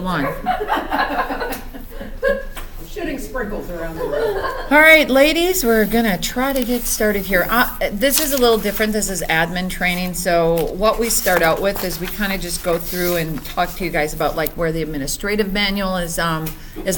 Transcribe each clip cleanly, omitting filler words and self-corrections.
one. Shooting sprinkles around the room. All right, ladies, we're going to try to get started here. This is a little different. This is admin training. So what we start out with is we kind of just go through and talk to you guys about like where the administrative manual is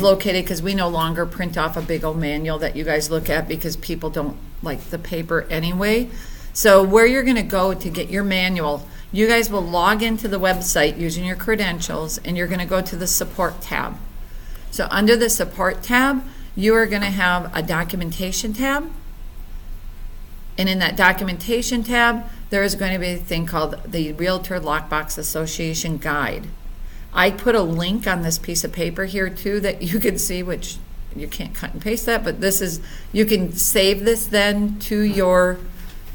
located, because we no longer print off a big old manual that you guys look at because people don't like the paper anyway. So where you're going to go to get your manual, you guys will log into the website using your credentials, and you're going to go to the support tab. So under the support tab, you are going to have a documentation tab. And in that documentation tab, there is going to be a thing called the Realtor Lockbox Association Guide. I put a link on this piece of paper here too that you can see, which you can't cut and paste that, but this is, you can save this then to your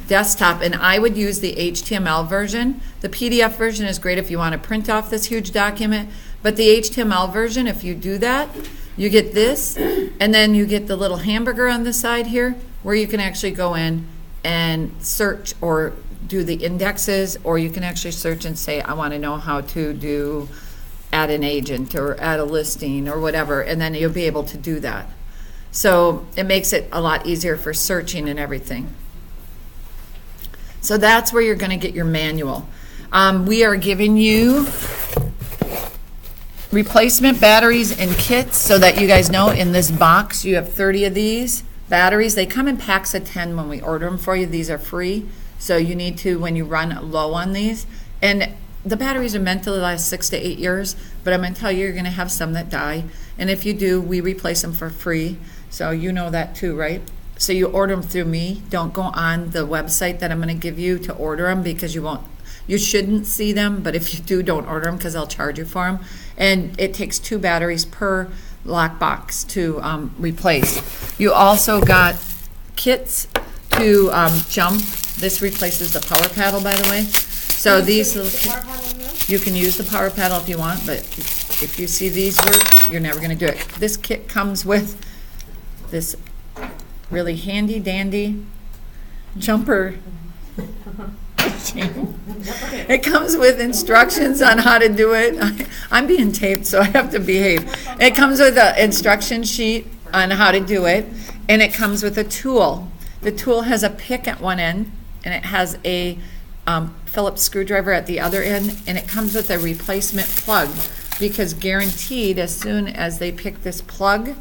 desktop, and I would use the HTML version. The PDF version is great if you want to print off this huge document, but the HTML version, if you do that, you get this, and then you get the little hamburger on the side here where you can actually go in and search or do the indexes, or you can actually search and say, I want to know how to add an agent or add a listing or whatever, and then you'll be able to do that. So it makes it a lot easier for searching and everything. So that's where you're going to get your manual. We are giving you replacement batteries and kits so that you guys know in this box you have 30 of these batteries. They come in packs of 10 when we order them for you. These are free, so you need to, when you run low on these, and the batteries are meant to last 6 to 8 years, but I'm going to tell you, you're going to have some that die, and if you do, we replace them for free. So you know that too, right? So you order them through me. Don't go on the website that I'm going to give you to order them, because you shouldn't see them, but if you do, don't order them because I'll charge you for them. And it takes 2 batteries per lockbox to replace. You also got kits to jump. This replaces the power paddle, by the way. So these little kits, you can use the power paddle if you want, but if you see these work, you're never going to do it. This kit comes with this really handy dandy jumper. It comes with instructions on how to do it. I'm being taped, so I have to behave. It comes with an instruction sheet on how to do it, and it comes with a tool. The tool has a pick at one end, and it has a Phillips screwdriver at the other end, and it comes with a replacement plug, because guaranteed as soon as they pick this plug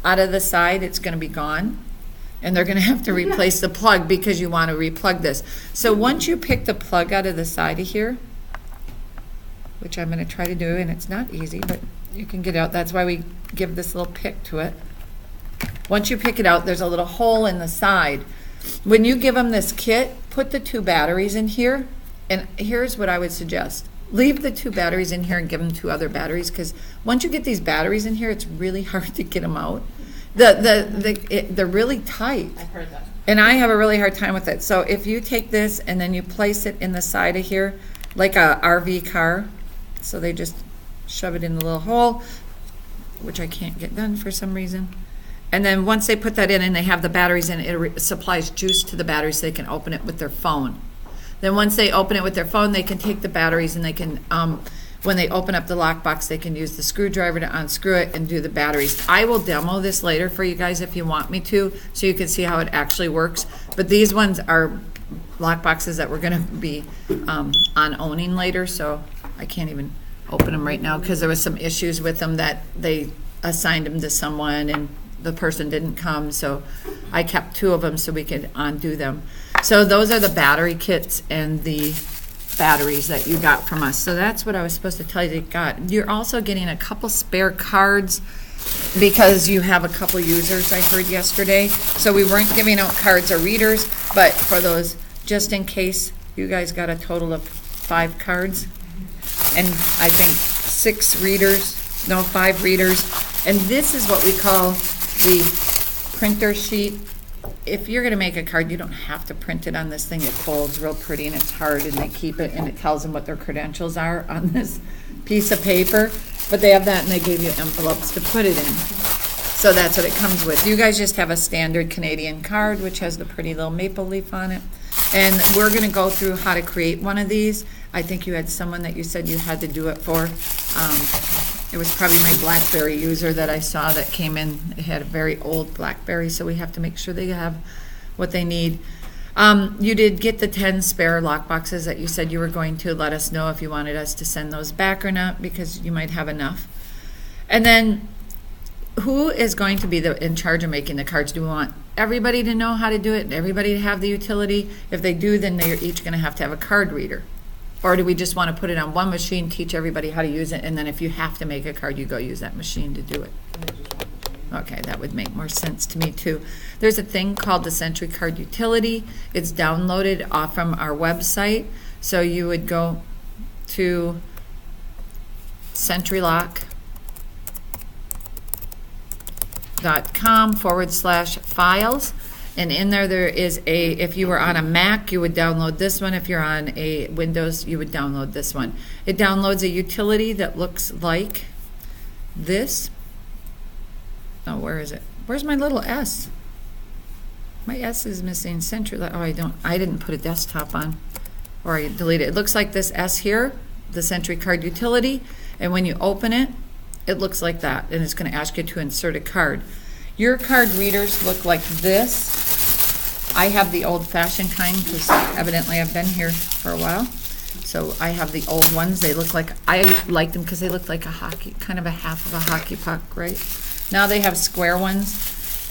out of the side, it's going to be gone. And they're going to have to replace the plug because you want to replug this. So once you pick the plug out of the side of here, which I'm going to try to do, and it's not easy, but you can get out. That's why we give this little pick to it. Once you pick it out, there's a little hole in the side. When you give them this kit, put the 2 batteries in here. And here's what I would suggest. Leave the 2 batteries in here and give them 2 other batteries, because once you get these batteries in here, it's really hard to get them out. They're really tight. I've heard that. And I have a really hard time with it. So if you take this and then you place it in the side of here, like a RV car, so they just shove it in the little hole, which I can't get done for some reason. And then once they put that in and they have the batteries in, it supplies juice to the batteries so they can open it with their phone. Then once they open it with their phone, they can take the batteries and they can, when they open up the lockbox, they can use the screwdriver to unscrew it and do the batteries. I will demo this later for you guys if you want me to, so you can see how it actually works. But these ones are lockboxes that we're going to be on owning later, so I can't even open them right now because there was some issues with them that they assigned them to someone and the person didn't come, so I kept 2 of them so we could undo them. So those are the battery kits and the batteries that you got from us. So that's what I was supposed to tell you got. You're also getting a couple spare cards because you have a couple users, I heard yesterday. So we weren't giving out cards or readers, but for those, just in case, you guys got a total of 5 cards. And I think 5 readers. And this is what we call the printer sheet. If you're going to make a card, you don't have to print it on this thing. It folds real pretty and it's hard, and they keep it, and it tells them what their credentials are on this piece of paper. But they have that, and they gave you envelopes to put it in. So that's what it comes with. You guys just have a standard Canadian card, which has the pretty little maple leaf on it. And we're going to go through how to create one of these. I think you had someone that you said you had to do it for. It was probably my BlackBerry user that I saw that came in. It had a very old BlackBerry, so we have to make sure they have what they need. You did get the 10 spare lock boxes that you said you were going to. Let us know if you wanted us to send those back or not, because you might have enough. And then, who is going to be in charge of making the cards? Do we want everybody to know how to do it, everybody to have the utility? If they do, then they're each going to have a card reader. Or do we just want to put it on one machine, teach everybody how to use it, and then if you have to make a card, you go use that machine to do it? Okay, that would make more sense to me too. There's a thing called the SentriCard Utility. It's downloaded off from our website. So you would go to SentriLock.com/files. And in there is if you were on a Mac, you would download this one. If you're on a Windows, you would download this one. It downloads a utility that looks like this. Oh, where is it? Where's my little S? My S is missing. SentriLock. Oh, I didn't put a desktop on, or I deleted it. It looks like this S here, the SentriCard Utility, and when you open it, it looks like that, and it's going to ask you to insert a card. Your card readers look like this. I have the old-fashioned kind because evidently I've been here for a while. So I have the old ones. They look like, I like them because they look like a hockey, kind of a half of a hockey puck, right? Now they have square ones,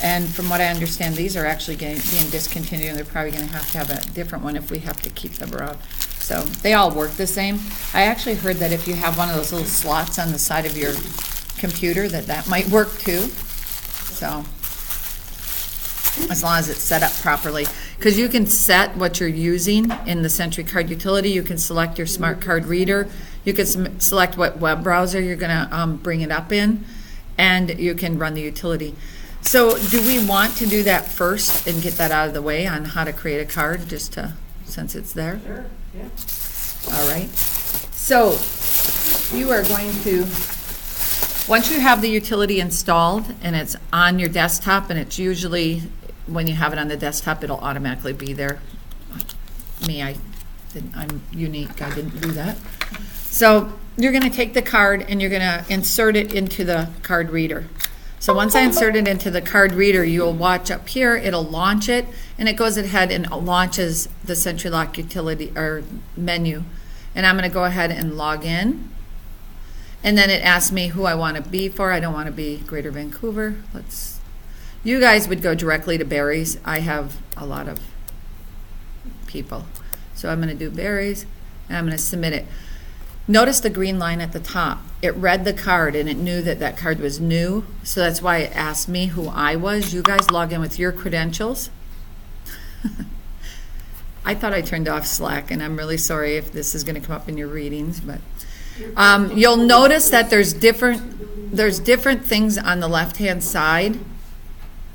and from what I understand, these are actually being discontinued, and they're probably going to have a different one if we have to keep them around. So they all work the same. I actually heard that if you have one of those little slots on the side of your computer, that might work too. So, as long as it's set up properly. Because you can set what you're using in the SentriCard Utility. You can select your smart card reader. You can select what web browser you're going to bring it up in. And you can run the utility. So, do we want to do that first and get that out of the way on how to create a card, just to, since it's there? Sure, yeah. All right. So, you are going to... Once you have the utility installed and it's on your desktop, and it's usually, when you have it on the desktop, it'll automatically be there. I'm unique, I didn't do that. So you're going to take the card and you're going to insert it into the card reader. So once I insert it into the card reader, you'll watch up here, it'll launch it, and it goes ahead and launches the SentriLock utility or menu. And I'm going to go ahead and log in. And then it asks me who I want to be for. I don't want to be Greater Vancouver. You guys would go directly to Barry's. I have a lot of people. So I'm going to do Barry's, and I'm going to submit it. Notice the green line at the top. It read the card, and it knew that card was new. So that's why it asked me who I was. You guys log in with your credentials. I thought I turned off Slack, and I'm really sorry if this is going to come up in your readings, but... you'll notice that there's different things on the left-hand side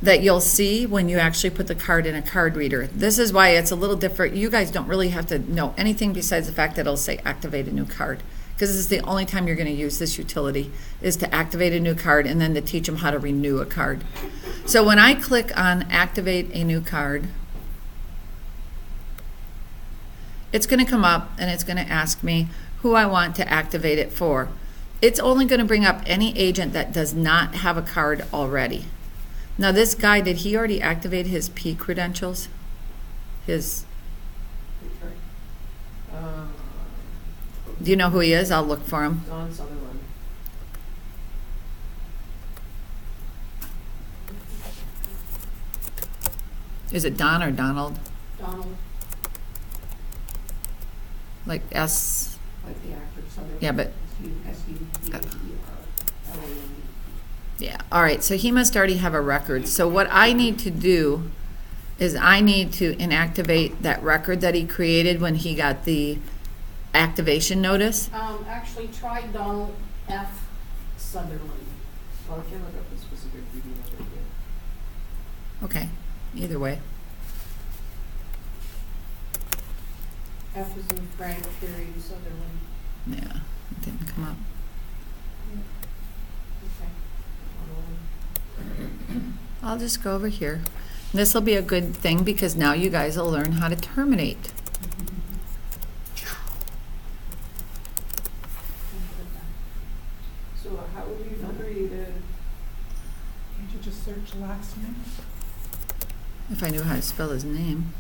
that you'll see when you actually put the card in a card reader. This is why it's a little different. You guys don't really have to know anything besides the fact that it'll say activate a new card, because this is the only time you're going to use this utility, is to activate a new card and then to teach them how to renew a card. So when I click on activate a new card, it's going to come up and it's going to ask me who I want to activate it for. It's only going to bring up any agent that does not have a card already. Now this guy, did he already activate his P credentials? Do you know who he is? I'll look for him. Don Sutherland. Is it Don or Donald? Donald, Like S? like the actor Sutherland. Yeah, but... S-U-D-A-E-R-L-A-N-D. Yeah, all right, so he must already have a record. So what I need to do is I need to inactivate that record that he created when he got the activation notice. Actually, try Donald F. Sutherland. Well, I can't look up the specific reading of it yet. Okay, either way. F is in Frank, period, Sutherland. Yeah, it didn't come up. Okay. I'll just go over here. This will be a good thing because now you guys will learn how to terminate. So how would you create a, Can't you just search last name? If I knew how to spell his name.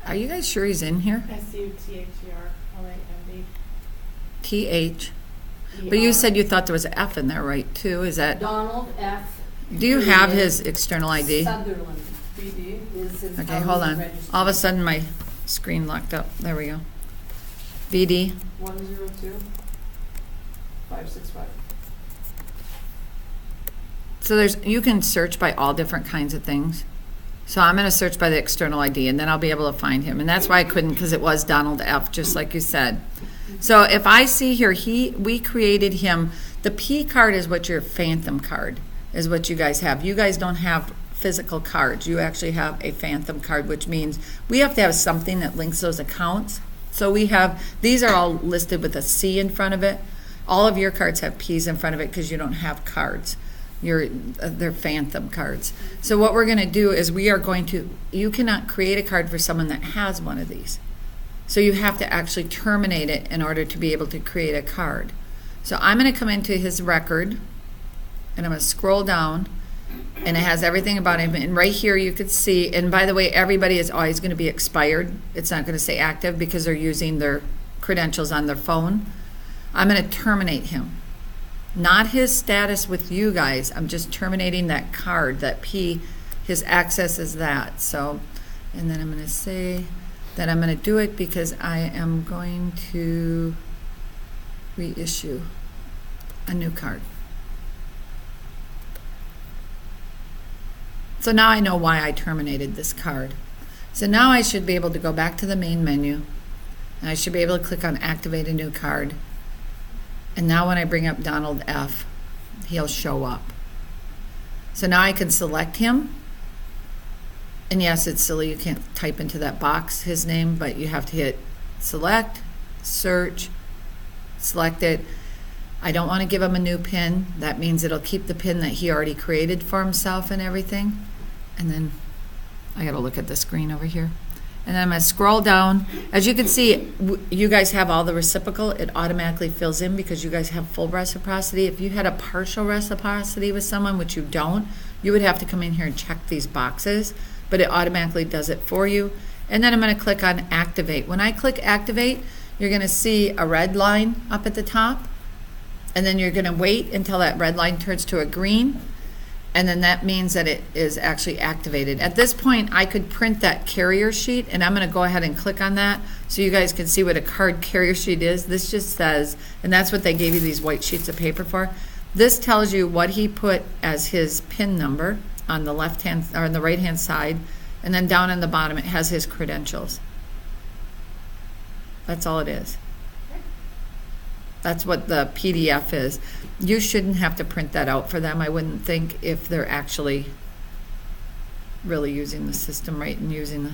Are you guys sure he's in here? SUTHER-LAND. TH. But you said you thought there was an F in there, right, too? Is that, Donald F. do you have his external ID? Sutherland BD, is his. Okay, hold on. All of a sudden, my screen locked up. There we go. VD. 102-565. So you can search by all different kinds of things. So I'm going to search by the external ID, and then I'll be able to find him. And that's why I couldn't, because it was Donald F., just like you said. So if I see here, we created him. The P card is what your phantom card is, what you guys have. You guys don't have physical cards. You actually have a phantom card, which means we have to have something that links those accounts. So we have, these are all listed with a C in front of it. All of your cards have P's in front of it because you don't have cards. They're phantom cards. So what we're going to do is you cannot create a card for someone that has one of these. So you have to actually terminate it in order to be able to create a card. So I'm going to come into his record, and I'm going to scroll down, and it has everything about him. And right here you could see, and by the way, everybody is always going to be expired. It's not going to say active because they're using their credentials on their phone. I'm going to terminate him. Not his status with you guys. I'm just terminating that card, that P. His access is that. So, and then I'm going to say that I'm going to do it because I am going to reissue a new card. So now I know why I terminated this card. So now I should be able to go back to the main menu, and I should be able to click on activate a new card. And now when I bring up Donald F., he'll show up. So now I can select him. And yes, it's silly, you can't type into that box his name, but you have to hit select, search, select it. I don't want to give him a new PIN. That means it'll keep the PIN that he already created for himself and everything. And then I got to look at the screen over here. And then I'm going to scroll down. As you can see, you guys have all the reciprocal. It automatically fills in because you guys have full reciprocity. If you had a partial reciprocity with someone, which you don't, you would have to come in here and check these boxes, but it automatically does it for you. And then I'm going to click on activate. When I click activate, you're going to see a red line up at the top, and then you're going to wait until that red line turns to a green, and then that means that it is actually activated. At this point, I could print that carrier sheet, and I'm going to go ahead and click on that so you guys can see what a card carrier sheet is. This just says, and that's what they gave you these white sheets of paper for. This tells you what he put as his PIN number on the left hand or on the right hand side, and then down on the bottom it has his credentials. That's all it is. That's what the PDF is. You shouldn't have to print that out for them, I wouldn't think, if they're actually really using the system right and using the...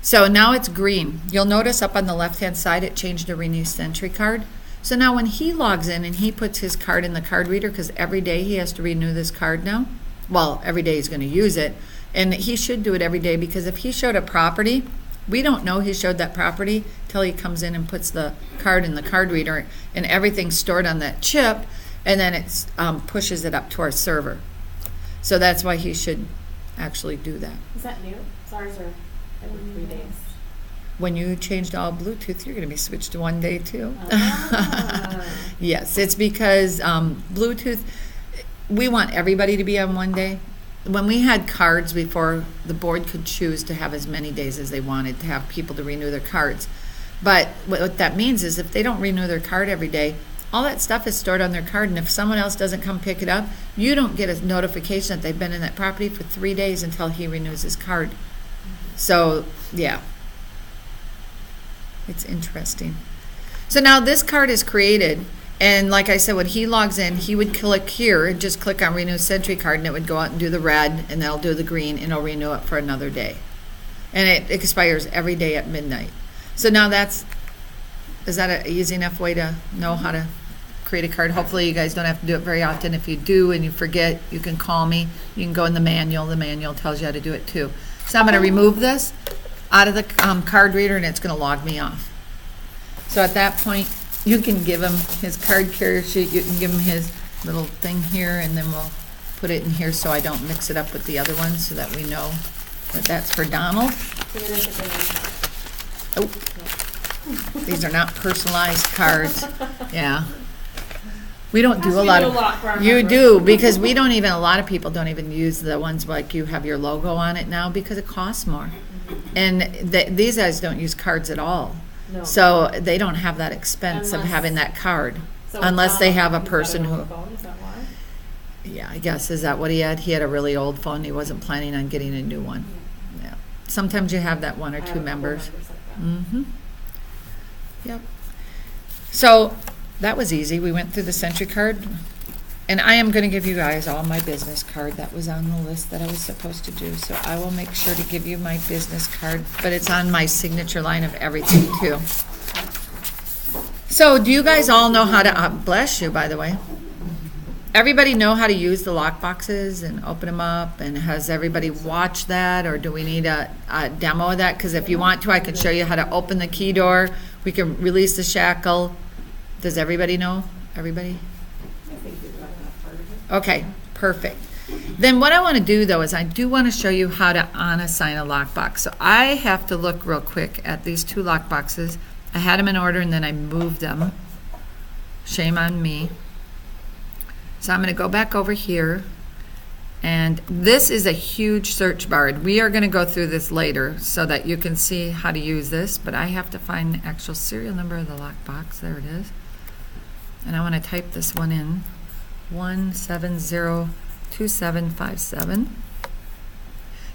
So now it's green. You'll notice up on the left-hand side it changed to Renew Sentry card. So now when he logs in and he puts his card in the card reader, because every day he has to renew this card now, well, every day he's going to use it, and he should do it every day, because if he showed a property, we don't know he showed that property till he comes in and puts the card in the card reader, and everything's stored on that chip, and then it pushes it up to our server. So that's why he should actually do that. Is that new? Ours are every 3 days. When you changed all Bluetooth, you're going to be switched to 1 day too. Ah. Yes, it's because Bluetooth, we want everybody to be on 1 day. When we had cards before, the board could choose to have as many days as they wanted to have people to renew their cards. But what that means is if they don't renew their card every day, all that stuff is stored on their card, and if someone else doesn't come pick it up, you don't get a notification that they've been in that property for 3 days until he renews his card. So, yeah. It's interesting. So now this card is created, and like I said, when he logs in, he would click here and just click on Renew Sentry card, and it would go out and do the red, and they'll do the green, and it'll renew it for another day. And it expires every day at midnight. So now is that an easy enough way to know how to create a card? Hopefully you guys don't have to do it very often. If you do and you forget, you can call me. You can go in the manual. The manual tells you how to do it too. So I'm going to remove this out of the card reader, and it's going to log me off. So at that point, you can give him his card carrier sheet. You can give him his little thing here, and then we'll put it in here so I don't mix it up with the other ones, so that we know that that's for Donald. So you didn't put them Oh, these are not personalized cards. Yeah. We don't Has do to a be lot a of. lot for our You members. do, because we don't even, a lot of people don't even use the ones like you have your logo on it now because it costs more. And these guys don't use cards at all. in. No. So they don't have that expense of Unless- having that card. So unless they have a he's got person an who- old phone, is that why? Yeah, I guess, is that what he had? He had a really old phone. He wasn't planning on getting a new one. Yeah. Sometimes you have that one or I have a two couple members. like that. Mm-hmm. Yep. So that was easy. We went through the Sentry card. And I am going to give you guys all my business card. That was on the list that I was supposed to do. So I will make sure to give you my business card. But it's on my signature line of everything too. So do you guys all know how to, bless you, by the way. Everybody know how to use the lock boxes and open them up? And has everybody watched that? Or do we need a demo of that? Because if you want to, I can show you how to open the key door. We can release the shackle. Does everybody know? Everybody? I think we've got that part of it. Okay, perfect. Then what I want to do though is I do want to show you how to unassign a lockbox. So I have to look real quick at these two lockboxes. I had them in order and then I moved them. Shame on me. So I'm going to go back over here. And this is a huge search bar. We are going to go through this later so that you can see how to use this. But I have to find the actual serial number of the lockbox. There it is. And I want to type this one in. 1702757.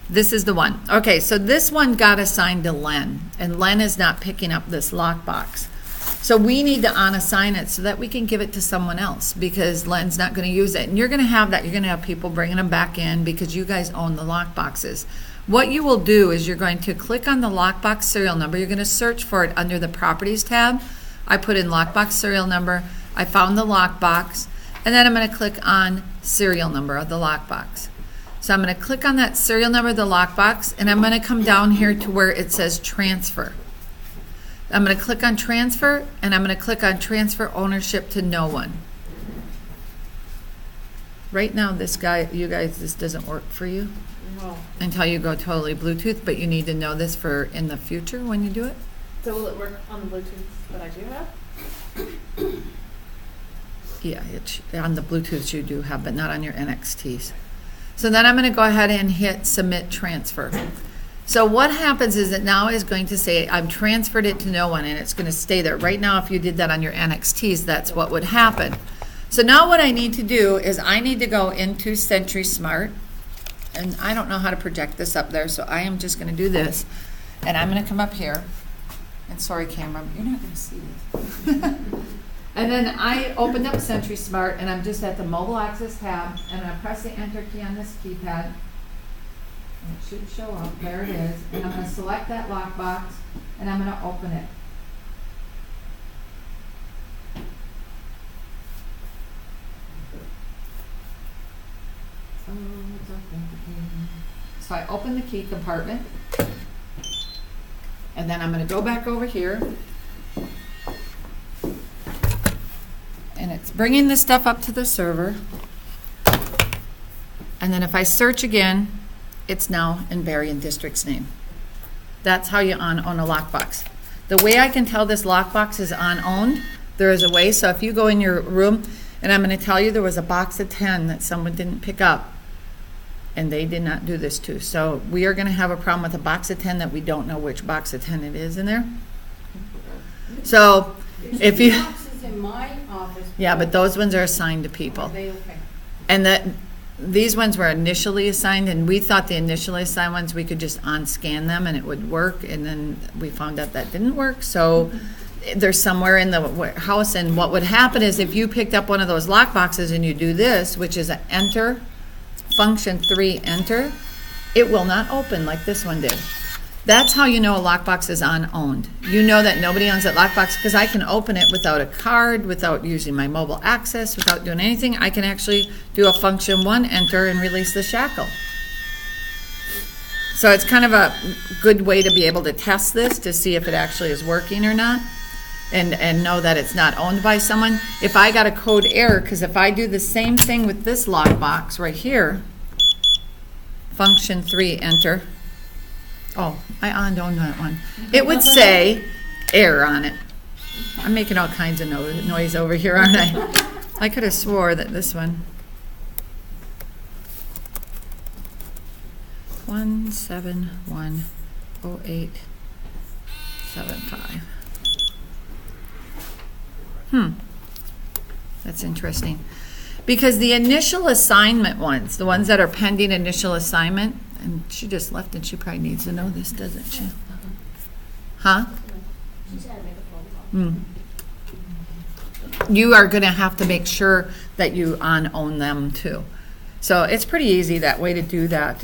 This is the one. Okay, so this one got assigned to Len, and Len is not picking up this lockbox. So we need to unassign it so that we can give it to someone else because Len's not going to use it. And you're going to have that. You're going to have people bringing them back in because you guys own the lockboxes. What you will do is you're going to click on the lockbox serial number. You're going to search for it under the Properties tab. I put in lockbox serial number. I found the lockbox. And then I'm going to click on serial number of the lockbox. So I'm going to click on that serial number of the lockbox, and I'm going to come down here to where it says transfer. I'm going to click on transfer, and I'm going to click on transfer ownership to no one. Right now, this doesn't work for you No. until you go totally Bluetooth, but you need to know this for in the future when you do it. So will it work on the Bluetooth that I do have? Yeah, on the Bluetooths you do have, but not on your NXTs. So then I'm going to go ahead and hit submit transfer. So what happens is it now is going to say I've transferred it to no one, and it's going to stay there. Right now, if you did that on your NXTs, that's what would happen. So now what I need to do is I need to go into Sentry Smart, and I don't know how to project this up there, so I am just going to do this, and I'm going to come up here. And sorry, camera, you're not going to see this. And then I opened up Sentry Smart, and I'm just at the Mobile Access tab, and I press the Enter key on this keypad. And it should show up. There it is. And I'm going to select that lockbox, and I'm going to open it. So I open the key compartment, and then I'm going to go back over here. And it's bringing this stuff up to the server. And then if I search again, it's now in Barry and District's name. That's how you own a lockbox. The way I can tell this lockbox is unowned, there is a way. So if you go in your room, and I'm going to tell you there was a box of 10 that someone didn't pick up, and they did not do this to. So we are going to have a problem with a box of 10 that we don't know which box of 10 it is in there. So if you... Boxes in my office. Yeah, but those ones are assigned to Are people. they okay? And these ones were initially assigned, and we thought the initially assigned ones, we could just unscan them and it would work, and then we found out that didn't work. So they're somewhere in the house, and what would happen is if you picked up one of those lock boxes and you do this, which is an enter, function 3, enter, it will not open like this one did. That's how you know a lockbox is unowned. You know that nobody owns that lockbox because I can open it without a card, without using my mobile access, without doing anything. I can actually do a function 1, enter, and release the shackle. So it's kind of a good way to be able to test this to see if it actually is working or not. and know that it's not owned by someone. If I got a code error, because if I do the same thing with this lockbox right here, function 3, enter. Oh, I unowned that one. It would say error on it. I'm making all kinds of noise over here, aren't I? I could have swore that this one. 1710875. That's interesting. Because the initial assignment ones, the ones that are pending initial assignment, and she just left and she probably needs to know this, doesn't she? Huh? She said to make a phone call. You are going to have to make sure that you unown them too. So it's pretty easy that way to do that.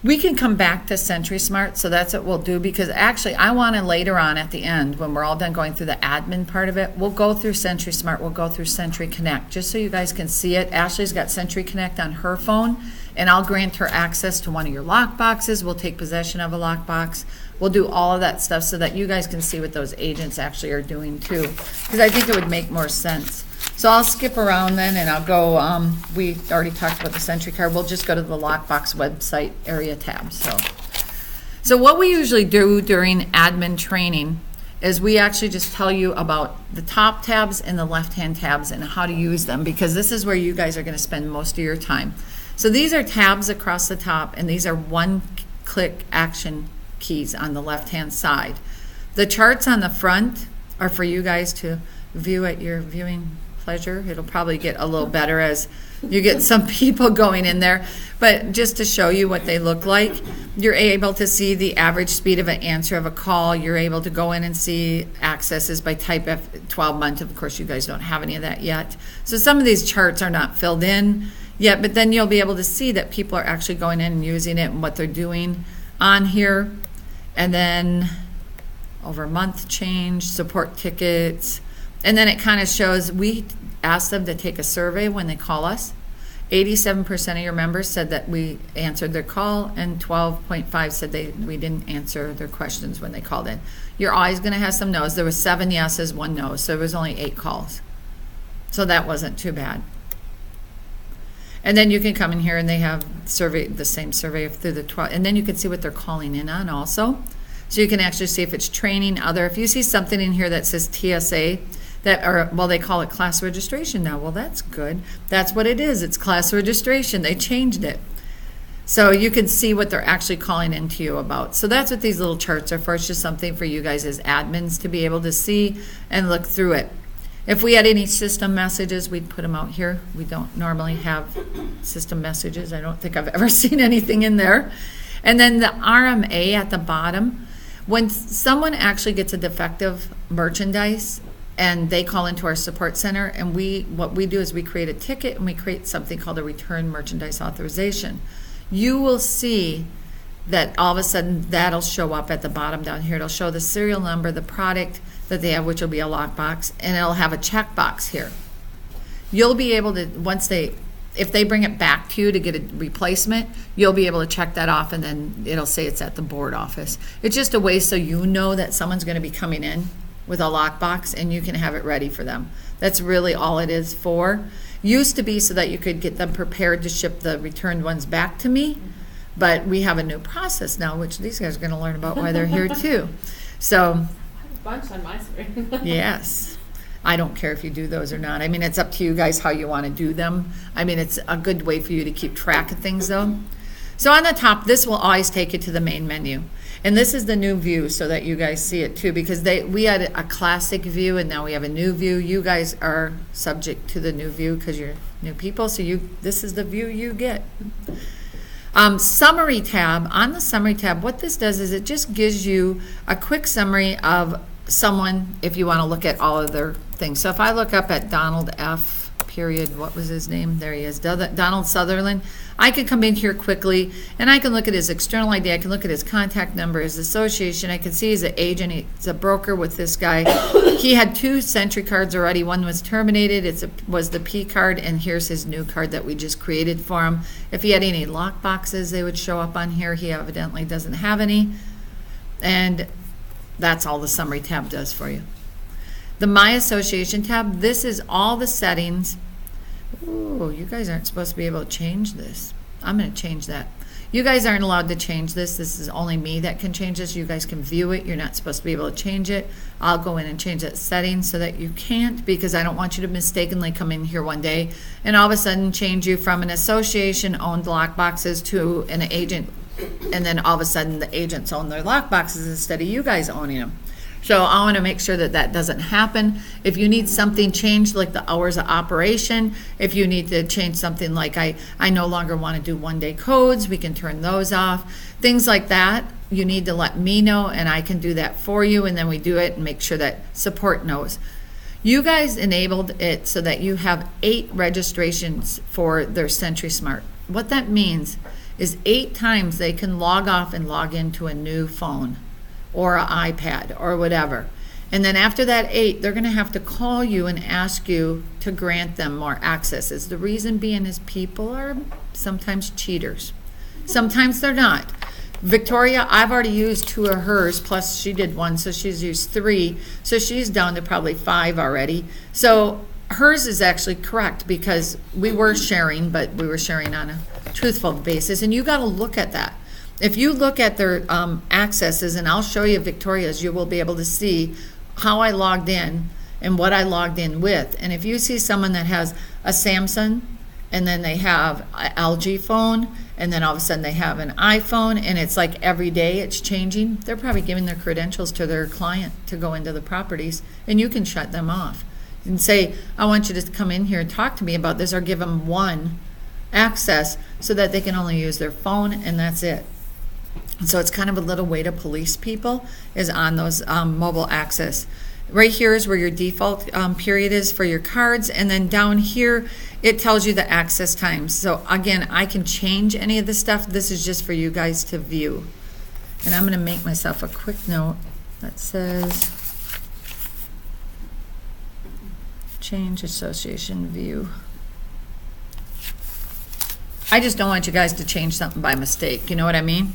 We can come back to SentriSmart, so that's what we'll do, because actually I want to later on at the end, when we're all done going through the admin part of it, we'll go through SentriSmart, we'll go through SentriConnect, just so you guys can see it. Ashley's got SentriConnect on her phone, and I'll grant her access to one of your lock boxes. We'll take possession of a lockbox. We'll do all of that stuff so that you guys can see what those agents actually are doing too, because I think it would make more sense. So I'll skip around then, and I'll go, we already talked about the Sentry card. We'll just go to the lockbox website area tab. So what we usually do during admin training is we actually just tell you about the top tabs and the left-hand tabs and how to use them, because this is where you guys are going to spend most of your time. So these are tabs across the top, and these are one-click action keys on the left-hand side. The charts on the front are for you guys to view at your viewing pleasure. It'll probably get a little better as you get some people going in there, but just to show you what they look like, you're able to see the average speed of an answer of a call. You're able to go in and see accesses by type F 12 month. Of course, you guys don't have any of that yet. So some of these charts are not filled in yet, but then you'll be able to see that people are actually going in and using it and what they're doing on here. And then over month change, support tickets, and then it kind of shows, we asked them to take a survey when they call us. 87% of your members said that we answered their call, and 12.5 said we didn't answer their questions when they called in. You're always going to have some no's. There was 7 yeses, 1 no, so there was only 8 calls. So that wasn't too bad. And then you can come in here and they have the same survey through the 12, and then you can see what they're calling in on also. So you can actually see if it's training, if you see something in here that says TSA, they call it class registration now. Well, that's good. That's what it is. It's class registration. They changed it. So you can see what they're actually calling into you about. So that's what these little charts are for. It's just something for you guys as admins to be able to see and look through it. If we had any system messages, we'd put them out here. We don't normally have system messages. I don't think I've ever seen anything in there. And then the RMA at the bottom, when someone actually gets a defective merchandise and they call into our support center, and what we do is we create a ticket and we create something called a return merchandise authorization. You will see that all of a sudden that'll show up at the bottom down here. It'll show the serial number, the product that they have, which will be a lockbox, and it'll have a checkbox here. You'll be able to, if they bring it back to you to get a replacement, you'll be able to check that off, and then it'll say it's at the board office. It's just a way so you know that someone's going to be coming in with a lockbox and you can have it ready for them. That's really all it is for. Used to be so that you could get them prepared to ship the returned ones back to me, but we have a new process now, which these guys are going to learn about why they're here too. So, I have a bunch on my screen. yes. I don't care if you do those or not. I mean, it's up to you guys how you want to do them. I mean, it's a good way for you to keep track of things though. So on the top, this will always take you to the main menu. And this is the new view so that you guys see it too, because we had a classic view and now we have a new view. You guys are subject to the new view because you're new people, so this is the view you get. Summary tab. On the summary tab, what this does is it just gives you a quick summary of someone if you want to look at all of their things. So if I look up at Donald F. period, what was his name? There he is, Donald Sutherland. I could come in here quickly and I can look at his external ID. I can look at his contact number, his association. I can see he's an agent. He's a broker with this guy. He had 2 Sentry cards already. One was terminated. It was the P card, and here's his new card that we just created for him. If he had any lock boxes, they would show up on here. He evidently doesn't have any. And That's all the summary tab does for you. The My Association tab, this is all the settings. Ooh, you guys aren't supposed to be able to change this. I'm going to change that. You guys aren't allowed to change this. This is only me that can change this. You guys can view it. You're not supposed to be able to change it. I'll go in and change that setting so that you can't, because I don't want you to mistakenly come in here one day and all of a sudden change you from an association-owned lockboxes to an agent, and then all of a sudden the agents own their lockboxes instead of you guys owning them. So I want to make sure that that doesn't happen. If you need something changed, like the hours of operation, if you need to change something like I no longer want to do one-day codes, we can turn those off. Things like that, you need to let me know, and I can do that for you, and then we do it and make sure that support knows. You guys enabled it so that you have 8 registrations for their SentriSmart. What that means is 8 times they can log off and log into a new phone or an iPad or whatever. And then after that 8, they're going to have to call you and ask you to grant them more accesses. The reason being is people are sometimes cheaters. Sometimes they're not. Victoria, I've already used 2 of hers, plus she did 1, so she's used 3. So she's down to probably 5 already. So hers is actually correct, because we were sharing, but we were sharing on a truthful basis. And you got to look at that. If you look at their accesses, and I'll show you Victoria's, you will be able to see how I logged in and what I logged in with. And if you see someone that has a Samsung, and then they have an LG phone, and then all of a sudden they have an iPhone, and it's like every day it's changing, they're probably giving their credentials to their client to go into the properties, and you can shut them off and say, I want you to come in here and talk to me about this, or give them 1 access so that they can only use their phone, and that's it. So it's kind of a little way to police people, is on those mobile access. Right here is where your default period is for your cards, and then down here it tells you the access times. So again, I can change any of this stuff. This is just for you guys to view. And I'm going to make myself a quick note that says change association view. I just don't want you guys to change something by mistake. You know what I mean?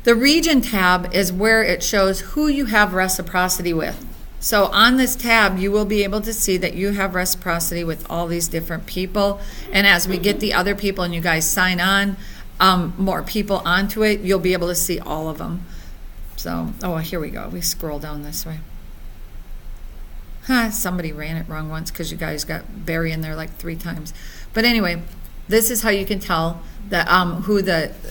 The region tab is where it shows who you have reciprocity with. So on this tab, you will be able to see that you have reciprocity with all these different people. And as we get the other people and you guys sign on, more people onto it, you'll be able to see all of them. So, oh, here we go. We scroll down this way. Somebody ran it wrong once because you guys got Barry in there like 3 times. But anyway, this is how you can tell that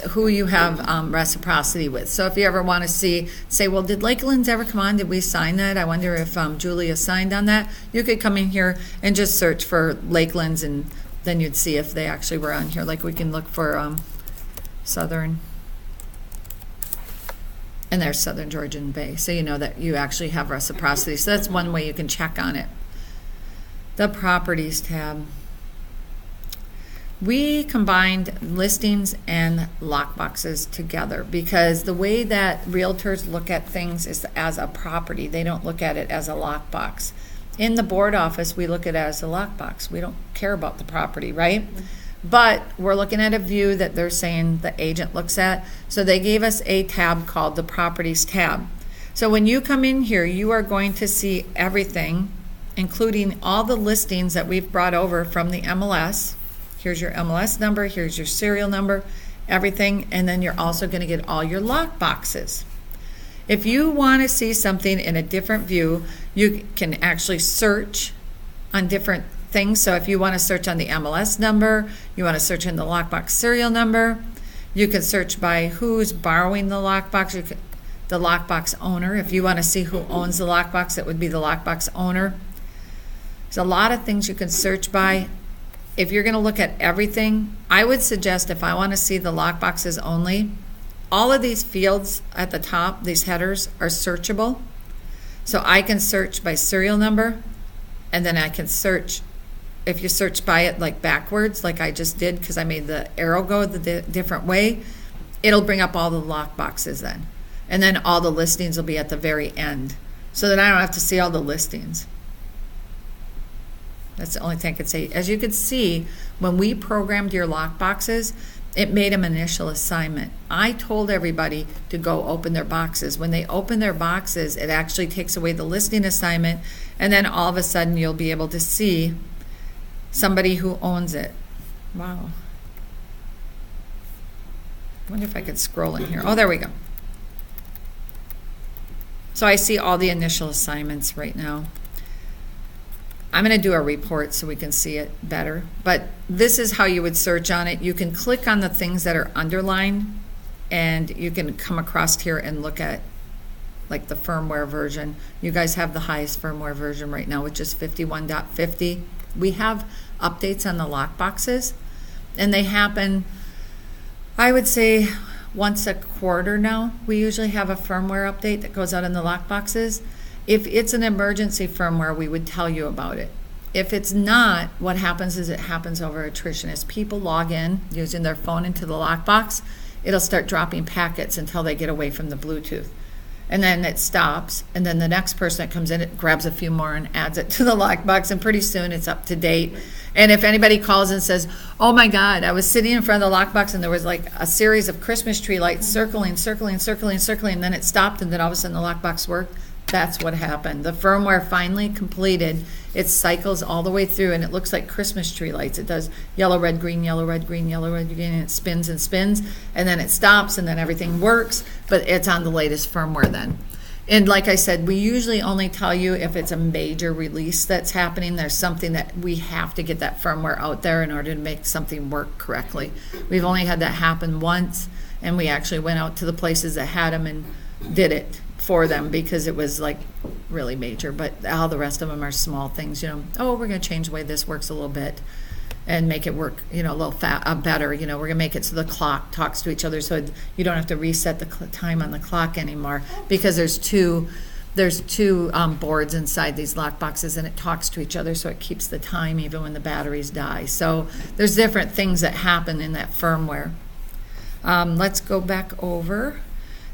who you have reciprocity with. So if you ever want to say, well, did Lakeland's ever come on? Did we sign that? I wonder if Julia signed on that. You could come in here and just search for Lakeland's, and then you'd see if they actually were on here. Like we can look for Southern, and there's Southern Georgian Bay. So you know that you actually have reciprocity. So that's one way you can check on it. The properties tab. We combined listings and lockboxes together because the way that realtors look at things is as a property. They don't look at it as a lockbox. In the board office, we look at it as a lockbox. We don't care about the property, right? Mm-hmm. But we're looking at a view that they're saying the agent looks at. So they gave us a tab called the properties tab. So when you come in here, you are going to see everything, including all the listings that we've brought over from the MLS. Here's your MLS number, here's your serial number, everything, and then you're also going to get all your lock boxes. If you want to see something in a different view, you can actually search on different things. So if you want to search on the MLS number, you want to search in the lockbox serial number, you can search by who's borrowing the lockbox, the lockbox owner. If you want to see who owns the lockbox, it would be the lockbox owner. There's a lot of things you can search by. If you're going to look at everything, I would suggest if I want to see the lockboxes only, all of these fields at the top, these headers, are searchable. So I can search by serial number, and then I can search, if you search by it like backwards, like I just did because I made the arrow go the different way, it'll bring up all the lockboxes then. And then all the listings will be at the very end, so that I don't have to see all the listings. That's the only thing I could say. As you can see, when we programmed your lock boxes, it made them initial assignment. I told everybody to go open their boxes. When they open their boxes, it actually takes away the listing assignment, and then all of a sudden you'll be able to see somebody who owns it. Wow. I wonder if I could scroll in here. Oh, there we go. So I see all the initial assignments right now. I'm going to do a report so we can see it better. But this is how you would search on it. You can click on the things that are underlined, and you can come across here and look at like the firmware version. You guys have the highest firmware version right now, which is 51.50. We have updates on the lock boxes, and they happen, I would say, once a quarter now. We usually have a firmware update that goes out in the lock boxes. If it's an emergency firmware, we would tell you about it. If it's not, what happens is it happens over attrition. As people log in using their phone into the lockbox, it'll start dropping packets until they get away from the Bluetooth. And then it stops, and then the next person that comes in, it grabs a few more and adds it to the lockbox, and pretty soon it's up to date. And if anybody calls and says, oh my God, I was sitting in front of the lockbox and there was like a series of Christmas tree lights circling, and then it stopped, and then all of a sudden the lockbox worked, that's what happened. The firmware finally completed its cycles all the way through, and it looks like Christmas tree lights. It does yellow, red, green, yellow, red, green, yellow, red, green, and it spins and spins, and then it stops, and then everything works, but it's on the latest firmware then. And like I said, we usually only tell you if it's a major release that's happening. There's something that we have to get that firmware out there in order to make something work correctly. We've only had that happen once, and we actually went out to the places that had them and did it for them because it was like really major. But all the rest of them are small things, you know. Oh, we're going to change the way this works a little bit and make it work, you know, a little better. You know, we're going to make it so the clock talks to each other, so you don't have to reset the time on the clock anymore, because there's two boards inside these lock boxes, and it talks to each other, so it keeps the time even when the batteries die. So there's different things that happen in that firmware. Let's go back over.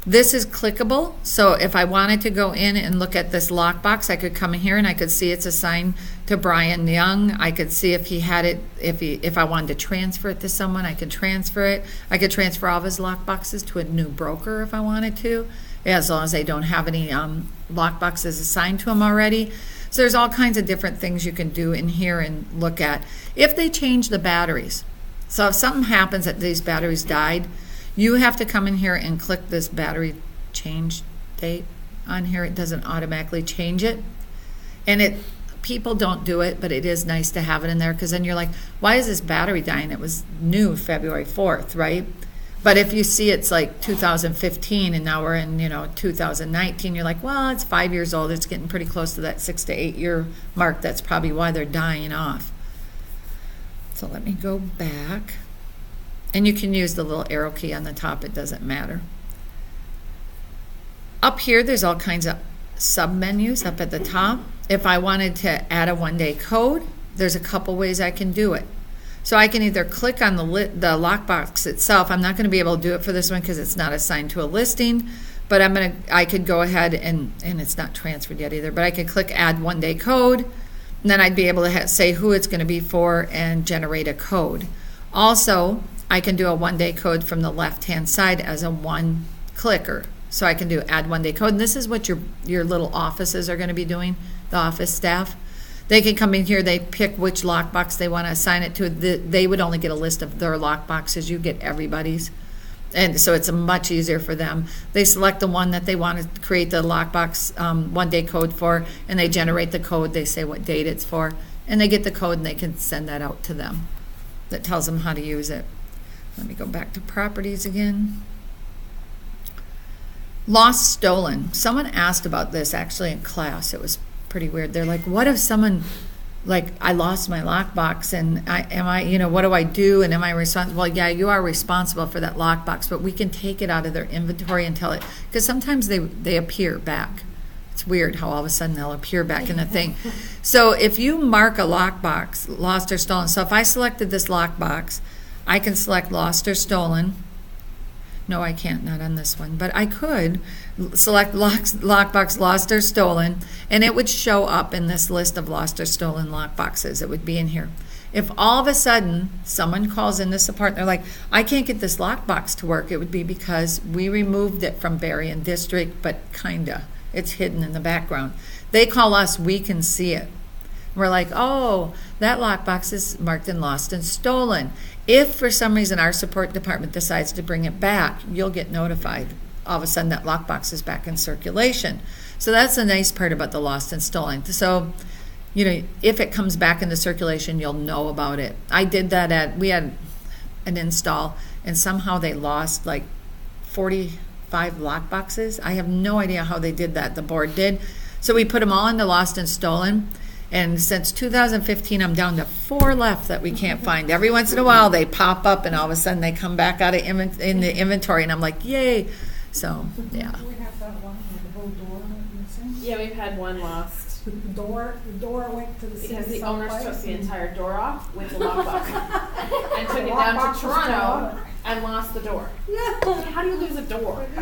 This is clickable, so if I wanted to go in and look at this lockbox, I could come in here and I could see it's assigned to Brian Young. I could see if he had it, if I wanted to transfer it to someone, I could transfer it. I could transfer all of his lockboxes to a new broker if I wanted to, as long as they don't have any lockboxes assigned to them already. So there's all kinds of different things you can do in here and look at. If they change the batteries, so if something happens that these batteries died, you have to come in here and click this battery change date on here. It doesn't automatically change it. And people don't do it, but it is nice to have it in there, because then you're like, why is this battery dying? It was new February 4th, right? But if you see it's like 2015 and now we're in, 2019, you're like, well, it's 5 years old. It's getting pretty close to that 6 to 8 year mark. That's probably why they're dying off. So let me go back. And you can use the little arrow key on the top, it doesn't matter. Up here, there's all kinds of sub-menus up at the top. If I wanted to add a one-day code, there's a couple ways I can do it. So I can either click on the lockbox itself. I'm not going to be able to do it for this one because it's not assigned to a listing, but I could go ahead and it's not transferred yet either, but I could click add one-day code, and then I'd be able to say who it's going to be for and generate a code. Also, I can do a one-day code from the left-hand side as a one clicker. So I can do add one-day code. And this is what your little offices are going to be doing, the office staff. They can come in here, they pick which lockbox they want to assign it to. They would only get a list of their lockboxes. You get everybody's. And so it's much easier for them. They select the one that they want to create the lockbox one-day code for, and they generate the code. They say what date it's for, and they get the code, and they can send that out to them. That tells them how to use it. Let me go back to properties again. Lost, stolen. Someone asked about this actually in class. It was pretty weird. They're like, what if someone, like, I lost my lockbox and what do I do, and am I responsible? Well, yeah, you are responsible for that lockbox, but we can take it out of their inventory and tell it, because sometimes they appear back. It's weird how all of a sudden they'll appear back in the thing. So if you mark a lockbox, lost or stolen, so if I selected this lockbox, I can select lost or stolen. No, I can't, not on this one. But I could select lockbox lost or stolen, and it would show up in this list of lost or stolen lockboxes. It would be in here. If all of a sudden someone calls in this apartment, they're like, I can't get this lockbox to work, it would be because we removed it from Berrien District, but kinda. It's hidden in the background. They call us, we can see it. We're like, oh, that lockbox is marked and lost and stolen. If for some reason our support department decides to bring it back, you'll get notified. All of a sudden that lockbox is back in circulation. So that's the nice part about the lost and stolen. So, you know, if it comes back into circulation, you'll know about it. I did that we had an install, and somehow they lost like 45 lockboxes. I have no idea how they did that. The board did. So we put them all into lost and stolen. And since 2015, I'm down to 4 left that we can't find. Every once in a while, they pop up, and all of a sudden they come back out of in the inventory, and I'm like, yay. So, yeah. We have that one where the whole door went missing. Yeah, we've had one lost. The door went to the city Because the owners someplace took the and- entire door off with the lockbox and took it The down lockbox to was Toronto gone. and lost the door. How do you lose a door? Oh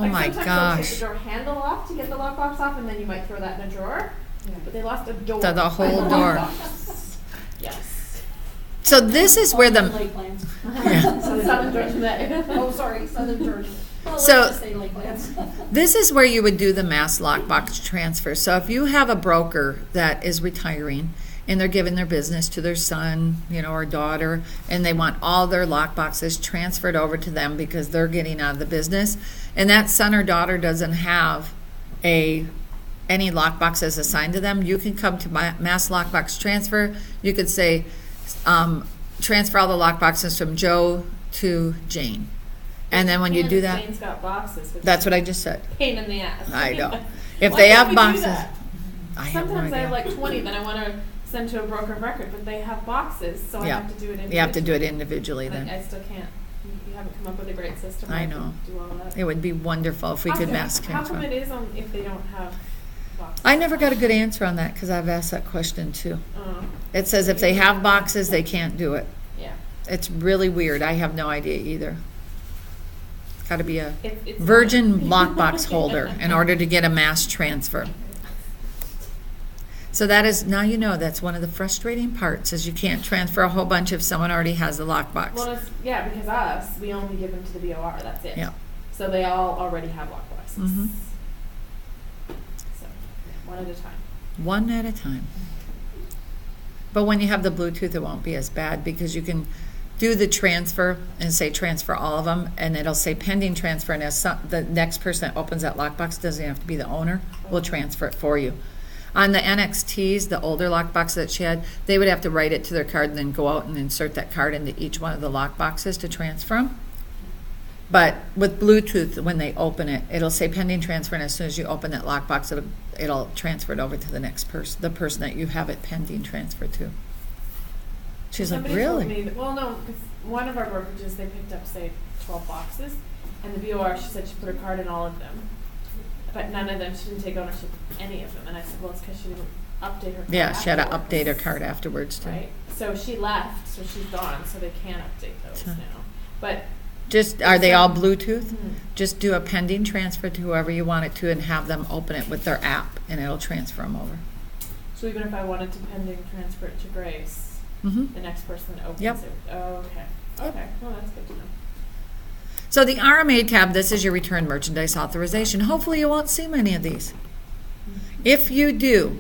Like, my sometimes they'll gosh. take the door handle off to get the lockbox off, and then you might throw that in a drawer. Yeah. But they lost a door. The whole By door. lockbox. Yes. So this is where the, Lakelands. Yeah. So Southern Georgia Bay. Oh, sorry, Southern Georgia. Well, let's So- just say Lakelands. this is where you would do the mass lockbox transfer. So if you have a broker that is retiring and they're giving their business to their son, you know, or daughter, and they want all their lockboxes transferred over to them because they're getting out of the business, and that son or daughter doesn't have any lockboxes assigned to them, you can come to mass lockbox transfer. You could say, transfer all the lockboxes from Joe to Jane. And then when you do that, Jane's got boxes. Which that's is what I just said. a pain in the ass. I know. If Why they can't have we do boxes, that? I have no Sometimes I have idea. like 20 that I want to send to a broker of record, but they have boxes, so Yeah. I have to do it individually. You have to do it individually Like, then. I still can't. You haven't come up with a great system. I that know. can do all that. It would be wonderful if we could mass How come transfer. it is on if they don't have boxes? I never got a good answer on that because I've asked that question too. Oh, It says if they have boxes, they can't do it. yeah. It's really weird. I have no idea either. Got to be a It's virgin lockbox holder in order to get a mass transfer. So that is, now you know, that's one of the frustrating parts is you can't transfer a whole bunch if someone already has the lockbox. Well, it's, yeah, because us, we only give them to the BOR. That's it. Yeah. So they all already have lockboxes. Mhm. So one at a time. One at a time. But when you have the Bluetooth, it won't be as bad because you can do the transfer and say transfer all of them, and it'll say pending transfer, and as the next person that opens that lockbox, doesn't have to be the owner, will transfer it for you. On the NXTs, the older lockbox that she had, they would have to write it to their card and then go out and insert that card into each one of the lockboxes to transfer them. But with Bluetooth, when they open it, it'll say pending transfer, and as soon as you open that lockbox, it'll transfer it over to the next person, the person that you have it pending transfer to. She's like, Somebody really? told me that, well, no, because one of our brokerages, they picked up, say, 12 boxes, and the BOR, she said she put her card in all of them. But none of them, she didn't take ownership of any of them. And I said, well, it's because she didn't update her card. Yeah, she had to afterwards. update her card afterwards too. Right? So she left, so she's gone, so they can't update those Sure. now. But Just, are they all Bluetooth? Mhm. Just do a pending transfer to whoever you want it to and have them open it with their app and it'll transfer them over. so even if I wanted to pending transfer it to Grace, Mhm. the next person that opens Yep. it. Oh, okay. Okay. Well, that's good to know. So the RMA tab, this is your return merchandise authorization. Hopefully you won't see many of these. If you do,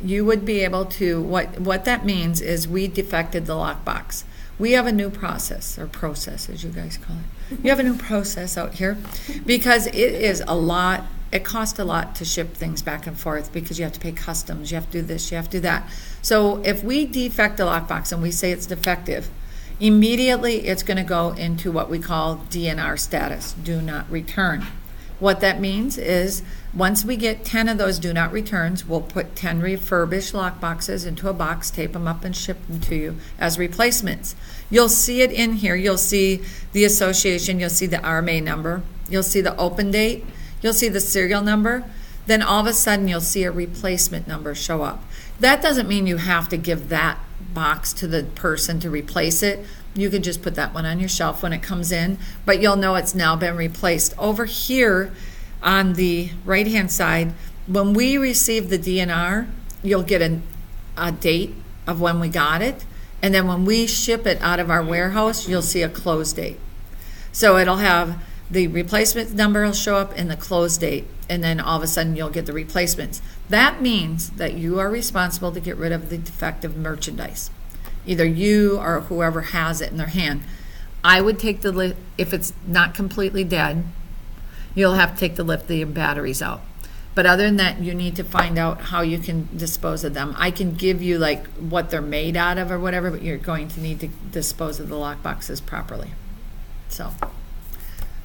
you would be able to, what that means is we defected the lockbox. We have a new process, or process as you guys call it. You have a new process out here because it is a lot, it costs a lot to ship things back and forth because you have to pay customs, you have to do this, you have to do that. So if we defect the lockbox and we say it's defective, immediately it's going to go into what we call DNR status, do not return. What that means is once we get 10 of those do not returns, we'll put 10 refurbished lockboxes into a box, tape them up and ship them to you as replacements. You'll see it in here. You'll see the association, you'll see the RMA number, you'll see the open date, you'll see the serial number, then all of a sudden you'll see a replacement number show up. That doesn't mean you have to give that box to the person to replace it. You could just put that one on your shelf when it comes in, but you'll know it's now been replaced. Over here on the right-hand side, when we receive the DNR, you'll get a date of when we got it. And then when we ship it out of our warehouse, you'll see a close date. So it'll have the replacement number will show up in the close date, and then all of a sudden you'll get the replacements. That means that you are responsible to get rid of the defective merchandise. Either you or whoever has it in their hand. I would take the if it's not completely dead, you'll have to take the lithium batteries out. But other than that, you need to find out how you can dispose of them. I can give you like what they're made out of or whatever, but you're going to need to dispose of the lock boxes properly. So,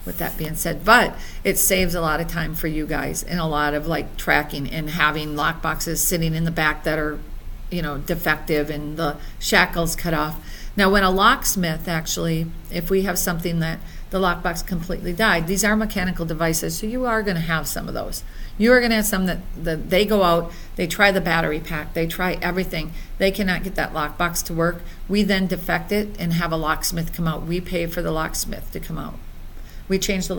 with that being said, but it saves a lot of time for you guys and a lot of like tracking and having lock boxes sitting in the back that are, defective and the shackles cut off. Now, when a locksmith actually, if we have something that the lockbox completely died, these are mechanical devices, so you are going to have some of those. You are going to have some that they go out, they try the battery pack, they try everything. They cannot get that lockbox to work. We then defect it and have a locksmith come out. We pay for the locksmith to come out. We changed the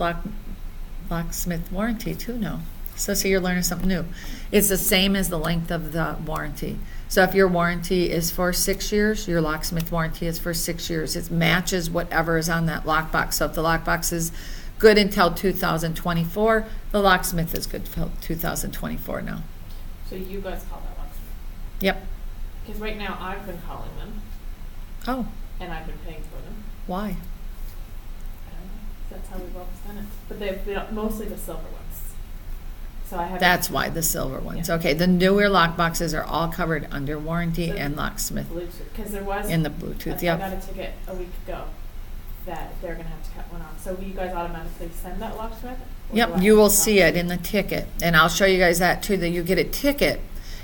locksmith warranty too now. So you're learning something new. It's the same as the length of the warranty. So if your warranty is for 6 years, your locksmith warranty is for 6 years. It matches whatever is on that lockbox. So if the lockbox is good until 2024, the locksmith is good till 2024 now. So you guys call that locksmith? Yep. Because right now I've been calling them Oh, and I've been paying for them. why? I don't know. That's how we've always done it. But they've been mostly the silver ones. So I have. That's why the silver ones. Yeah. Okay, the newer lockboxes are all covered under warranty So and locksmith Bluetooth, because there was. in the Bluetooth. I Yep. got a ticket a week ago that they're gonna have to cut one off. So will you guys automatically send that locksmith? Or do I Yep, have you to will call? see it in the ticket, and I'll show you guys that too, that you get a ticket,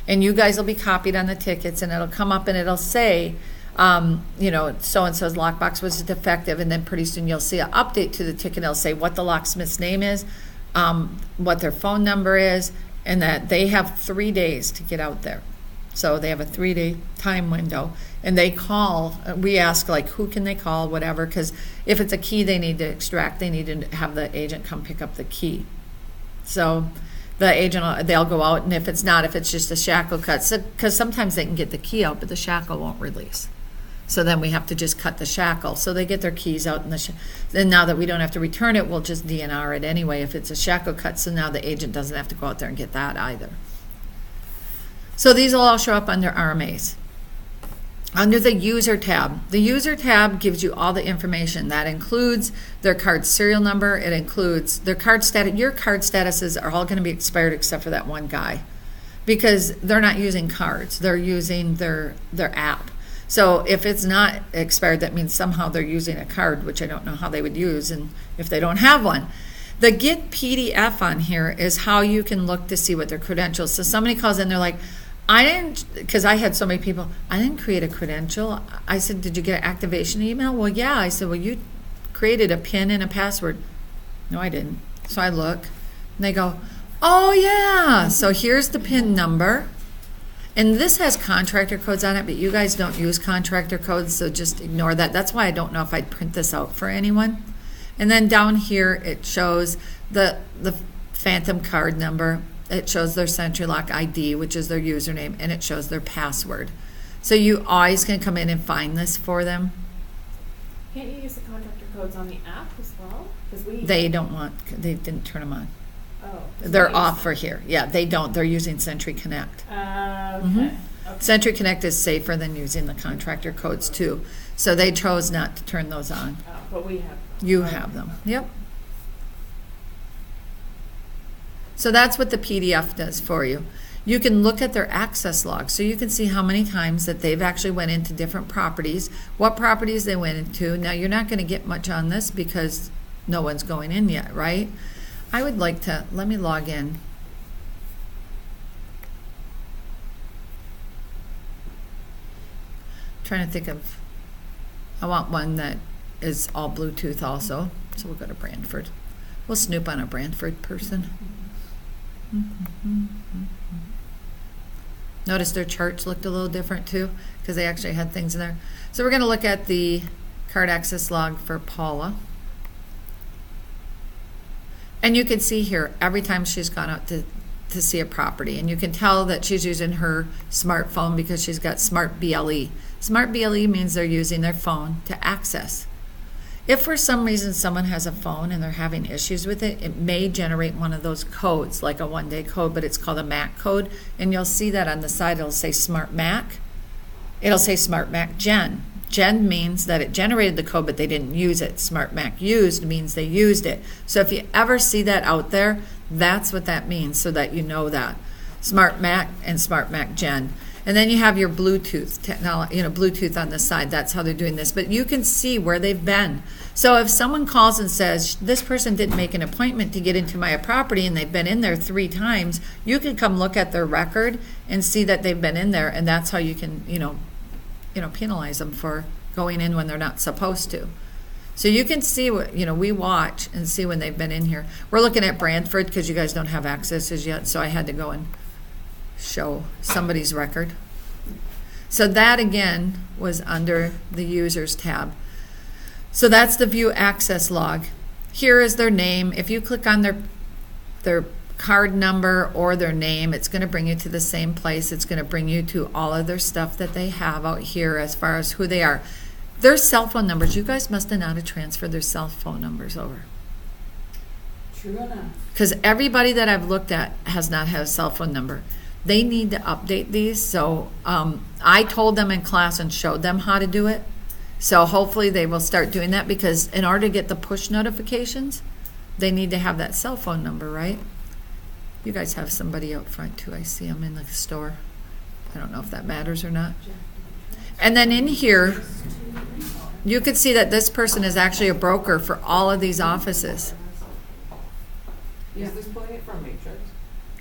and you guys will be copied on the tickets, and it'll come up and it'll say, so-and-so's lockbox was defective, and then pretty soon you'll see an update to the ticket. It'll say what the locksmith's name is, what their phone number is, and that they have 3 days to get out there. So they have a 3-day time window, and they call. We ask like, who can they call, whatever, because if it's a key they need to extract, they need to have the agent come pick up the key. So the agent, they'll go out, and if it's just a shackle cut, because sometimes they can get the key out, but the shackle won't release. So then we have to just cut the shackle. So they get their keys out, and then now that we don't have to return it, we'll just DNR it anyway if it's a shackle cut. So now the agent doesn't have to go out there and get that either. So these will all show up under RMAs. Under the user tab, the user tab gives you all the information. That includes their card serial number. It includes their card status. Your card statuses are all going to be expired except for that one guy, because they're not using cards. They're using their app. So if it's not expired, that means somehow they're using a card, which I don't know how they would use, and if they don't have one. The Get PDF on here is how you can look to see what their credentials. So somebody calls in, they're like, because I had so many people, I didn't create a credential. I said, did you get an activation email? Well, yeah. I said, well, you created a PIN and a password. No, I didn't. So I look, and they go, oh, yeah. So here's the PIN number. And this has contractor codes on it, but you guys don't use contractor codes, so just ignore that. That's why I don't know if I'd print this out for anyone. And then down here, it shows the phantom card number. It shows their SentriLock ID, which is their username, and it shows their password. So you always can come in and find this for them. Can't you use the contractor codes on the app as well? Because They didn't turn them on. Oh. They're off for here. Yeah, they don't. They're using SentriConnect. Okay. SentriConnect is safer than using the contractor codes too. So they chose not to turn those on. Oh, but we have them. You have them. Yep. So that's what the PDF does for you. You can look at their access log, so you can see how many times that they've actually went into different properties, what properties they went into. Now, you're not going to get much on this because no one's going in yet, right? I would like to, let me log in. Trying to think of, I want one that is all Bluetooth also. So we'll go to Brantford. We'll snoop on a Brantford person. Notice their charts looked a little different too, because they actually had things in there. So we're going to look at the card access log for Paula. And you can see here, every time she's gone out to to see a property. And you can tell that she's using her smartphone because she's got Smart BLE. Smart BLE means they're using their phone to access. If for some reason someone has a phone and they're having issues with it, it may generate one of those codes, like a one-day code, but it's called a MAC code. And you'll see that on the side, it'll say Smart Mac. It'll say Smart Mac Gen. Gen means that it generated the code, but they didn't use it. Smart Mac used means they used it. So if you ever see that out there, that's what that means, so that you know that. Smart Mac and Smart Mac Gen. And then you have your Bluetooth technology, Bluetooth on the side. That's how they're doing this. But you can see where they've been. So if someone calls and says, this person didn't make an appointment to get into my property and they've been in there 3 times, you can come look at their record and see that they've been in there. And that's how you can, penalize them for going in when they're not supposed to. So you can see what, we watch and see when they've been in here. We're looking at Brantford because you guys don't have accesses yet, so I had to go and show somebody's record. So that again was under the users tab. So that's the view access log. Here is their name. If you click on their card number or their name, it's going to bring you to the same place. It's going to bring you to all of their stuff that they have out here as far as who they are. Their cell phone numbers, you guys must have not have transferred their cell phone numbers over. True enough. Because everybody that I've looked at has not had a cell phone number. They need to update these. So I told them in class and showed them how to do it. So hopefully they will start doing that, because in order to get the push notifications, they need to have that cell phone number, right? You guys have somebody out front too. I see them in the store. I don't know if that matters or not. And then in here, you could see that this person is actually a broker for all of these offices. Is this pulling it from Matrix?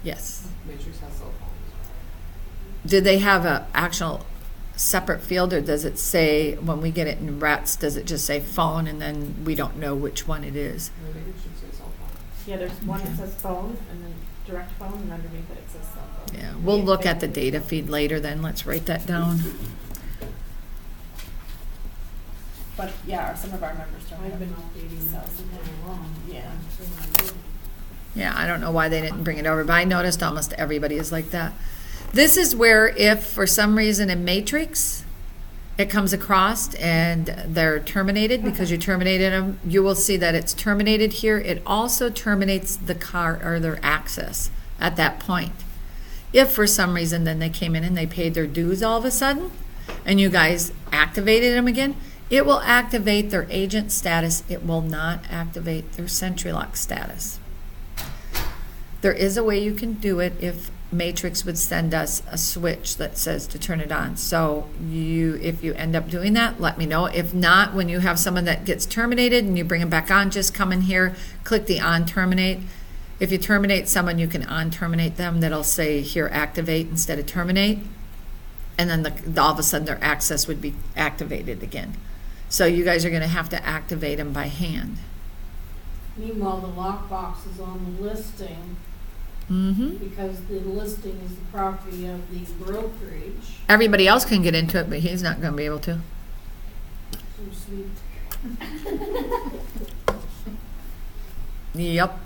Yes. Matrix has cell phones. Did they have an actual separate field, or does it say, when we get it in RETS, does it just say phone and then we don't know which one it is? I think it should say cell phone. Yeah, there's one that says phone, and then direct phone, and underneath it says cell phone. Yeah, we'll look at the data feed later then. Let's write that down. But yeah, some of our members don't I've have been updating cells. that for a long. Yeah. Yeah, I don't know why they didn't bring it over, but I noticed almost everybody is like that. This is where, if for some reason in Matrix it comes across and they're terminated because you terminated them, you will see that it's terminated here. It also terminates the car or their access at that point. If for some reason then they came in and they paid their dues all of a sudden and you guys activated them again, it will activate their agent status. It will not activate their SentriLock status. There is a way you can do it if Matrix would send us a switch that says to turn it on. So if you end up doing that, let me know. If not, when you have someone that gets terminated and you bring them back on, just come in here, click the on terminate. If you terminate someone, you can on terminate them. That'll say here activate instead of terminate. And then all of a sudden their access would be activated again. So you guys are going to have to activate them by hand. Meanwhile, the lockbox is on the listing Mm-hmm. because the listing is the property of the brokerage. Everybody else can get into it, but he's not going to be able to. So sweet. Yep.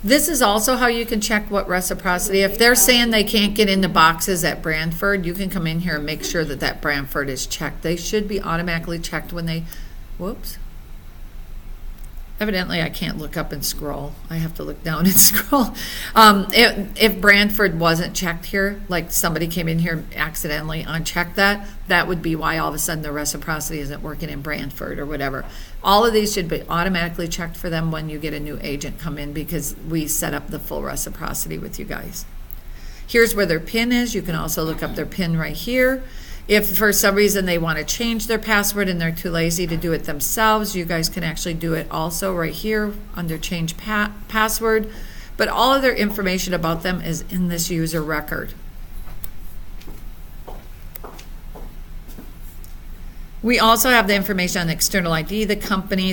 This is also how you can check what reciprocity. If they're saying they can't get into boxes at Brantford, you can come in here and make sure that that Brantford is checked. They should be automatically checked when they, whoops. Evidently, I can't look up and scroll. I have to look down and scroll. If Brantford wasn't checked here, like somebody came in here and accidentally unchecked that, that would be why all of a sudden the reciprocity isn't working in Brantford or whatever. All of these should be automatically checked for them when you get a new agent come in, because we set up the full reciprocity with you guys. Here's where their PIN is. You can also look up their PIN right here. If for some reason they want to change their password and they're too lazy to do it themselves, you guys can actually do it also right here under change password. But all of their information about them is in this user record. We also have the information on the external ID, the company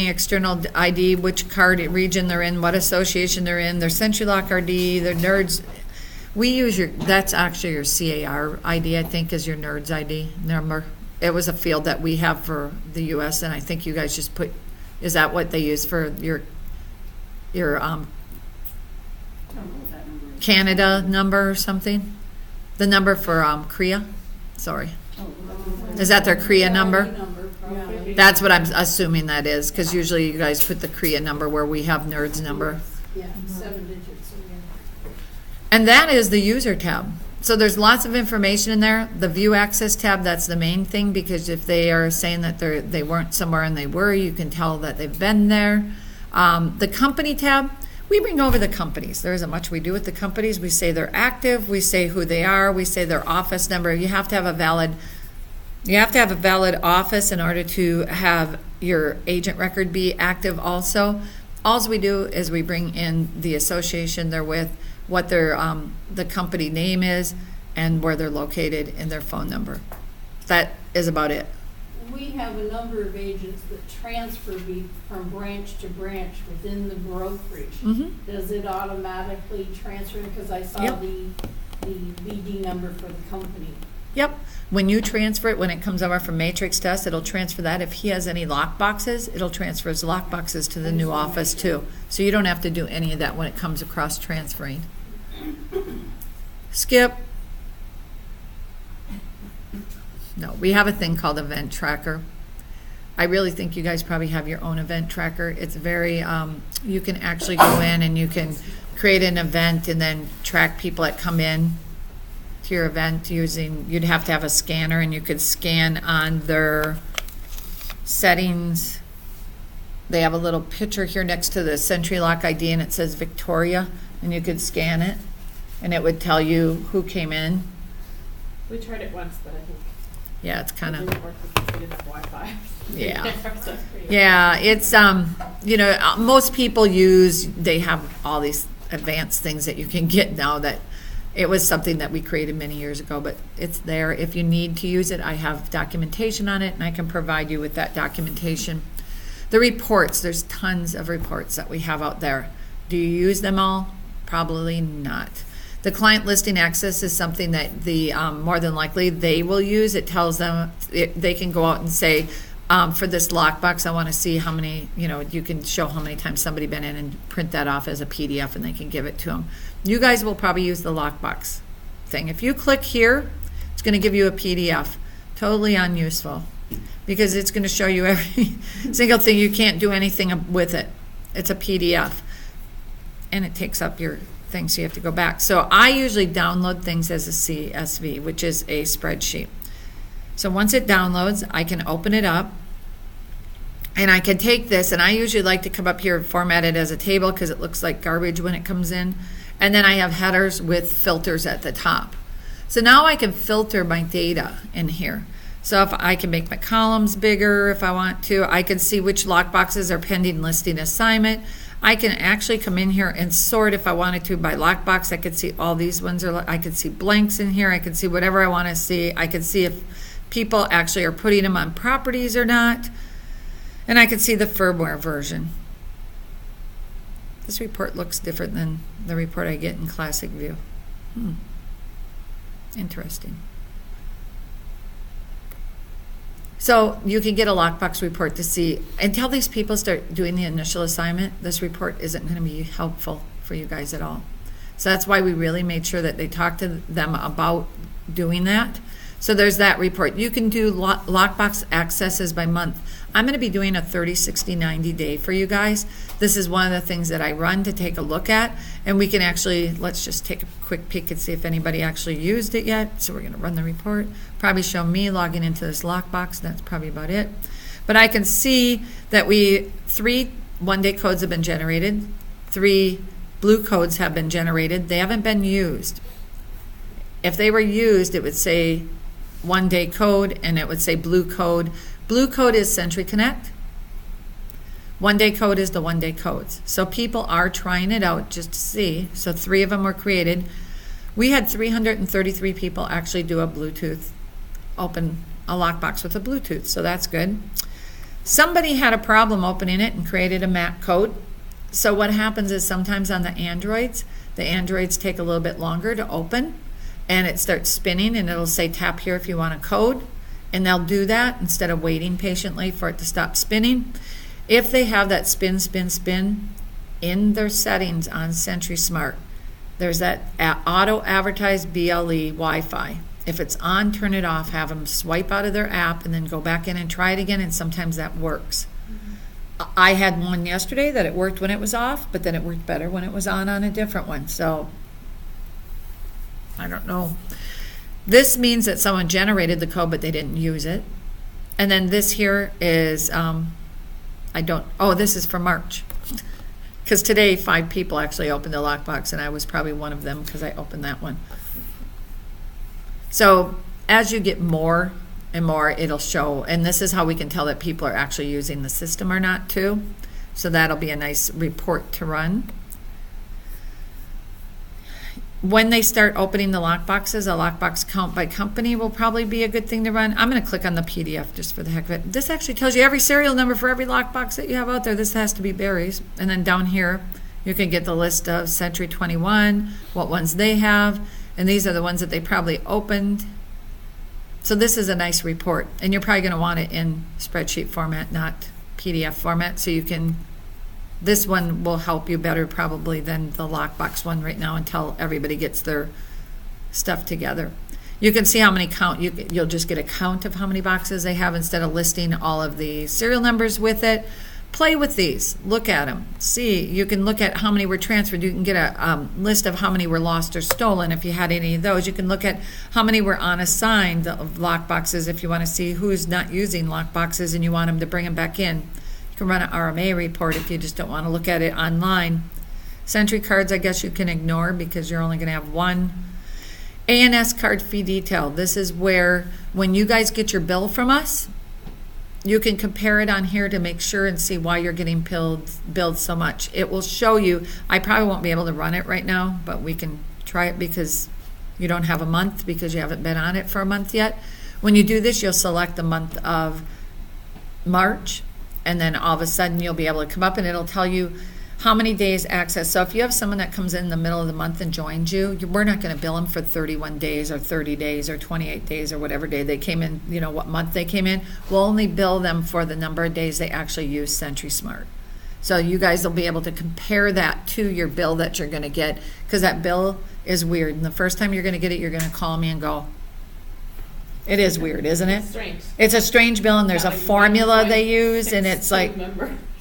external ID, which card region they're in, what association they're in, their SentriLock ID, their NERDS. We use that's actually your CAR ID, I think, is your NERDS ID number. It was a field that we have for the US, and I think you guys just put, is that what they use for your I don't know what that number Canada number or something? The number for Korea? Sorry. Is that their Korea number? Probably. That's what I'm assuming that is, because usually you guys put the Korea number where we have NERD's number. Yeah, 7 digits. And that is the user tab. So there's lots of information in there. The view access tab, that's the main thing, because if they are saying that they weren't somewhere and they were, you can tell that they've been there. The company tab, we bring over the companies. There isn't much we do with the companies. We say they're active, we say who they are, we say their office number. You have to have a valid office in order to have your agent record be active also. All we do is we bring in the association they're with, what their the company name is, and where they're located, and their phone number. That is about it. We have a number of agents that transfer from branch to branch within the brokerage. Mm-hmm. Does it automatically transfer? Because I saw Yep. the BD number for the company. Yep. When you transfer it, when it comes over from Matrix to us, it'll transfer that. If he has any lock boxes, it'll transfer his lock boxes to the new office too. So you don't have to do any of that when it comes across transferring. Skip. No, we have a thing called Event Tracker. I really think you guys probably have your own event tracker. It's very, you can actually go in and you can create an event and then track people that come in to your event using, you'd have to have a scanner, and you could scan on their settings. They have a little picture here next to the SentriLock ID, and it says Victoria, and you could scan it and it would tell you who came in. We tried it once, but I think Yeah, it's kind it of, didn't work because we didn't have Wi-Fi. Yeah. So it's pretty- yeah, it's, you know, most people they have all these advanced things that you can get now. That it was something that we created many years ago, but it's there. If you need to use it, I have documentation on it, and I can provide you with that documentation. The reports, there's tons of reports that we have out there. Do you use them all? Probably not. The client listing access is something that the more than likely they will use. It tells them, they can go out and say, for this lockbox, I want to see how many, you know, you can show how many times somebody been in and print that off as a PDF, and they can give it to them. You guys will probably use the lockbox thing. If you click here, it's going to give you a PDF. Totally unuseful, because it's going to show you every single thing. You can't do anything with it. It's a PDF, and it takes up your thing, so you have to go back. So I usually download things as a CSV, which is a spreadsheet. So once it downloads, I can open it up, and I can take this, and I usually like to come up here and format it as a table because it looks like garbage when it comes in. And then I have headers with filters at the top. So now I can filter my data in here. So if I can make my columns bigger if I want to, I can see which lockboxes are pending listing assignment. I can actually come in here and sort if I wanted to by lockbox. I could see all these ones I could see blanks in here. I could see whatever I want to see. I could see if people actually are putting them on properties or not. And I can see the firmware version. This report looks different than the report I get in Classic View. Interesting. So you can get a lockbox report to see, until these people start doing the initial assignment, this report isn't going to be helpful for you guys at all. So that's why we really made sure that they talk to them about doing that. So there's that report. You can do lockbox accesses by month. I'm going to be doing a 30, 60, 90 day for you guys. This is one of the things that I run to take a look at, and we can actually, let's just take a quick peek and see if anybody actually used it yet. So we're going to run the report. Probably show me logging into this lockbox. That's probably about it. But I can see that 3 one-day codes have been generated. 3 blue codes have been generated. They haven't been used. If they were used, it would say one-day code, and it would say blue code. Blue code is SentriConnect. One-day code is the one-day codes. So people are trying it out just to see. So 3 of them were created. We had 333 people actually do a Bluetooth, open a lockbox with a Bluetooth, so that's good. Somebody had a problem opening it and created a MAC code. So what happens is sometimes on the Androids take a little bit longer to open, and it starts spinning, and it'll say tap here if you want a code, and they'll do that instead of waiting patiently for it to stop spinning. If they have that spin in their settings on SentriSmart, there's that auto advertised BLE Wi-Fi. If it's on, turn it off, have them swipe out of their app and then go back in and try it again, and sometimes that works. I had one yesterday that it worked when it was off, but then it worked better when it was on a different one, so I don't know. This means that someone generated the code, but they didn't use it. And then this here is, this is for March. Because today, 5 people actually opened the lockbox, and I was probably one of them because I opened that one. So as you get more and more, it'll show. And this is how we can tell that people are actually using the system or not, too. So that'll be a nice report to run. When they start opening the lockboxes, a lockbox count by company will probably be a good thing to run. I'm going to click on the PDF just for the heck of it. This actually tells you every serial number for every lockbox that you have out there. This has to be Barry's. And then down here, you can get the list of Century 21, what ones they have, and these are the ones that they probably opened. So this is a nice report, and you're probably going to want it in spreadsheet format, not PDF format, so you can. This one will help you better probably than the lockbox one right now until everybody gets their stuff together. You can see how many you'll just get a count of how many boxes they have instead of listing all of the serial numbers with it. Play with these, look at them, see. You can look at how many were transferred. You can get a list of how many were lost or stolen if you had any of those. You can look at how many were unassigned of lockboxes if you want to see who's not using lockboxes and you want them to bring them back in. You can run an RMA report if you just don't want to look at it online. Sentry cards, I guess you can ignore because you're only going to have one. ANS card fee detail. This is where when you guys get your bill from us, you can compare it on here to make sure and see why you're getting billed so much. It will show you. I probably won't be able to run it right now, but we can try it because you don't have a month because you haven't been on it for a month yet. When you do this, you'll select the month of March, and then all of a sudden you'll be able to come up and it'll tell you how many days access. So if you have someone that comes in the middle of the month and joins you, we're not going to bill them for 31 days or 30 days or 28 days or whatever day they came in, what month they came in. We'll only bill them for the number of days they actually use Sentry Smart. So you guys will be able to compare that to your bill that you're going to get, because that bill is weird. And the first time you're going to get it, you're going to call me and go, it is weird, isn't it? It's strange. It's a strange bill, and there's a formula they use, and it's like,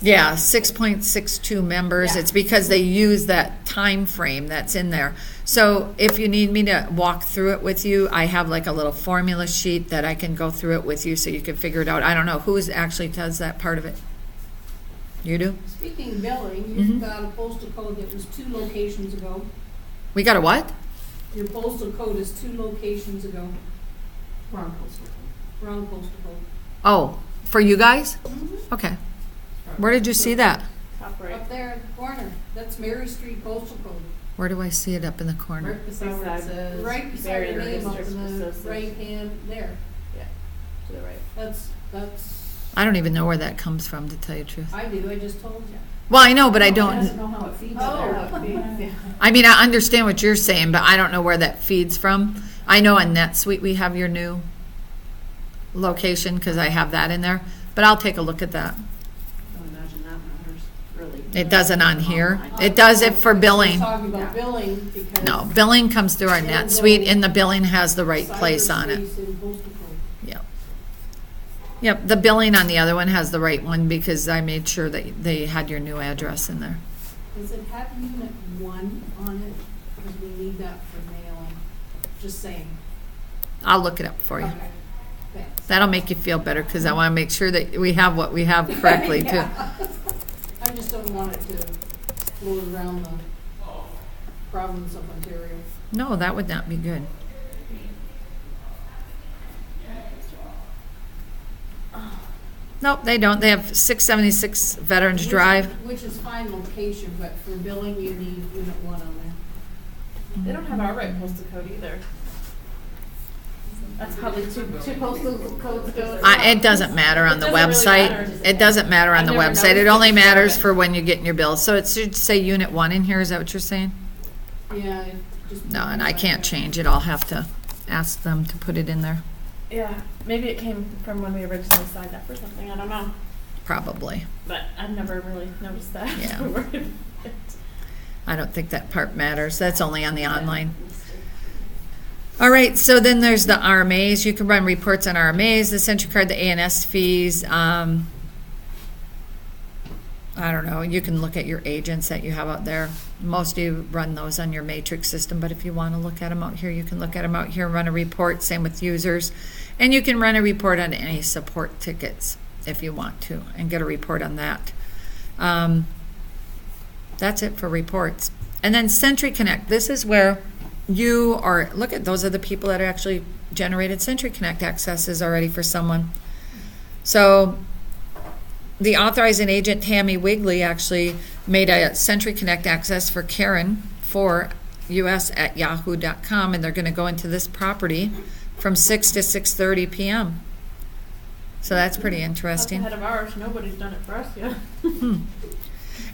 6.62 members. Yeah. It's because they use that time frame that's in there. So if you need me to walk through it with you, I have like a little formula sheet that I can go through it with you so you can figure it out. I don't know who actually does that part of it. You do? Speaking of billing, you've got a postal code that was 2 locations ago. We got a what? Your postal code is 2 locations ago. Wrong postal code. Wrong postal code. Oh, for you guys? Okay. Where did you see that? Top right. Up there at the corner, that's Mary Street postal code. Where do I see it up in the corner? Right beside where it says. Right beside Barrier your name up District in the Association. right hand there. To the right. That's, I don't even know where that comes from, to tell you the truth. I do, I just told you. Well, I know, but I He don't. doesn't know how it feeds Oh. there. I mean, I understand what you're saying, but I don't know where that feeds from. I know on NetSuite we have your new location because I have that in there, but I'll take a look at that. I don't imagine that matters, really. It doesn't on here. It does it for billing. He's talking about billing because. No, billing comes through our NetSuite, and the billing has the right place on it. cyberspace and postal code. Yep. Yep, the billing on the other one has the right one because I made sure that they had your new address in there. Does it have unit 1 on it? Because we need that for mailing. Just saying. I'll look it up for you. Okay. Thanks. That'll make you feel better because I want to make sure that we have what we have correctly too. Yeah. I just don't want it to float around the province of Ontario. No, that would not be good. Nope, they don't. They have 676 Veterans Drive. Which is fine location, but for billing, you need unit 1 on there. They don't have our right postal code either. That's probably two postal codes ago. It doesn't matter on the It doesn't really website. matter. It doesn't matter on I've the never website. It noticed only it. matters for when you're getting your bills. So it should say Unit 1 in here. Is that what you're saying? Yeah, it just. No, and I can't change it. I'll have to ask them to put it in there. Yeah, maybe it came from when we originally signed up or something. I don't know, Probably. but I've never really noticed that. Yeah. I don't think that part matters. That's only on the online. All right, so then there's the RMAs. You can run reports on RMAs, the SentriCard, the ANS fees. I don't know, you can look at your agents that you have out there. Most of you run those on your matrix system, but if you want to look at them out here, you can look at them out here, run a report, same with users. And you can run a report on any support tickets if you want to, and get a report on that. That's it for reports. And then SentriConnect, this is where you are, look at, those are the people that actually generated SentriConnect accesses already for someone. So the authorizing agent, Tammy Wigley, actually made a SentriConnect access for Karen for us@yahoo.com, and they're going to go into this property from 6 to 6:30 p.m. So that's pretty That's interesting. ahead of ours. Nobody's done it for us yet.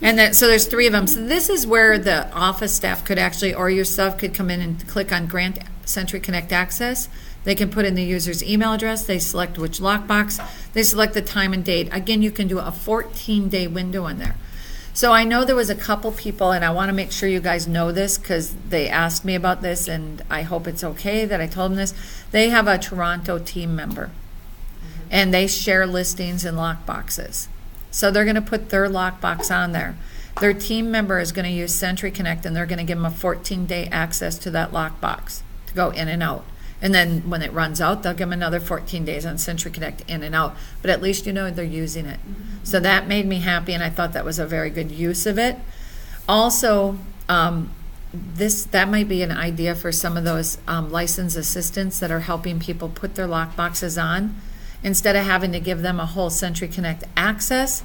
And then, so there's 3 of them. So this is where the office staff could actually, or yourself could come in and click on Grant SentriConnect Access. They can put in the user's email address. They select which lockbox. They select the time and date. Again, you can do a 14-day window in there. So I know there was a couple people, and I want to make sure you guys know this because they asked me about this, and I hope it's okay that I told them this. They have a Toronto team member, and they share listings and lockboxes. So they're going to put their lockbox on there. Their team member is going to use SentriConnect, and they're going to give them a 14-day access to that lockbox to go in and out. And then when it runs out, they'll give them another 14 days on SentriConnect in and out. But at least you know they're using it. So that made me happy, and I thought that was a very good use of it. Also, that might be an idea for some of those licensed assistants that are helping people put their lockboxes on. Instead of having to give them a whole SentriConnect access,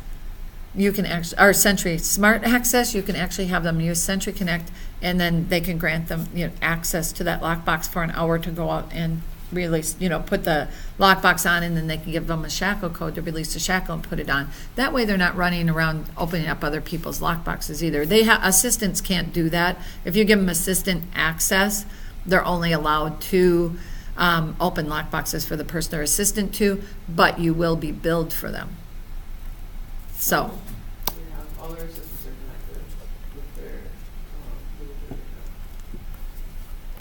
you can actually, or Sentry Smart access, you can actually have them use SentriConnect, and then they can grant them, access to that lockbox for an hour to go out and release, put the lockbox on, and then they can give them a shackle code to release the shackle and put it on. That way they're not running around opening up other people's lockboxes either. Assistants can't do that. If you give them assistant access, they're only allowed to open lockboxes for the person they're assistant to, but you will be billed for them. So, We have other assistants are connected with their,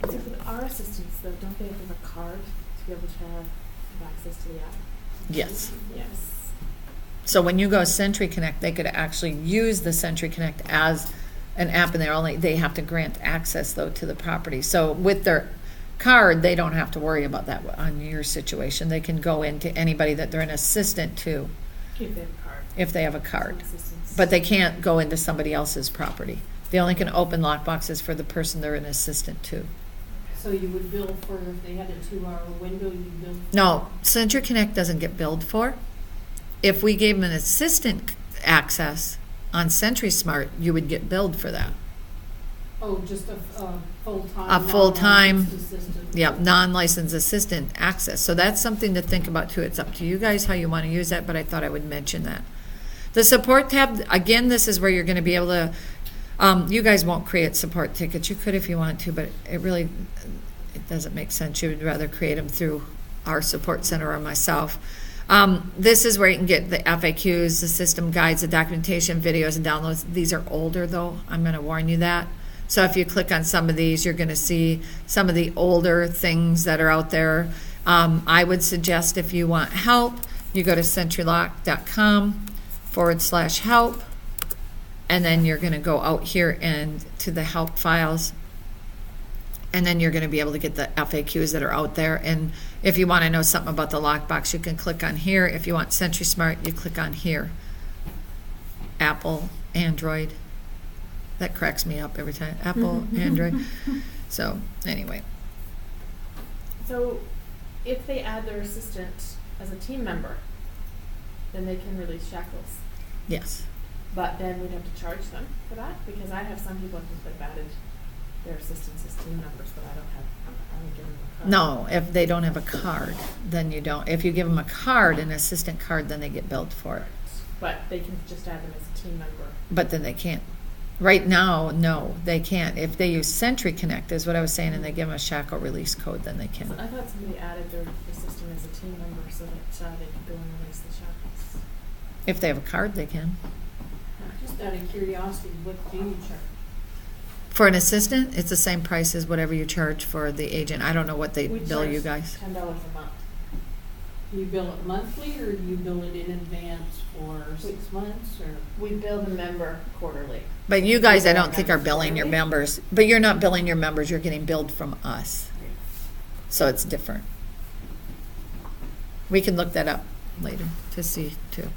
So with our assistants, though, don't they have to have a card to be able to have access to the app? yes. Yes. So when you go SentriConnect, they could actually use the SentriConnect as an app, and they have to grant access though to the property. So with their card, they don't have to worry about that on your situation. They can go into anybody that they're an assistant to If they have a card. if they have a card. Some assistants. But they can't go into somebody else's property. They only can open lockboxes for the person they're an assistant to. So you would bill for, if they had a 2-hour window, you'd bill? No, SentriConnect doesn't get billed for. If we gave them an assistant access on SentriSmart, you would get billed for that. Oh, just a full-time? A full-time, non-licensed assistant. Yep, non-licensed assistant access. So that's something to think about too. It's up to you guys how you want to use that, but I thought I would mention that. The support tab, again, this is where you're going to be able to, you guys won't create support tickets. You could if you want to, but it doesn't make sense. You would rather create them through our support center or myself. This is where you can get the FAQs, the system guides, the documentation, videos, and downloads. These are older though. I'm going to warn you that. So if you click on some of these, you're going to see some of the older things that are out there. I would suggest if you want help, you go to SentriLock.com/help, and then you're going to go out here and to the help files, and then you're going to be able to get the FAQs that are out there. And if you want to know something about the lockbox, you can click on here. If you want SentriSmart, you click on here. Apple, Android. That cracks me up every time. Apple, Android. So anyway, So if they add their assistant as a team member, then they can release shackles. yes. But then we'd have to charge them for that, because I have some people that have added their assistants as team members, but I don't give them a card. No, if they don't have a card, then you don't. If you give them a card, an assistant card, then they get billed for it. But they can just add them as a team member. But then they can't. Right now, no, they can't. If they use SentriConnect, is what I was saying, and they give them a shackle release code, then they can. So I thought somebody added their assistant as a team member so that they could go and release the shackles. If they have a card, they can. Just out of curiosity, what do you charge? For an assistant, it's the same price as whatever you charge for the agent. I don't know what they We bill you charge guys. $10 a month. Do you bill it monthly, or do you bill it in advance for 6 months, or? We bill the member quarterly. But you guys, I don't think are billing your members. But you're not billing your members, you're getting billed from us. So it's different. We can look that up later to see too.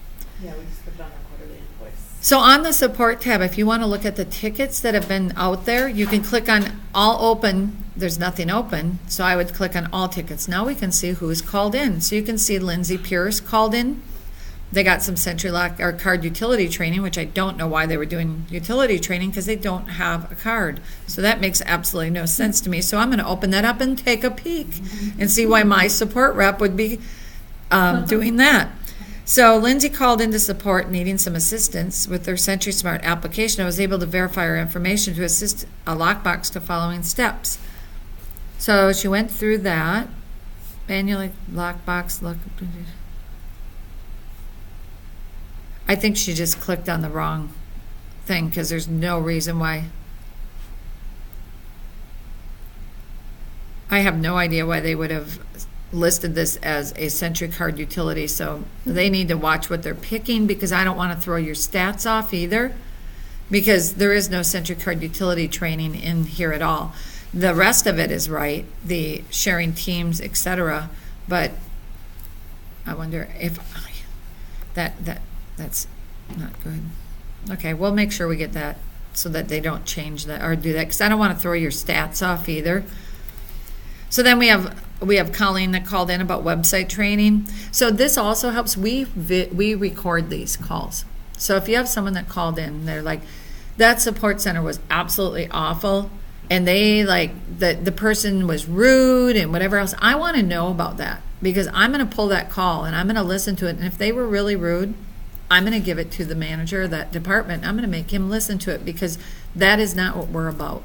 Yeah, we just put it on our quarterly invoice. So on the support tab, if you want to look at the tickets that have been out there, you can click on all open. There's nothing open, so I would click on all tickets. Now we can see who's called in. So you can see Lindsay Pierce called in. They got some SentriLock or card utility training, which I don't know why they were doing utility training because they don't have a card. So that makes absolutely no sense to me. So I'm going to open that up and take a peek and see why my support rep would be doing that. So Lindsay called into support needing some assistance with their SentriSmart application. I was able to verify her information to assist a lockbox to following steps. So she went through that. Manually lockbox, look. I think she just clicked on the wrong thing because there's no reason why. I have no idea why they would have listed this as a Sentry card utility, so they need to watch what they're picking because I don't want to throw your stats off either because there is no Sentry card utility training in here at all. The rest of it is right, the sharing teams, etc. But I wonder if that's not good. Okay, we'll make sure we get that so that they don't change that or do that because I don't want to throw your stats off either. So then we have Colleen that called in about website training. So this also helps. We record these calls. So if you have someone that called in, they're like, that support center was absolutely awful, and they like the person was rude and whatever else. I want to know about that because I'm going to pull that call and I'm going to listen to it. And if they were really rude, I'm going to give it to the manager of that department. I'm going to make him listen to it because that is not what we're about.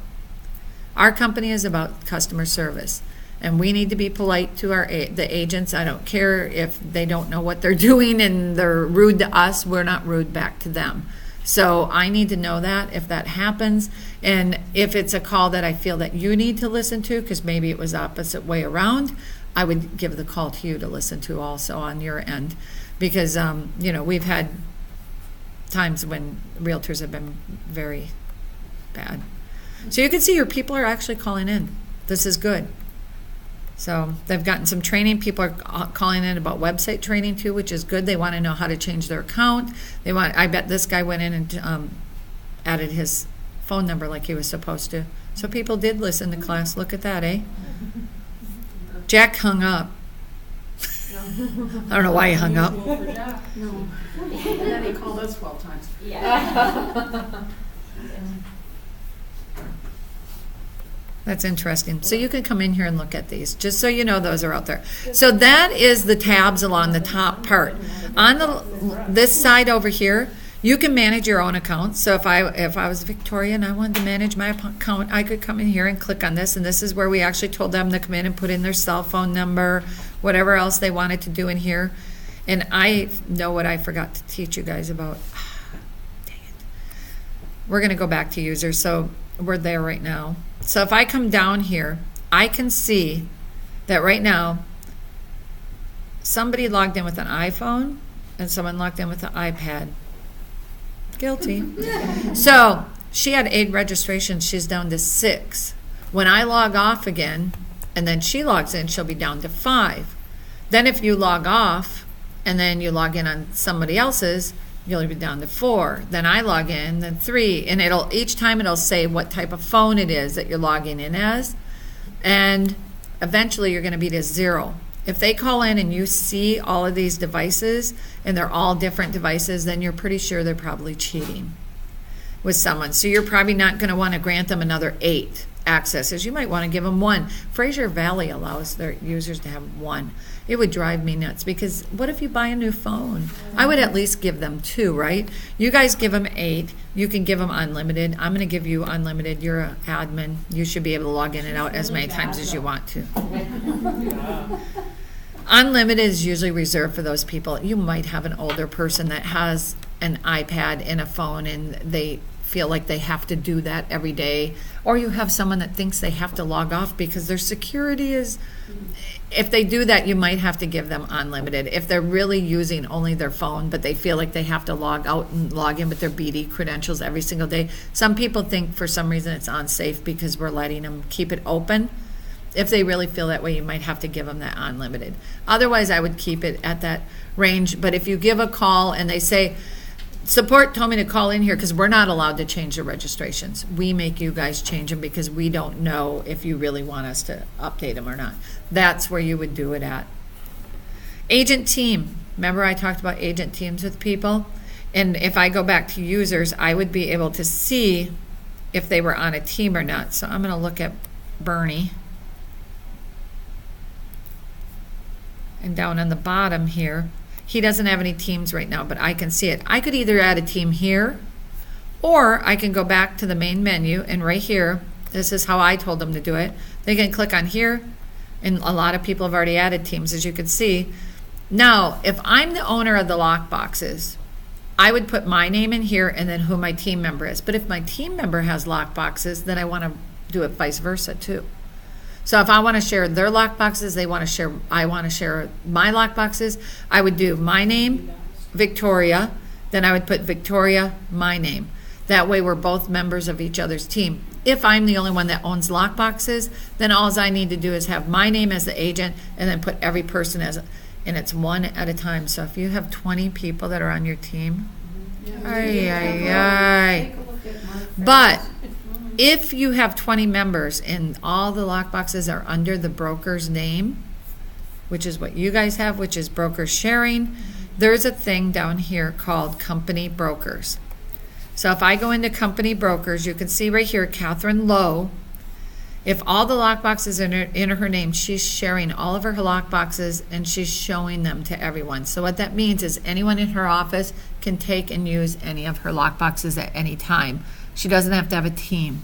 Our company is about customer service. And we need to be polite to the agents. I don't care if they don't know what they're doing and they're rude to us. We're not rude back to them. So I need to know that if that happens. And if it's a call that I feel that you need to listen to, because maybe it was opposite way around, I would give the call to you to listen to also on your end. Because, we've had times when realtors have been very bad. So you can see your people are actually calling in. This is good. So they've gotten some training. People are calling in about website training too, which is good. They want to know how to change their account. I bet this guy went in and added his phone number like he was supposed to. So people did listen to class. Look at that, eh? Jack hung up. I don't know why he hung up. No. And then he called us 12 times. That's interesting. So you can come in here and look at these, just so you know those are out there. So that is the tabs along the top part. On this side over here, you can manage your own account. So if I was Victoria and I wanted to manage my account, I could come in here and click on this, and this is where we actually told them to come in and put in their cell phone number, whatever else they wanted to do in here. And I know what I forgot to teach you guys about. Dang it. We're going to go back to users. So we're there right now. So if I come down here, I can see that right now somebody logged in with an iPhone and someone logged in with an iPad. Guilty. So she had 8 registrations. She's down to 6. When I log off again and then she logs in, she'll be down to 5. Then if you log off and then you log in on somebody else's, you'll be down to 4. Then I log in, then 3. And each time it'll say what type of phone it is that you're logging in as. And eventually you're going to be to 0. If they call in and you see all of these devices and they're all different devices, then you're pretty sure they're probably cheating with someone. So you're probably not going to want to grant them another 8 accesses. You might want to give them 1. Fraser Valley allows their users to have 1. It would drive me nuts because what if you buy a new phone? I would at least give them 2, right? You guys give them 8. You can give them unlimited. I'm going to give you unlimited. You're an admin. You should be able to log in and out as many times as you want to. Unlimited is usually reserved for those people. You might have an older person that has an iPad and a phone and they feel like they have to do that every day. Or you have someone that thinks they have to log off because their security is, if they do that, you might have to give them unlimited. If they're really using only their phone, but they feel like they have to log out and log in with their BD credentials every single day. Some people think for some reason it's unsafe because we're letting them keep it open. If they really feel that way, you might have to give them that unlimited. Otherwise, I would keep it at that range. But if you give a call and they say, support told me to call in here, because we're not allowed to change the registrations. We make you guys change them because we don't know if you really want us to update them or not. That's where you would do it at. Agent team. Remember I talked about agent teams with people? And if I go back to users, I would be able to see if they were on a team or not. So I'm going to look at Bernie. And down on the bottom here, he doesn't have any teams right now, but I can see it. I could either add a team here, or I can go back to the main menu, and right here, this is how I told them to do it. They can click on here, and a lot of people have already added teams, as you can see. Now, if I'm the owner of the lock boxes, I would put my name in here and then who my team member is. But if my team member has lock boxes, then I want to do it vice versa too. So if I want to share their lock boxes, I want to share my lock boxes, I would do my name, Victoria, then I would put Victoria, my name. That way we're both members of each other's team. If I'm the only one that owns lock boxes, then all I need to do is have my name as the agent and then put every person as, and it's one at a time. So if you have 20 people that are on your team, but if you have 20 members and all the lock boxes are under the broker's name, which is what you guys have, which is broker sharing, there's a thing down here called company brokers. So if I go into company brokers, you can see right here, Catherine Lowe. If all the lock boxes are in her name, she's sharing all of her lock boxes and she's showing them to everyone. So what that means is anyone in her office can take and use any of her lock boxes at any time. She doesn't have to have a team.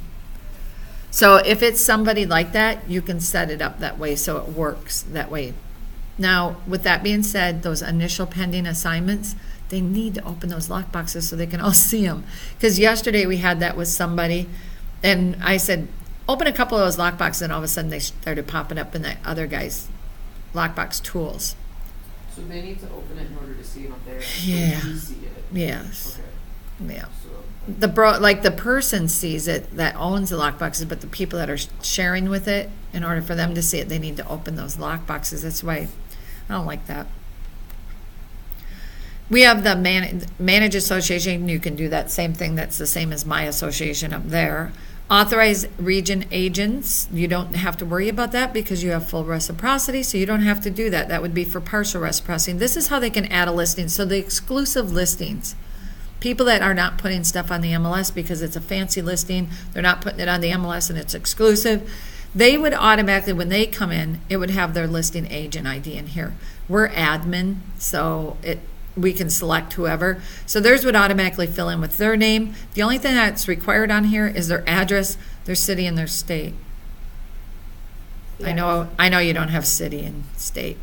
So if it's somebody like that, you can set it up that way so it works that way. Now, with that being said, those initial pending assignments, they need to open those lock boxes so they can all see them. Because yesterday we had that with somebody, and I said, open a couple of those lock boxes, and all of a sudden they started popping up in that other guy's lockbox tools. So they need to open it in order to see it up there. Yeah. You see it. Yes. Okay. Yeah. So The person sees it that owns the lock boxes, but the people that are sharing with it, in order for them to see it, they need to open those lock boxes. That's why I don't like that. We have the manage association. You can do that same thing. That's the same as my association up there. Authorized region agents. You don't have to worry about that because you have full reciprocity, so you don't have to do that. That would be for partial reciprocity. This is how they can add a listing. So the exclusive listings. People that are not putting stuff on the MLS because it's a fancy listing, they're not putting it on the MLS and it's exclusive, they would automatically, when they come in, it would have their listing agent ID in here. We're admin, so we can select whoever. So theirs would automatically fill in with their name. The only thing that's required on here is their address, their city, and their state. Yeah. I know you don't have city and state,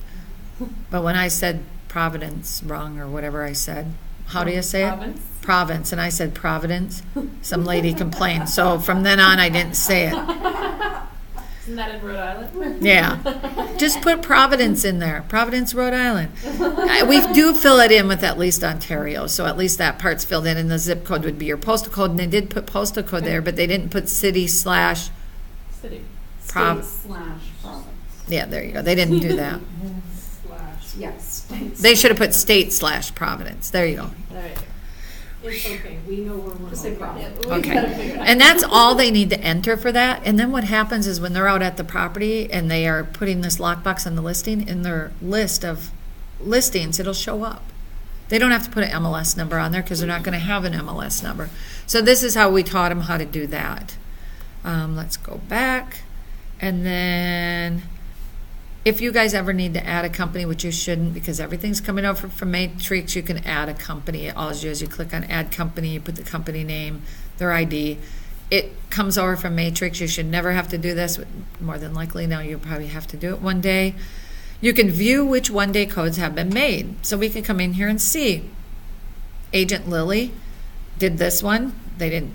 but when I said Providence wrong or whatever I said, how do you say Province? it? Province, and I said Providence. Some lady complained, so from then on I didn't say it. Isn't that in Rhode Island? Yeah, just put Providence in there, Providence, Rhode Island. We do fill it in with at least Ontario, so at least that part's filled in, and the zip code would be your postal code, and they did put postal code there, but they didn't put city / City. Prov- /province. yeah, there you go, they didn't do that. Yes. They should have put state / Providence, there you go. There you go. It's okay, we know where we're Just say going. province. We Okay. gotta figure it out. And that's all they need to enter for that. And then what happens is when they're out at the property and they are putting this lockbox on the listing, in their list of listings, it'll show up. They don't have to put an MLS number on there because they're not going to have an MLS number. So this is how we taught them how to do that. Let's go back. And then if you guys ever need to add a company, which you shouldn't because everything's coming over from Matrix, you can add a company. All you do is you click on add company, you put the company name, their ID. It comes over from Matrix. You should never have to do this. More than likely now you'll probably have to do it one day. You can view which one-day codes have been made. So we can come in here and see. Agent Lily did this one. They didn't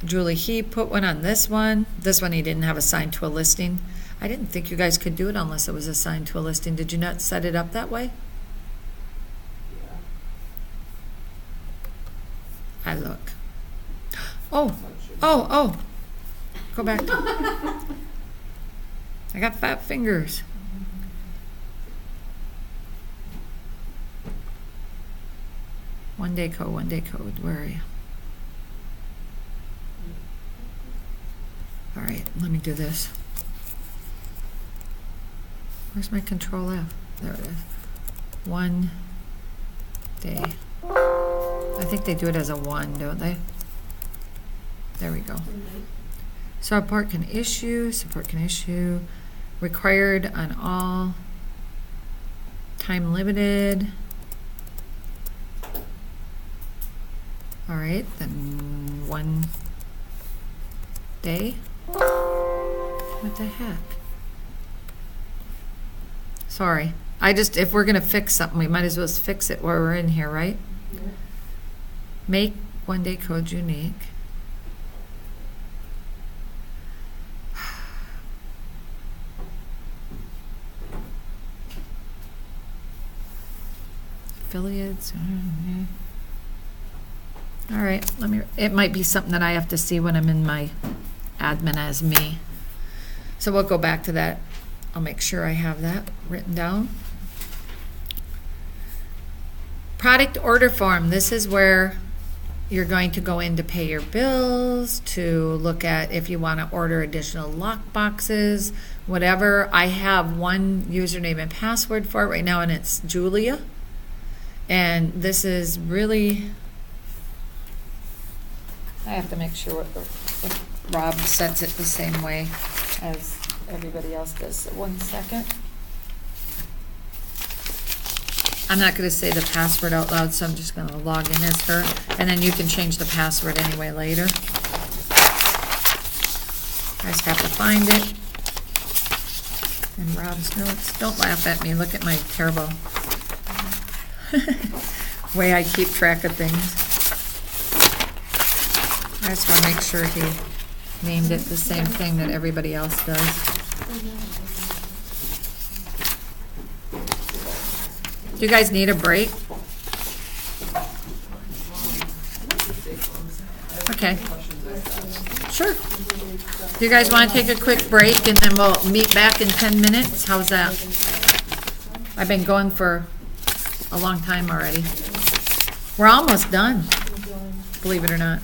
Julie, he put one on this one. This one he didn't have assigned to a listing. I didn't think you guys could do it unless it was assigned to a listing. Did you not set it up that way? Yeah. I look. Oh, So it should- oh. Go back. I got fat fingers. One day code. Where are you? All right, let me do this. Where's my control F? There it is. 1 day. I think they do it as a 1, don't they? There we go. Support can issue, required on all, time limited. All right, then 1 day. What the heck? Sorry, if we're gonna fix something, we might as well fix it while we're in here, right? Yeah. Make 1 day codes unique. Affiliates. All right, it might be something that I have to see when I'm in my admin as me. So we'll go back to that. I'll make sure I have that written down. Product order form. This is where you're going to go in to pay your bills, to look at if you want to order additional lock boxes, whatever. I have one username and password for it right now, and it's Julia. And this is really, I have to make sure if Rob sets it the same way as everybody else does. So 1 second. I'm not going to say the password out loud, so I'm just going to log in as her. And then you can change the password anyway later. I just have to find it. And Rob's notes. Don't laugh at me. Look at my terrible way I keep track of things. I just want to make sure he named it the same thing that everybody else does. Do you guys need a break? Okay. Sure. Do you guys want to take a quick break and then we'll meet back in 10 minutes? How's that? I've been going for a long time already. We're almost done, believe it or not.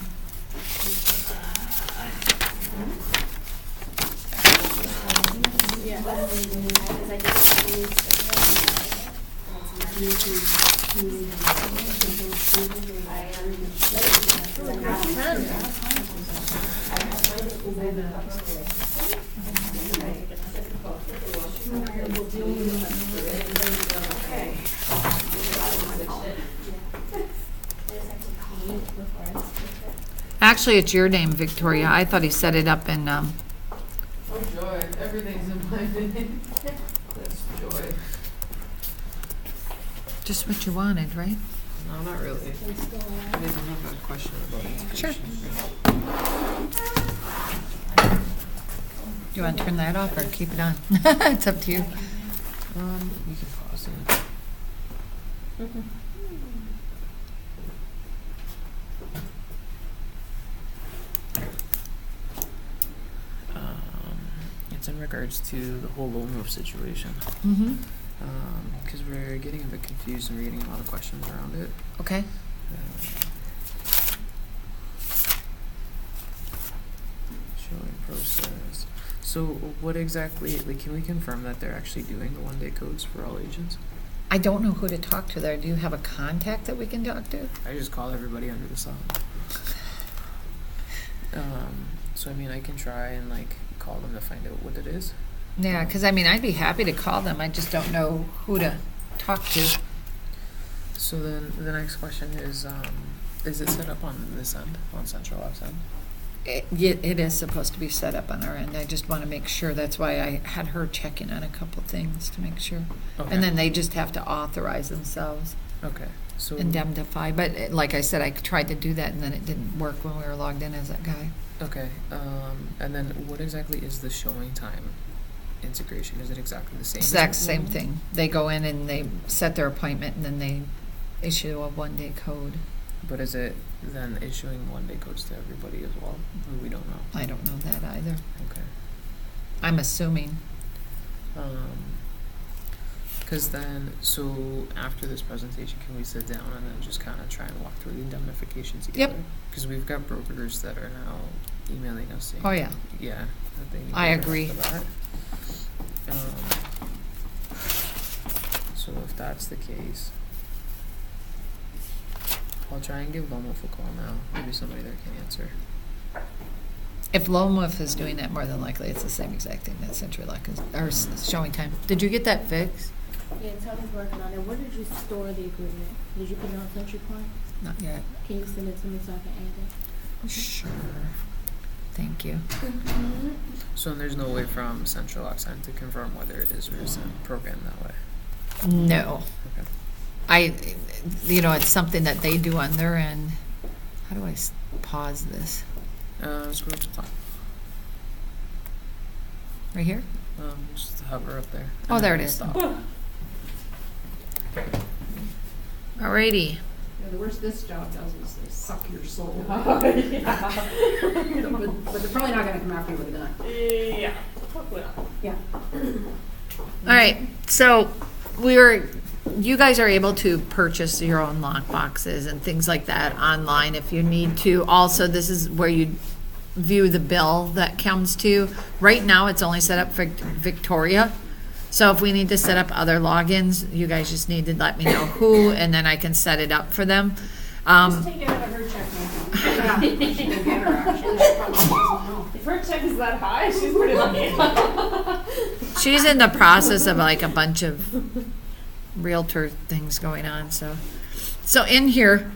Actually, it's your name, Victoria. I thought he set it up in, Oh, joy, everything's in my name. That's joy. just what you wanted, right? No, not really. I didn't have a question about it. Sure. Do you want to turn that off or keep it on? It's up to you. You can pause it. It's in regards to the whole loan move situation. Mm-hmm. Because we're getting a bit confused and we're getting a lot of questions around it. Okay. Showing process. So what exactly, like, can we confirm that they're actually doing the 1 day codes for all agents? I don't know who to talk to there. Do you have a contact that we can talk to? I just call everybody under the sun. So I mean, I can try and like call them to find out what it is. Yeah, because I mean, I'd be happy to call them. I just don't know who to talk to. So then the next question is it set up on this end, on SentriLock's end? It is supposed to be set up on our end. I just want to make sure. That's why I had her check in on a couple things to make sure. Okay. And then they just have to authorize themselves. Okay, so. indemnify, but like I said, I tried to do that and then it didn't work when we were logged in as that guy. Okay, and then what exactly is the showing time integration? Is it exactly the same? as Exact what- same thing. They go in and they set their appointment and then they issue a 1-day code. But is it then issuing 1-day codes to everybody as well? Or we don't know? I don't know that either. Okay. I'm assuming. Because then, so after this presentation, can we sit down and then just kind of try and walk through the indemnification together? Because we've got brokers that are now emailing us saying. Oh, yeah. Yeah. That they need I to agree. for that. So if that's the case, I'll try and give Loma a call now. Maybe somebody there can answer. If Lone Wolf is doing that, more than likely it's the same exact thing that SentriLock is, or showing time. Did you get that fixed? Yeah, Tony's working on it. Where did you store the agreement? Did you put it on SentriLock? Not yet. Can you send it to me so I can add Sure. Thank you. it? So there's no way from SentriLock side to confirm whether it is or isn't programmed that way. No. Okay. It's something that they do on their end. How do I pause this? Scroll to the top. Right here? Just hover up there. Oh, and there then it is. stop. Alrighty. Yeah, the worst this job does is they suck your soul. But they're probably not gonna come after you with a gun. Yeah, hopefully not. Yeah. All right, so you guys are able to purchase your own lock boxes and things like that online if you need to. Also, this is where you view the bill that comes to you. Right now, it's only set up for Victoria. So if we need to set up other logins, you guys just need to let me know who, and then I can set it up for them. Just take it out of her checking account. Yeah, she can get her actually, she probably doesn't know. If her check is that high, she's pretty lucky. She's in the process of like a bunch of realtor things going on, so in here,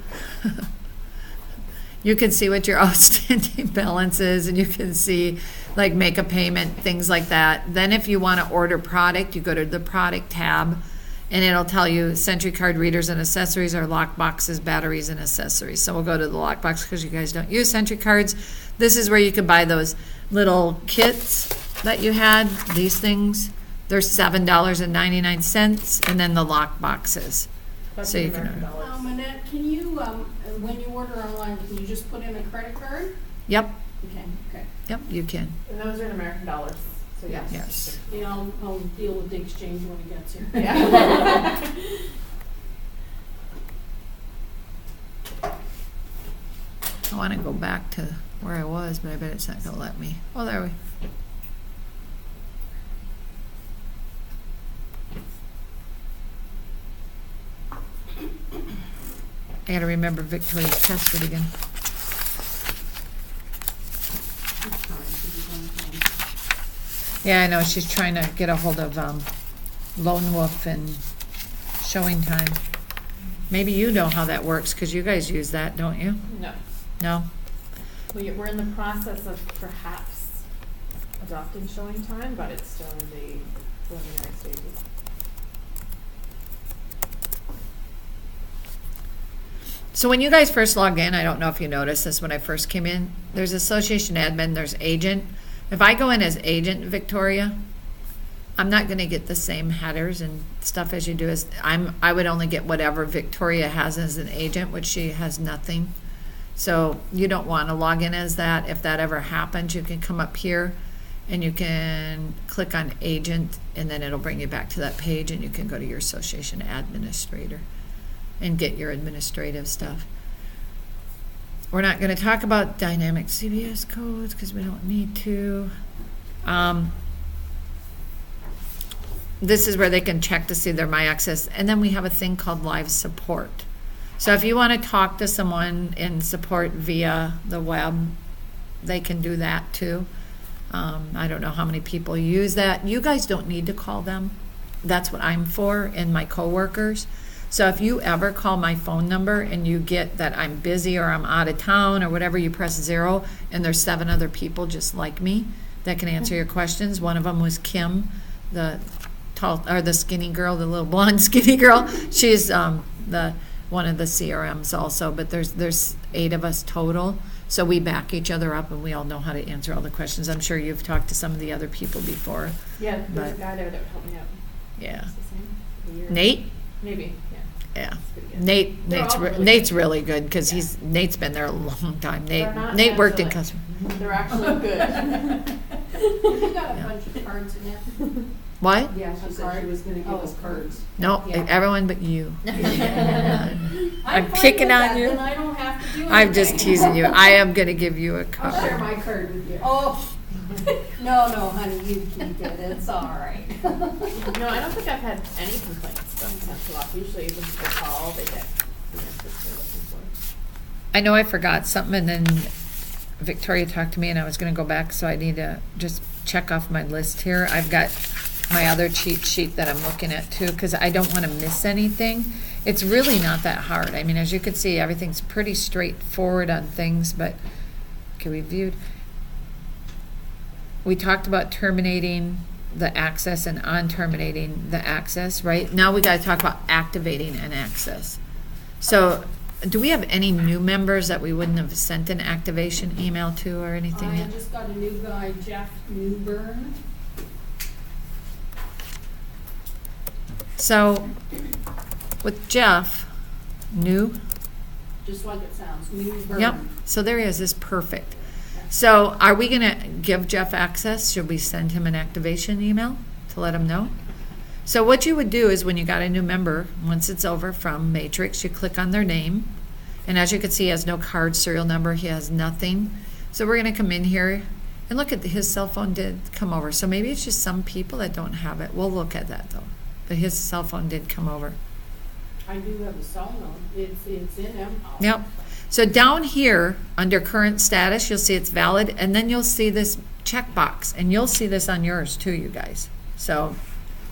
you can see what your outstanding balance is, and you can see, like, make a payment, things like that. Then if you want to order product, you go to the product tab, and it'll tell you Sentry card readers and accessories, or lock boxes, batteries, and accessories. So we'll go to the lock box because you guys don't use Sentry cards. This is where you can buy those little kits that you had, these things. They're $7.99, and then the lock boxes. That's So you in can- American dollars. Annette, can you, when you order online, can you just put in a credit card? Yep, Okay. yep, you can. And those are in American dollars, so yes. Yes. Yeah, I'll deal with the exchange when he gets here. Yeah. I want to go back to where I was, but I bet it's not going to let me. Oh, there we. I got to remember Victoria's password again. Yeah, I know, she's trying to get a hold of Lone Wolf and Showing Time. Maybe you know how that works, because you guys use that, don't you? No, No? we're in the process of perhaps adopting showing time, but it's still in the preliminary stages. So when you guys first log in, I don't know if you noticed this when I first came in, there's association admin, there's agent. If I go in as agent Victoria, I'm not gonna get the same headers and stuff as you do as, I would only get whatever Victoria has as an agent, which she has nothing. So you don't wanna log in as that. If that ever happens, you can come up here and you can click on agent, and then it'll bring you back to that page, and you can go to your association administrator and get your administrative stuff. We're not going to talk about dynamic CBS codes because we don't need to. This is where they can check to see their My Access, and then we have a thing called live support. So if you want to talk to someone in support via the web, they can do that too. I don't know how many people use that. You guys don't need to call them. That's what I'm for, and my coworkers. So if you ever call my phone number and you get that I'm busy or I'm out of town or whatever, you press 0, and there's 7 other people just like me that can answer your questions. One of them was Kim, the tall, or the skinny girl, the little blonde skinny girl. She's one of the CRMs also, but there's 8 of us total. So we back each other up and we all know how to answer all the questions. I'm sure you've talked to some of the other people before. Yeah, there's But- a guy there that would help me out. Yeah. It's the same. A year. Nate? Maybe, yeah. Yeah. It's pretty good. Nate's all really Nate's good. really good because Nate's been there a long time. They're not Nate worked in actually. customer. They're actually good. You got a Yeah. bunch of cards in it. What? Yeah, she said she was gonna give us cards. No, Yeah. everyone but you. I'm I'm fine kicking with on that, you. Then I don't have to do anything. I'm just teasing you. I am going to give you a I'll share card. my card with you. Oh, no, honey, you keep it, it's all right. No, I don't think I've had any complaints about SentriLock. Usually when people call, they get the answers they're looking for. I know I forgot something and then Victoria talked to me and I was going to go back, so I need to just check off my list here. I've got my other cheat sheet that I'm looking at too, because I don't want to miss anything. It's really not that hard. I mean, as you can see, everything's pretty straightforward on things, but, okay, we viewed. We talked about terminating the access and on terminating the access, right? Now we got to talk about activating an access. So, do we have any new members that we wouldn't have sent an activation email to or anything I yet? just got a new guy, Jeff Newburn. So, with Jeff, new, Just like it sounds, Newburn. yep, so there he is, this is perfect. So, are we gonna give Jeff access? Should we send him an activation email to let him know? So what you would do is when you got a new member, once it's over from Matrix, you click on their name. And as you can see, he has no card, serial number, he has nothing. So we're gonna come in here and look at his cell phone did come over. So maybe it's just some people that don't have it. We'll look at that though. But his cell phone did come over. I do have a cell note, it's in Empower. Yep. So down here, under current status, you'll see it's valid, and then you'll see this checkbox, and you'll see this on yours too, you guys. So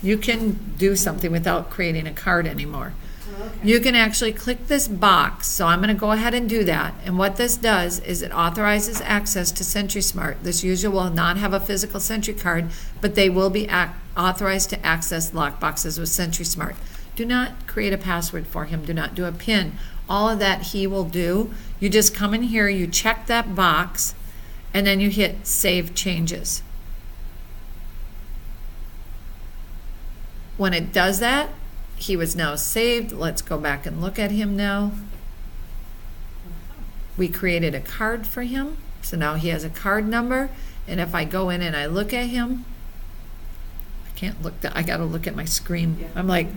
you can do something without creating a card anymore. Okay. You can actually click this box, so I'm gonna go ahead and do that, and what this does is it authorizes access to SentriSmart. This user will not have a physical Sentry card, but they will be authorized to access lockboxes with SentriSmart. Do not create a password for him, do not do a PIN. All of that he will do. You just come in here, you check that box, and then you hit Save Changes. When it does that, he was now saved. Let's go back and look at him now. We created a card for him, so now he has a card number, and if I go in and I look at him, I can't look, I gotta look at my screen. I'm like,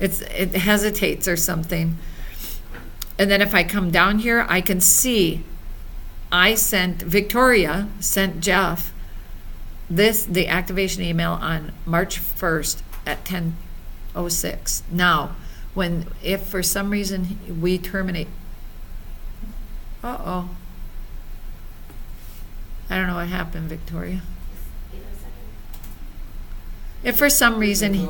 it hesitates or something. And then if I come down here, I can see Victoria sent Jeff the activation email on March 1st at 10:06. Now, if for some reason we terminate, I don't know what happened, Victoria. If for some reason,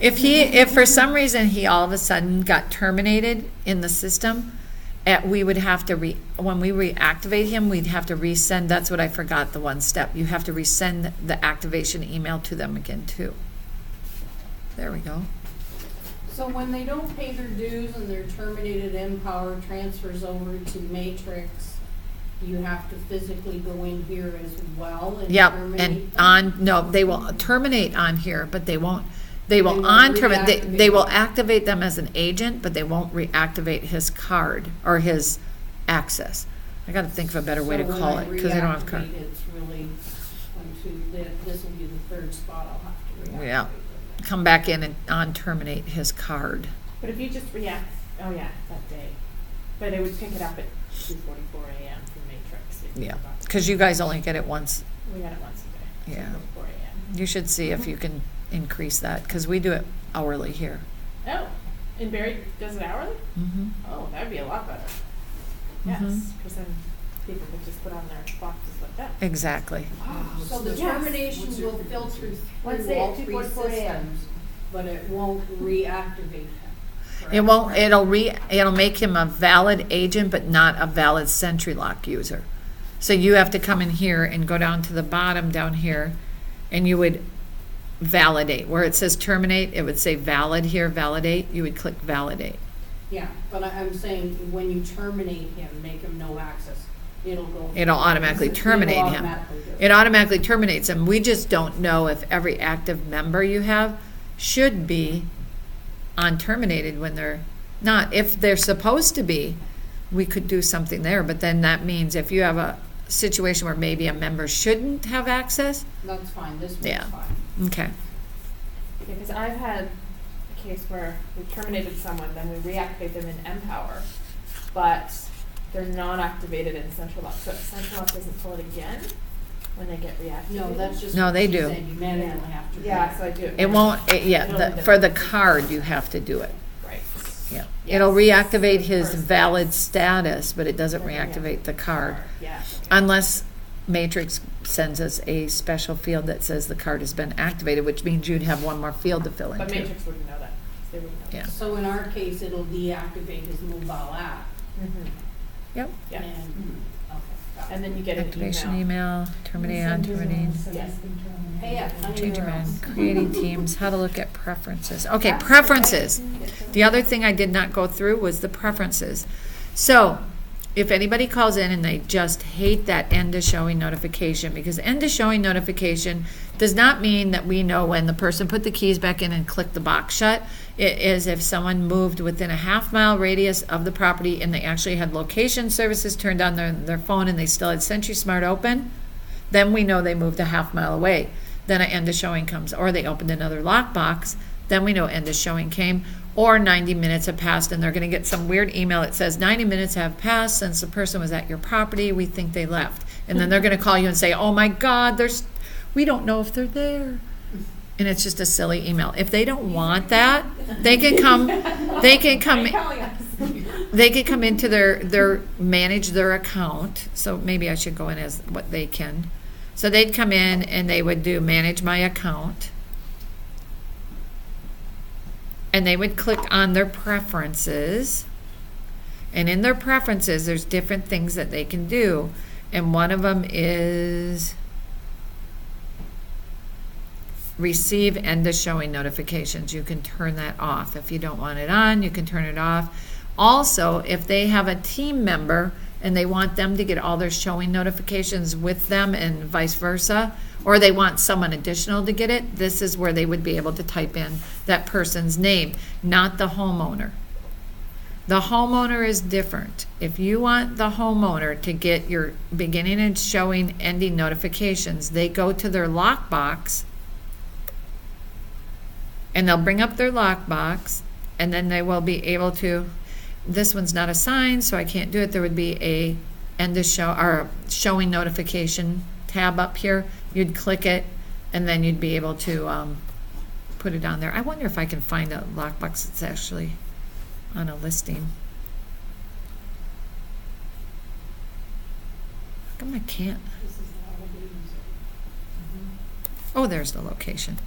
if for some reason he all of a sudden got terminated in the system, we would have to when we reactivate him, we'd have to resend. That's what I forgot. The one step you have to resend the activation email to them again too. There we go. So when they don't pay their dues and they're terminated, Empower transfers over to Matrix, you have to physically go in here as well and Yep, terminate and them? no, they will terminate on here, but they will won't reactivate they will them. activate them as an agent, but they won't reactivate his card or his access. I gotta think of a better way to call it, because they don't have card. So when I reactivate, it's really, this will be the third spot I'll have to reactivate. Yeah. Come back in and terminate his card. But if you just react, oh yeah, that day. But it would pick it up at 2:44 a.m. from Matrix. if you Yeah, forgot. because you guys only get it once. We got it once a day. Yeah. 2:44 a.m. You should see if you can increase that, because we do it hourly here. Oh, and Barry does it hourly? Mm-hmm. Oh, that'd be a lot better. Yes, because then people could just put on their boxes like that. Exactly. So the Yes. termination will filter Let's through say all at 3 2:44 a.m. systems, but it won't reactivate them. It won't, it'll make him a valid agent, but not a valid SentriLock user. So you have to come in here and go down to the bottom down here, and you would validate. Where it says terminate, it would say valid here, validate. You would click validate. Yeah, but I'm saying when you terminate him, make him no access, it'll go. It'll automatically terminate It'll him. automatically do it. It automatically terminates him. We just don't know if every active member you have should be on terminated when they're not. If they're supposed to be, we could do something there, but then that means if you have a situation where maybe a member shouldn't have access, That's fine, this one's Yeah. fine. okay. Because I've had a case where we terminated someone, then we reactivate them in Empower, but they're not activated in SentriLock. So SentriLock doesn't pull it again when they get reactivated. No, that's just. No, what they she do. said, you manually have to. do Yeah, it. so I do it. It won't, yeah, It'll the, be for the different. card, you have to do it. Right. Yeah. Yes. It'll reactivate For his the valid first. status, but it doesn't Doesn't reactivate the card. Yeah. Unless Matrix sends us a special field that says the card has been activated, which means you'd have one more field to fill in But too. Matrix wouldn't know that. They wouldn't know. Yeah. So in our case, it'll deactivate his mobile app. Mm-hmm. Yep. Yeah. And, okay, got it. And then you get an Activation email. email, terminate on, terminating. Yes. Hey, yeah, Change anywhere your else. mind, creating teams, how to look at preferences. Okay, preferences. The other thing I did not go through was the preferences. So, if anybody calls in and they just hate that end of showing notification, because end of showing notification does not mean that we know when the person put the keys back in and clicked the box shut. It is if someone moved within a half-mile radius of the property and they actually had location services turned on their phone and they still had SentriSmart open, then we know they moved a half-mile away. Then an end of showing comes, or they opened another lockbox, then we know end of showing came, or 90 minutes have passed and they're going to get some weird email that says 90 minutes have passed since the person was at your property, we think they left. And then they're going to call you and say, oh my God, we don't know if they're there. And it's just a silly email. If they don't want that, they can come into their manage their account. So maybe I should go in as what they can. So they'd come in and they would do manage my account. And they would click on their preferences. And in their preferences, there's different things that they can do. And one of them is receive end of showing notifications. You can turn that off. If you don't want it on, you can turn it off. Also, if they have a team member and they want them to get all their showing notifications with them and vice versa, or they want someone additional to get it, this is where they would be able to type in that person's name, not the homeowner. The homeowner is different. If you want the homeowner to get your beginning and showing ending notifications, they go to their lockbox and they'll bring up their lockbox and then they will be able to, this one's not assigned, so I can't do it. There would be a end of show or showing notification tab up here. You'd click it and then you'd be able to put it on there. I wonder if I can find a lockbox that's actually on a listing. How come I can't? This is the holiday user. Oh, there's the location.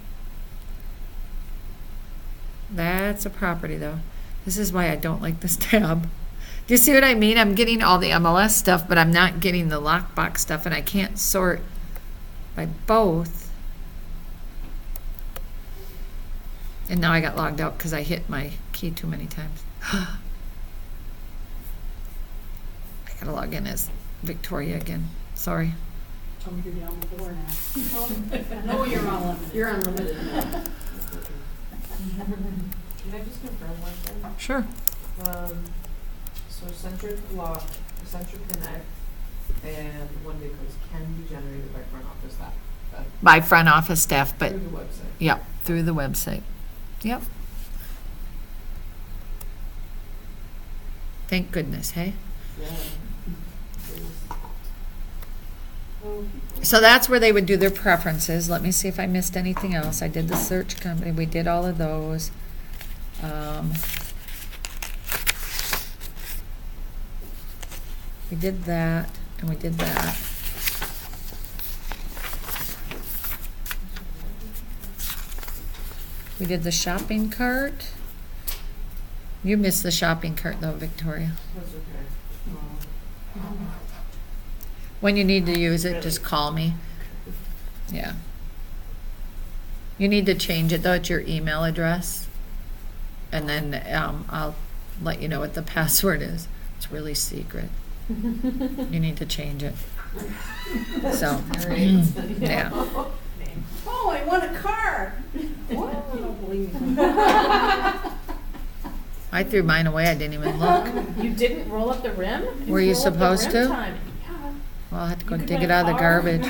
That's a property though. This is why I don't like this tab. Do you see what I mean? I'm getting all the MLS stuff, but I'm not getting the lockbox stuff, and I can't sort by both. And now I got logged out because I hit my key too many times. I gotta log in as Victoria again. Sorry. Tell me you're down the floor now. No, you're unlimited. You're unlimited. Can I just confirm one thing? Sure. So SentriLock, SentriConnect, and One Day Codes can be generated by front office staff. By front office staff, but Through the website. yep, through the website. Yep. Thank goodness, hey? Yeah. So that's where they would do their preferences. Let me see if I missed anything else. I did the search company. We did all of those. We did that, and we did that. We did the shopping cart. You missed the shopping cart though, Victoria. That's okay. When you need to use it, just call me. Yeah. You need to change it though, it's your email address. And then I'll let you know what the password is. It's really secret. You need to change it. So, yeah. Oh, I won a car. What? I don't believe it. I threw mine away. I didn't even look. You didn't roll up the rim? Were you Roll up the supposed rim to? time. Yeah. Well, I'll have to go You could dig win it a out of the car. garbage.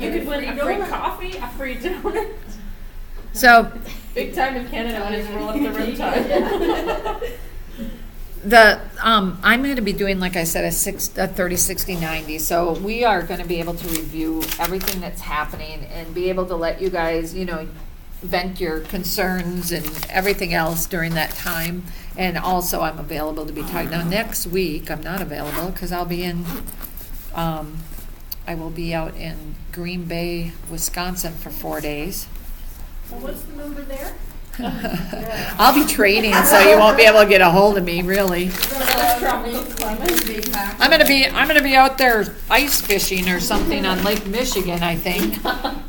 You could win a free coffee, a free donut. So, Big time in Canada when it's roll up the rim time. I'm going to be doing, like I said, a 30, 60, 90. So we are going to be able to review everything that's happening and be able to let you guys, vent your concerns and everything else during that time. And also, I'm available to be talking. Now, next week, I'm not available because I'll be I will be out in Green Bay, Wisconsin for 4 days. Well, what's the number there? I'll be trading, so you won't be able to get a hold of me, really. I'm gonna be out there ice fishing or something on Lake Michigan, I think.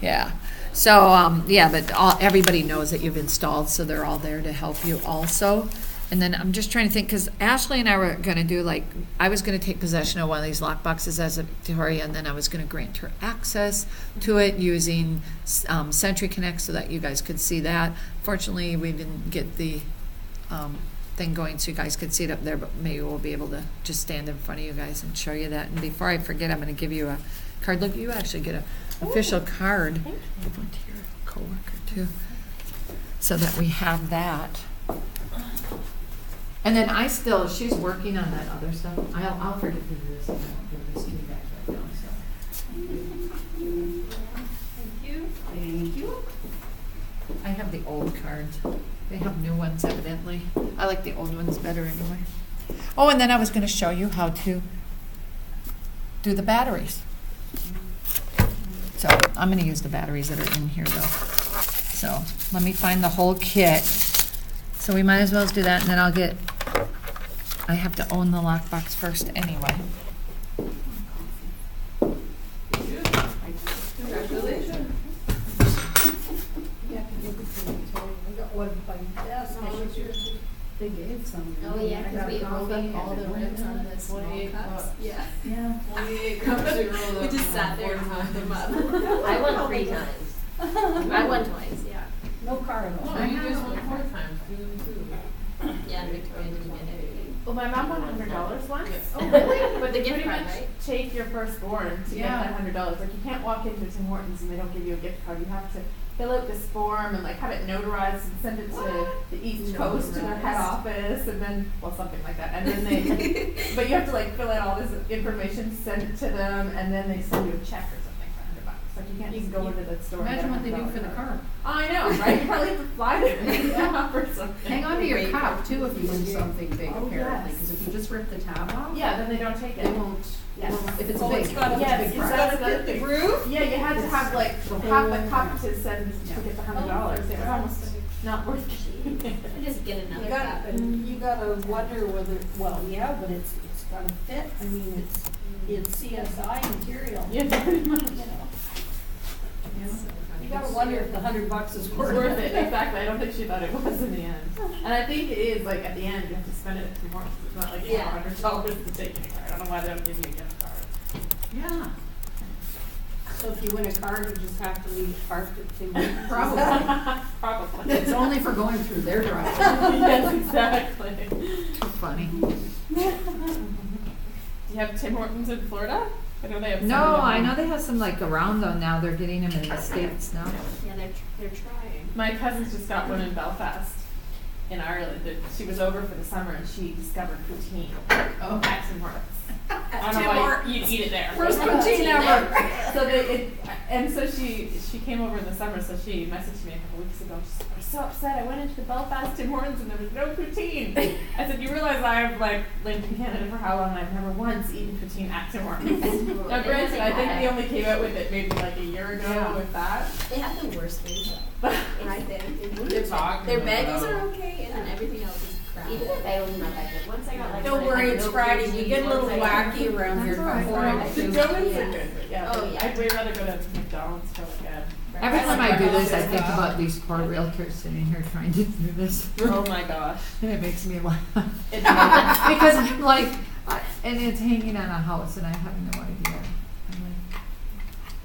Yeah. So, but everybody knows that you've installed, so they're all there to help you also. And then I'm just trying to think, because Ashley and I were gonna do I was gonna take possession of one of these lock boxes as a Victoria, and then I was gonna grant her access to it using SentriConnect so that you guys could see that. Fortunately, we didn't get the thing going so you guys could see it up there, but maybe we'll be able to just stand in front of you guys and show you that. And before I forget, I'm gonna give you a card. Look, you actually get an official card. Give one to your coworker too, so that we have that. And then she's working on that other stuff. I'll forget to do this. I won't give this to you guys right now, so. Thank you. I have the old cards. They have new ones evidently. I like the old ones better anyway. Oh, and then I was gonna show you how to do the batteries. So I'm gonna use the batteries that are in here though. So let me find the whole kit. So we might as well do that, and then I have to own the lockbox first anyway. Congratulations. Yeah, I got one by desk. They gave some. Oh, yeah, I because got we a copy. rolled up all the rims on the small 28 cups. bucks. Yeah. Yeah. 28 cups you rolled We up just on sat there and 4 rolled them times. up. I won 3 times. I won twice, yeah. No car at all. No, you just won 4 times, 2 and 2. Yeah, and Victoria didn't get it. Well, my mom won $100 once. Oh, really? But they The gift pretty card, much right? take your firstborn to Yeah. get that $100. Like, you can't walk into Tim Hortons and they don't give you a gift card. You have to fill out this form and have it notarized and send it to the East Coast to their head office, and then something like that. And then but you have to fill out all this information, send it to them, and then they send you a check or something for $100. Like, you can't just go into the store. Imagine what and they get do $100 for the car. I know, right? You probably have to fly there and pick it up or something. Hang on to your cup too if you win something big Oh, apparently, yes. because if you just rip the tab off, Yeah, then they don't take it. they won't, Yes. if it's Oh, big, it's got a- Yes, big it's prize. got to fit the roof? Yeah, you had to have the half a cup to send to Yeah. get the $100. It was almost not worth it. Just get another You cup. gotta, and you gotta wonder whether, but it's gotta fit. I mean, it's CSI material. Yeah, pretty much. You gotta wonder if the $100 is It's worth worth it. it, exactly. I don't think she thought it was in the end. And I think it is, at the end, you have to spend it at Tim Hortons. It's not like Yeah. $100 to take any card. I don't know why they don't give you a gift card. Yeah, So if you win a car, you just have to leave it parked at Tim Hortons. probably. Probably. It's only for going through their drive. Yes, exactly. Too funny. Do you have Tim Hortons in Florida? I know they have some. No, I know they have some around though now. They're getting them in the States now. Yeah, they're trying. My cousin's just got one in Belfast, in Ireland. She was over for the summer and she discovered poutine at Tim Hortons. I don't know why you'd eat it there. First poutine ever. So she came over in the summer. So she messaged me a couple weeks ago. She's like, I was so upset. I went into the Belfast Tim Hortons and there was no poutine. I said, you realize I've lived in Canada for how long? And I've never once eaten poutine at Tim Hortons. Now, granted, I think they only came out with it maybe a year ago Yeah. with that. They have the worst things though. I think. You're talking Their about- bagels are okay, and then everything else is crap. Even their bagels are not that good. Once I got Don't worry, it's Friday. We get a little wacky around here That's all right. before The I donuts are Yeah. good, but yeah, Oh, yeah. I'd way rather go to McDonald's for Every time I do this, I think Wow. about these poor realtors sitting here trying to do this. Oh my gosh. And it makes me laugh. It's Because I'm like, and it's hanging on a house and I have no idea.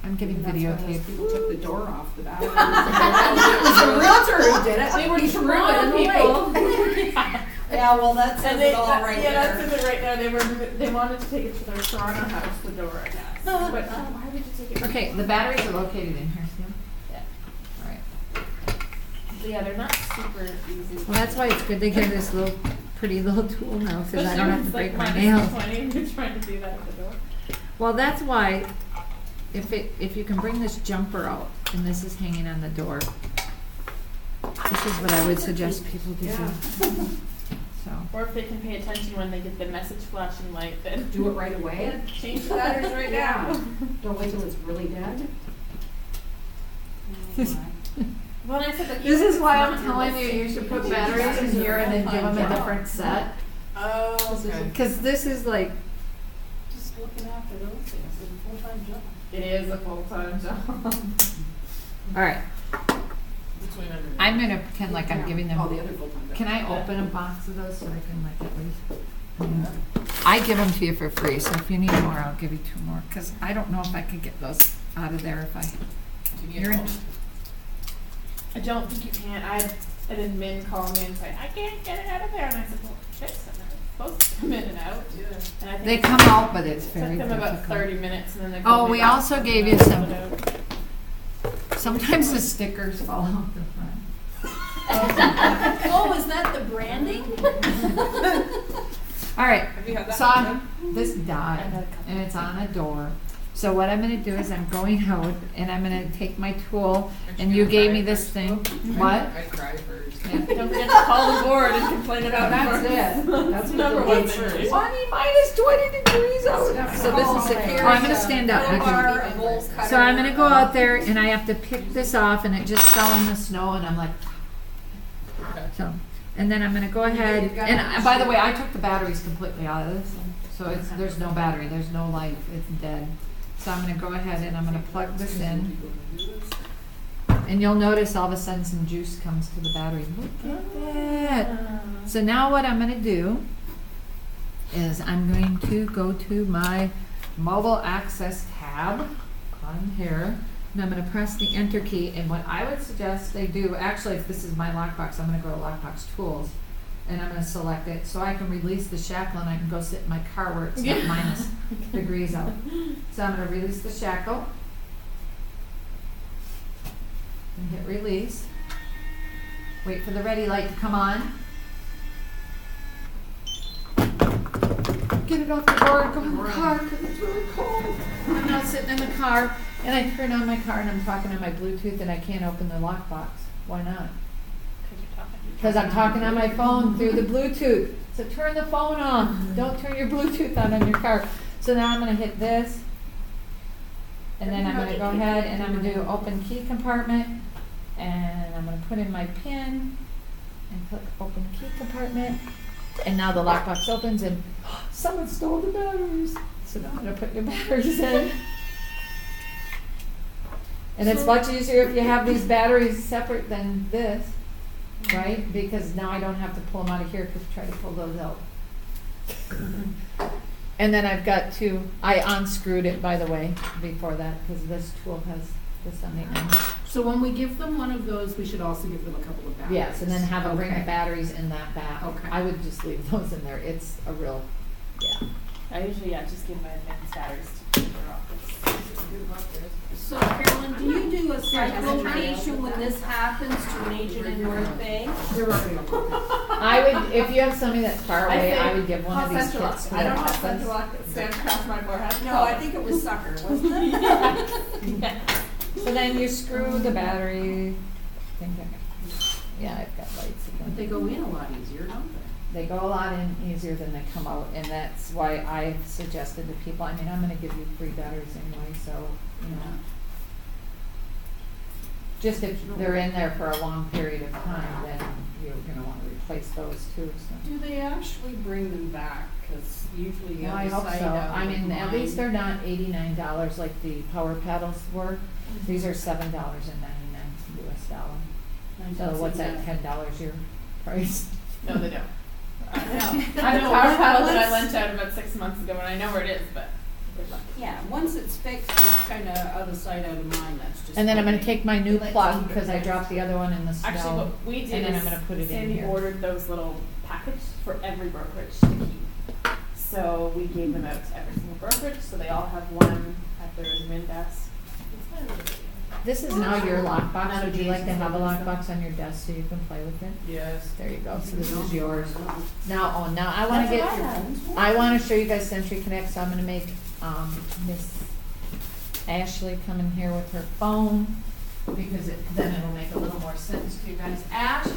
I'm getting That's why those videotaped. people took the door off the bathroom. It was the realtor who did it. They were He threw it in trying the lake. people. Yeah, well, that says And they, it all right yeah, there. that's it right there. They wanted to take it to their Toronto house, the door, I guess. But why would you take it? Okay, the batteries are located in here, Sam. Yeah. Alright. Yeah, they're not super easy. Well, that's why it's good to get this little, pretty little tool now, cause I don't have to break my Especially nails. when it's like -20 and you're trying to do that at the door. Well, that's why, if you can bring this jumper out, and this is hanging on the door, this is what I would suggest people to do. So, Or if they can pay attention when they get the message flashing light, then Do it right away. change the batteries right now. Don't wait till it's really dead. When I said that this is why it's I'm not telling you, you should put batteries in here and then give them a different set. Oh, Okay. Cause this is like, just looking after those things, it's a full-time job. It is a full-time job. alright, Between everything. I'm gonna pretend like I'm giving them. Oh, the other full-time job. Can I open a box of those so I can like at least? I give them to you for free, so if you need more, I'll give you 2 more, cause I don't know if I could get those out of there if I. You're in. I don't think you can. I had an admin call me and say, I can't get it out of there. And I said, well, shit, I'm not supposed to come in and out. Yeah. And I think They it come out, but it's took very them difficult. about 30 minutes and then they Oh, called me we back also gave you and I some- pulled it out. Sometimes the stickers fall out the front. Oh, is that the branding? Alright, Have you had that? so this I died, had a couple. and it's on a door. So what I'm gonna do is I'm going out, and I'm gonna take my tool, and you gave me this thing. What? I'd cry first. Yeah. Don't forget to call the board and complain about That's it. it. That's number what one it's thing. It's sunny, minus 20 degrees out. So this is it. Oh, I'm gonna stand up. Okay. So I'm gonna go out there, and I have to pick this off, and it just fell in the snow, and I'm like, Okay. so. And then I'm gonna go ahead, and by the way, I took the batteries completely out of this, so it's, there's no battery, there's no life, it's dead. So I'm gonna go ahead and I'm gonna plug this in, and you'll notice all of a sudden some juice comes to the battery. Look at that. So now what I'm gonna do is I'm going to go to my mobile access tab on here, and I'm gonna press the enter key, and what I would suggest they do, actually if this is my lockbox, I'm gonna go to lockbox tools, and I'm gonna select it, so I can release the shackle and I can go sit in my car where it's not minus degrees out. So I'm gonna release the shackle, and hit release. Wait for the ready light to come on. Get it off the board, go in the car, cause it's really cold. I'm now sitting in the car, and I turn on my car and I'm talking on my Bluetooth and I can't open the lockbox. Why not? Because I'm talking on my phone through the Bluetooth. So turn the phone off. Don't turn your Bluetooth on your car. So now I'm going to hit this. And then I'm going to go ahead and I'm going to do open key compartment. And I'm going to put in my PIN and click open key compartment. And now the lockbox opens and someone stole the batteries. So now I'm going to put your batteries in. And it's much easier if you have these batteries separate than this, right? Because now I don't have to pull them out of here to try to pull those out. And then I've got to, I unscrewed it, by the way, before that, because this tool has this on the end. So when we give them one of those, we should also give them a couple of batteries. Yes, and then have them bring the Okay. batteries in that bag. Okay. I would just leave those in there. It's a real, yeah. I usually, just give my advanced batteries to their office. So Carolyn, do you do a site location when this happens to an agent in North Bay? They're already on. I would, if you have somebody that's far away, say, I would give one of these Call kits SentriLock. to I their don't have office. SentriLock that stands across my forehead. No, I think it was Sucker, wasn't it? Yeah. So then you screw the battery. Yeah, I've got lights But they again. go in a lot easier, don't they? They go a lot in easier than they come out, and that's why I suggested to people, I mean, I'm gonna give you free batteries anyway, so, you know. Just if they're in there for a long period of time, then you're gonna wanna replace those too, so. Do they actually bring them back? Cause usually the Well, I other hope side so. of I mean, at least mine- they're not $89 like the power paddles were. These are $7.99 US dollar. So what's that, $10 your price? No, they don't. I No. have a power paddle that I lent out about 6 months ago, and I know where it is, but good luck. Yeah, once it's fixed, it's kinda out of sight, out of mind, that's just. And then I'm gonna okay. take my new Like plug, to because I keep it dropped the other one in the snow. Actually, what we did And then is I'm gonna put it in Sandy here. ordered those little packets for every brokerage to keep. So we gave them out to every single brokerage, so they all have one at their admin desk. It's kind of really This is now your lockbox. Would you like to have a lockbox on your desk so you can play with it? Yes. There you go. So this is yours. Now, now I wanna That's get, what I wanna show you guys Sentry Connect, so I'm gonna make, Miss Ashley come in here with her phone, because then it'll make a little more sense to you guys. Ash? Did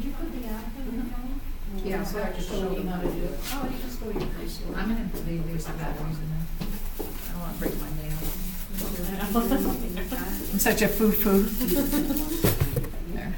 you put the app in your phone? Yeah, so I just showed you how to do it. Oh, you just go to your Facebook. I'm gonna leave these batteries in there. I don't wanna break my nail. I'm such a foo-foo. There.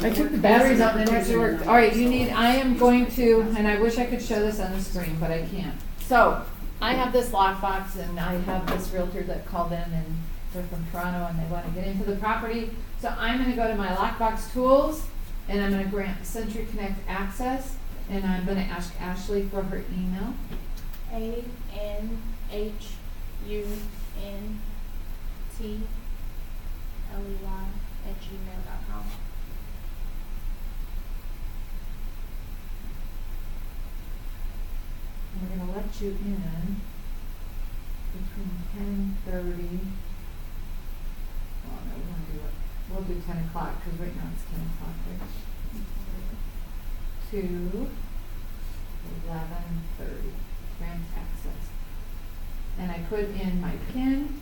I took the batteries out and it actually worked. All right, you need, I am going to, and I wish I could show this on the screen, but I can't. So, I have this lockbox and I have this realtor that called in and they're from Toronto and they want to get into the property. So I'm gonna go to my lockbox tools and I'm gonna grant Sentry Connect access and I'm gonna ask Ashley for her email. ANHUNTLEY@gmail.com. And we're gonna let you in between 10:30. Oh no, we wanna do it. We'll do 10 o'clock, cause right now it's 10 o'clock, right? To 11:30, grant access. And I put in my PIN,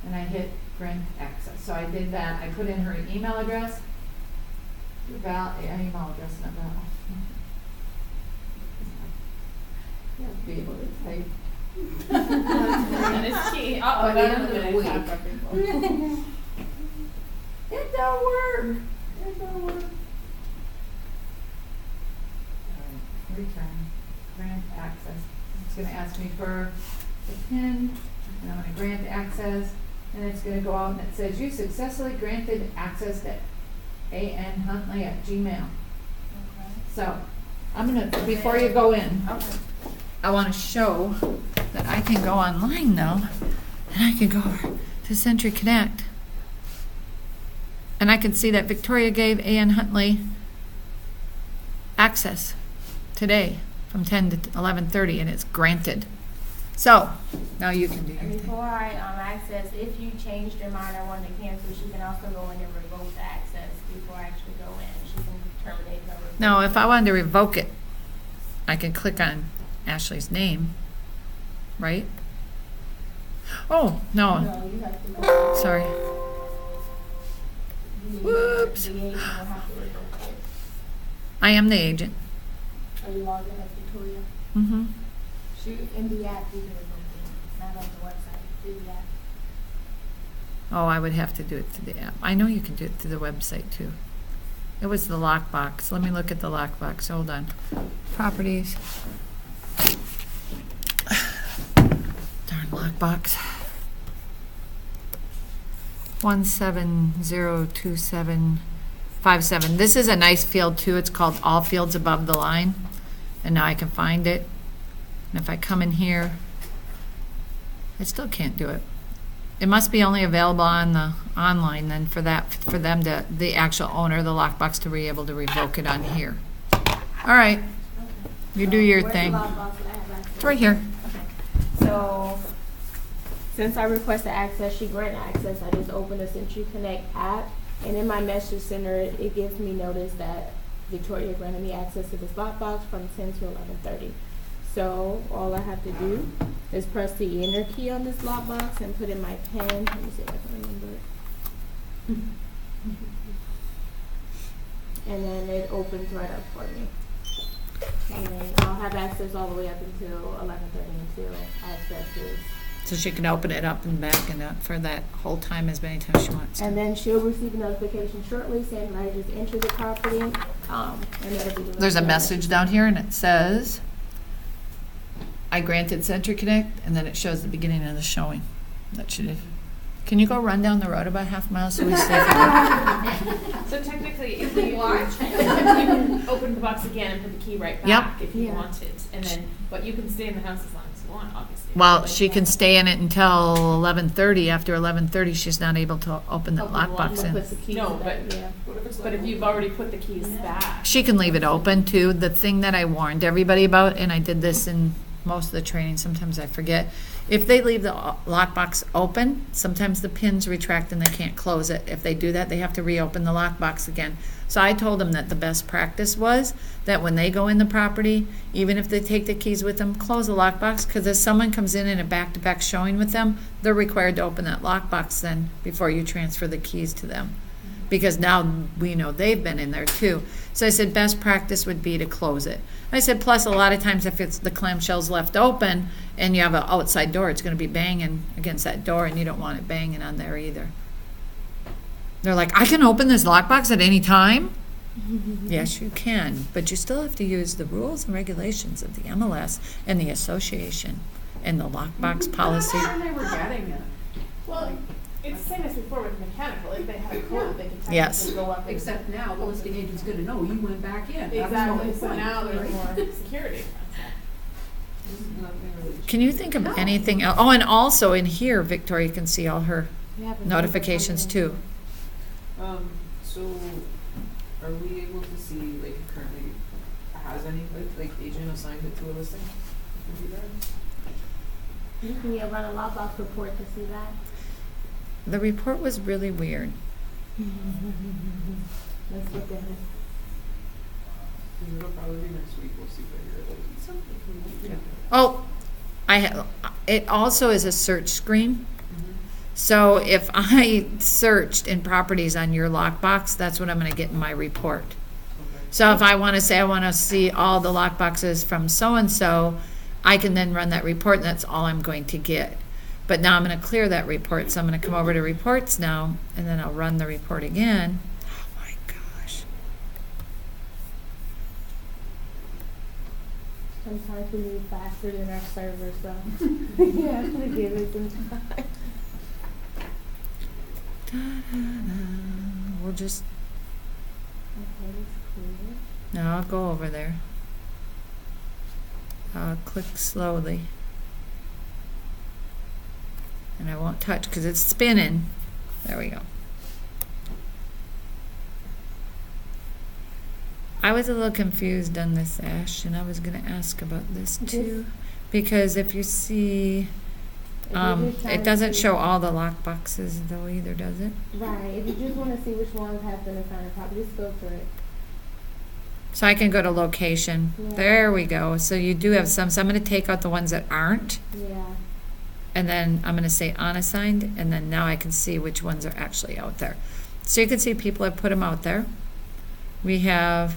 and I hit grant access. So I did that, I put in her email address. Email address, not Val. You have to be able to type. And it's key. By the that's end of the gonna week. tap everything. It don't work. It don't work. Return, grant access. It's gonna ask me for the PIN, and I'm gonna grant access, and it's gonna go out and it says, you successfully granted access to anhuntley@gmail. So, I'm gonna, before you go in, Okay. I wanna show that I can go online now, and I can go over to Sentry Connect. And I can see that Victoria gave Ann Huntley access today from 10 to 11:30, and it's granted. So, now you can do your And thing. before I access, if you changed your mind or wanted to cancel, she can also go in and revoke the access before I actually go in. She can terminate her. Now, if I wanted to revoke it, I can click on Ashley's name, right? Oh, no, No, you have to know. sorry. Whoops. The agent will have to revoke it. I am the agent. Are you logged in as Victoria? Mm-hmm. In the app, you can revoke it, not on the website, through the app. Oh, I would have to do it through the app. I know you can do it through the website, too. It was the lockbox. Let me look at the lockbox. Hold on. Properties. Darn lockbox. 170257. This is a nice field, too. It's called All Fields Above the Line. And now I can find it. And if I come in here, I still can't do it. It must be only available on the online then for them to, the actual owner of the lockbox to be able to revoke it on here. All right, you do your Where's thing. the lockbox that I have access? It's right here. So, since I requested access, she granted access, I just opened the Sentry Connect app, and in my message center, it gives me notice that Victoria granted me access to this lockbox from 10 to 11:30. So, all I have to do is press the enter key on this lockbox and put in my PIN. Let me see if I can remember it. And then it opens right up for me. And then I'll have access all the way up until 11:30 until access is So she can open it up and back and up for that whole time as many times she wants. And then she'll receive a notification shortly saying that I just entered the property, and that'll be the. There's a message down here and it says, I granted SentriConnect, and then it shows the beginning of the showing. That should have. Can you go run down the road about half a mile so we stay? So technically, if you can open the box again and put the key right back if you Yeah. wanted, and then, but you can stay in the house as long as you want, obviously. Well, Like she can that. stay in it until 11:30. After 11:30, she's not able to open the Open the lock, lockbox but in. Puts the keys No, back, but- yeah. What if it's But like if you've already put the keys back. She can leave it open too. The thing that I warned everybody about, and I did this in most of the training, sometimes I forget. If they leave the lockbox open, sometimes the pins retract and they can't close it. If they do that, they have to reopen the lockbox again. So I told them that the best practice was that when they go in the property, even if they take the keys with them, close the lockbox, because if someone comes in a back-to-back showing with them, they're required to open that lockbox then before you transfer the keys to them. Because now we know they've been in there too. So I said, best practice would be to close it. I said, plus a lot of times if it's the clamshell's left open and you have an outside door, it's gonna be banging against that door and you don't want it banging on there either. They're like, I can open this lockbox at any time? Yes, you can, but you still have to use the rules and regulations of the MLS and the association and the lockbox policy. That's where they were getting it. Well, it's the same as before with mechanical. If they had a code, they could Yes. technically go up and. Except now, the listing agent's gonna know you went back in. That's the Exactly, whole so point, now there's right? more security. nothing really? Can you think of anything else? Oh, and also in here, Victoria can see all her We have a notifications too. So are we able to see, like, currently has any, like agent assigned it to a listing? Can we do that? You can run a lockbox report to see that. The report was really weird. Let's look at it. It'll probably be next week, we'll see if I hear it. Oh, it also is a search screen. So if I searched in properties on your lockbox, that's what I'm gonna get in my report. Okay. So if I wanna say I wanna see all the lockboxes from so-and-so, I can then run that report and that's all I'm going to get. But now I'm gonna clear that report, so I'm gonna come over to reports now, and then I'll run the report again. Oh my gosh. Sometimes we move faster than our server, so you have to give it some time. We'll just, Okay, that's clear. now I'll go over there. I'll click slowly. And I won't touch because it's spinning. There we go. I was a little confused on this, Ash, and I was going to ask about this too. Because if you see, If you just it wanna doesn't see- show all the lock boxes though either, does it? Right, if you just wanna see which ones have been assigned a property, just filter it. So I can go to location. Yeah. There we go. So you do have some. So I'm going to take out the ones that aren't. Yeah. And then I'm going to say unassigned, and then now I can see which ones are actually out there. So you can see people have put them out there. We have,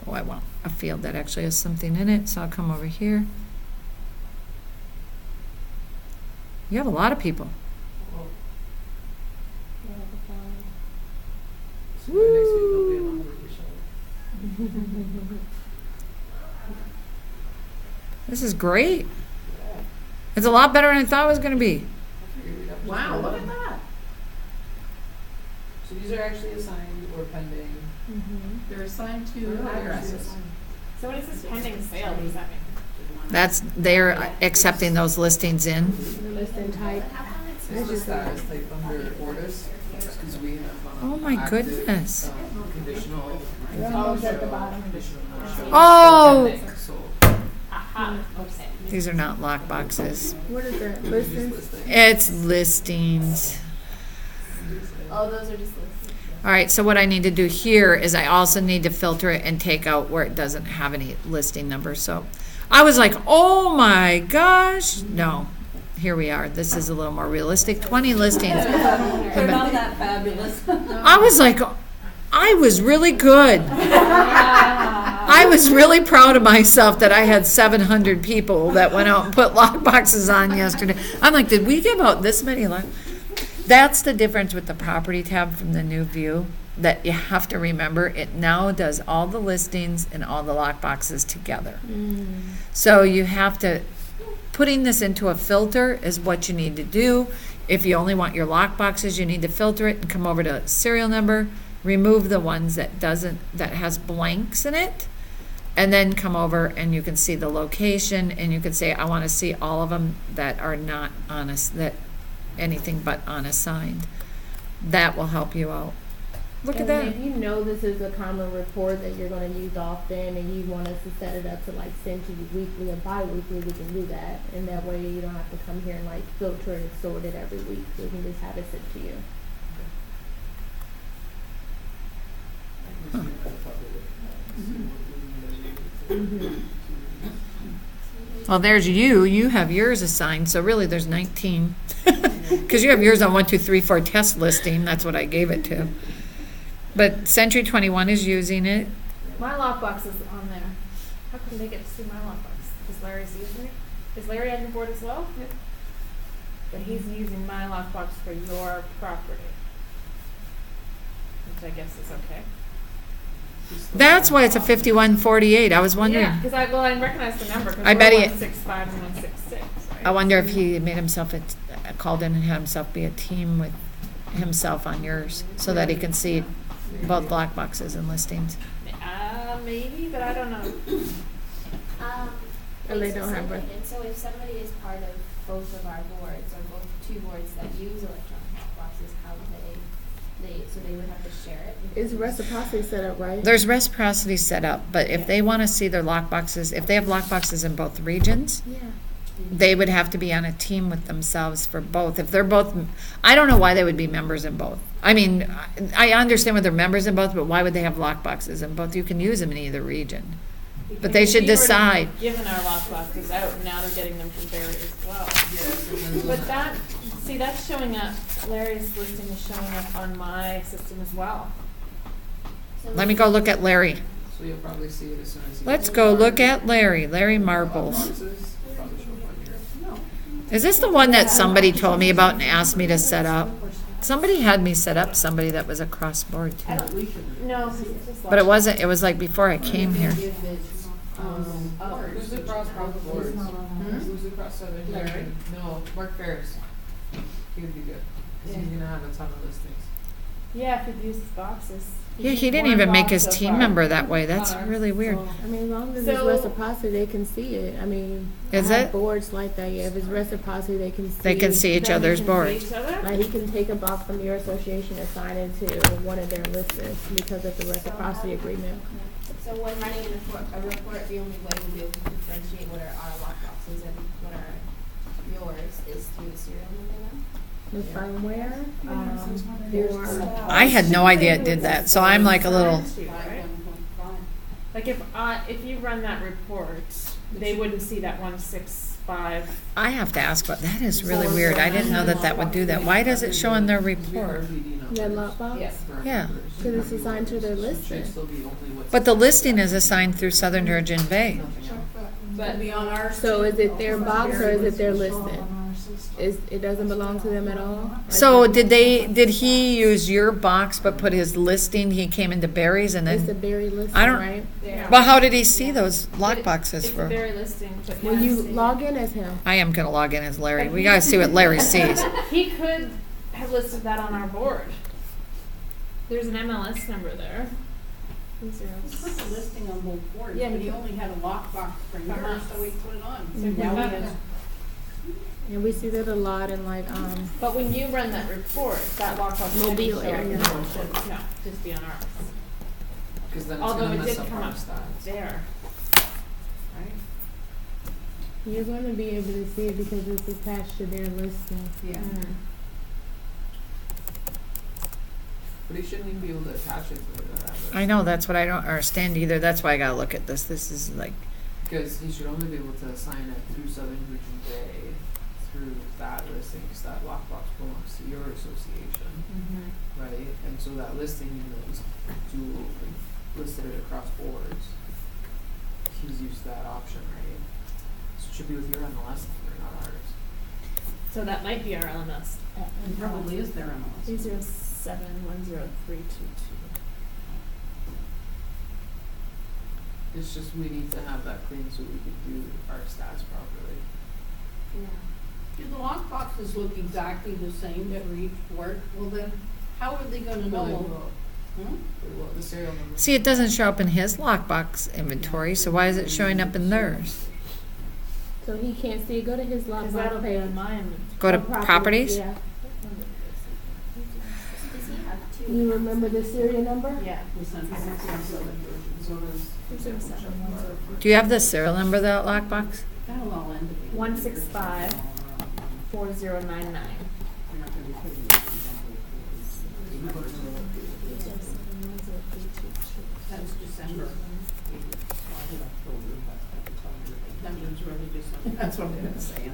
oh, I want a field that actually has something in it, so I'll come over here. You have a lot of people. Well, Yeah, that's fine. so by next week there'll be an offer This is great. It's a lot better than I thought it was going to be. Wow, look at that. So these are actually assigned or pending. They're assigned to Where are they addresses. assigned? So when it says pending sale, what does that mean? That's, they're accepting those listings in. Listing type. It's the status type under orders, because we have, Oh my active, goodness. Conditional. Almost at the bottom. Conditional no-show, Oh! pending, so Aha, okay. These are not lock boxes. What is that? these Listings? listings. It's listings. Oh, those are just listings. All right, so what I need to do here is I also need to filter it and take out where it doesn't have any listing number. So I was like, oh my gosh. No, here we are. This is a little more realistic. 20 listings. They're not that fabulous. I was like, I was really good. I was really proud of myself that I had 700 people that went out and put lock boxes on yesterday. I'm like, did we give out this many lock? That's the difference with the property tab from the new view, that you have to remember, it now does all the listings and all the lock boxes together. So you have to, putting this into a filter is what you need to do. If you only want your lock boxes, you need to filter it and come over to serial number, remove the ones that has blanks in it, and then come over and you can see the location, and you can say, I want to see all of them that are not honest, that anything but unassigned. That will help you out. Look at that. If you know this is a common report that you're gonna use often and you want us to set it up to like send to you weekly or bi-weekly, we can do that. And that way you don't have to come here and like filter and sort it every week. We can just have it sent to you. Well, there's you have yours assigned, so really there's 19. Because you have yours on 1, 2, 3, 4 test listing, that's what I gave it to. But Century 21 is using it. My lockbox is on there. How come they get to see my lockbox? Is Larry's using it? Is Larry on your board as well? Yep. But he's using my lockbox for your property, which I guess is okay. That's why it's a 5148. I was wondering. Yeah, because I recognize the number. Cause I bet he- 165 and 166. Right? I wonder if he made himself called in and had himself be a team with himself on yours, so that he can see both block boxes and listings. Maybe, but I don't know. Or they don't have And so if somebody is part of both of our boards, or both two boards that use electronic lock boxes, how would so they would have to share it? Is reciprocity set up right? There's reciprocity set up, but if they want to see their lock boxes, if they have lock boxes in both regions, Yeah. they would have to be on a team with themselves for both. If they're both, I don't know why they would be members in both. I mean, I understand why they're members in both, but why would they have lock boxes in both? You can use them in either region. But they should decide. Given our lockboxes out, and now they're getting them from Barry as well. But that's showing up. Larry's listing is showing up on my system as well. Let me go look at Larry. So you'll probably see it as soon as you. Let's go look at Larry Marbles. Boxes, probably show up on here. Is this the one that somebody told me about and asked me to set up? Somebody had me set up somebody that was across board too. No, it's just But it wasn't, it was like before I came here. Who's across both boards? Who's across Southern? Larry? No, Mark Ferris. He would be good. 'Cause he's gonna have a ton of listings. Yeah, if he uses boxes. Yeah, he didn't even make his team member that way. That's really weird. I mean, as long as So- it's reciprocity, they can see it. I mean, Is I have it? boards like that. Yeah, if it's reciprocity, they can see. They can see each Then we other's can see boards. each other? Like he can take a box from your association and sign it to one of their listings because of the reciprocity agreement. So when running a report, the only way we'll be able to differentiate what are our lock boxes and what are yours is through the serial number then? The firmware, or I had no idea it did that, so I'm like a little, Right? Like if you run that report, they wouldn't see that 165. I have to ask, but that is really weird. I didn't know that that would do that. Why does it show in their report? their lockbox, Yeah. because it's assigned to their listing. But the listing is assigned through Southern Georgian Bay. But be on our. So is it their box or is it their listing? It doesn't belong to them at all? So did he use your box but put his listing, he came into Barry's and It's the then, Berry listing, I don't- right? Yeah. well, how did he see those lock boxes It's the for? very listing, but When you yes. log in as him, I am gonna log in as Larry. We gotta see what Larry sees. He could have listed that on our board. There's an MLS number there. He put the listing on both boards, Yeah, but he he put- only had a lockbox for From yours, us. so he put it on. So Now we he have has. and we see that a lot in like, But when you run that report, that lockbox should be Mobile showing area. up. No, just be on ours. Because then it's Although gonna it mess did up come our up stats. there. Right? you're going to be able to see it because it's attached to their listing. Yeah. Mm. But he shouldn't even be able to attach it to the address. I know, that's what I don't understand either. That's why I gotta look at this. This is like, Because he should only be able to assign it through Southern Region Bay, through that listing, because that lockbox belongs to your association, Mm-hmm. right? And so that listing, even though it was dual, listed it across boards, he's used that option, right? So it should be with your MLS number, not ours. So that might be our LMS. It probably is their MLS. 307103222. It's just we need to have that clean so we can do our stats properly. Do the lockboxes look exactly the same for each work? Well then, how are they gonna Well, they know? will. Hmm? They will. The serial number. See, it doesn't show up in his lockbox inventory, so why is it showing up in theirs? So he can't see it. Go to his Because lockbox that'll be on page. my inventory. Go to Oh, properties? Yeah. Does he have two? You remember the serial number? Yeah. The Central Lock, So does. 3071032. Do you have the serial number of that lockbox? that'll all end up. 165. 4099. You're not gonna be putting it in That's December. That means really December. That's what I'm gonna say.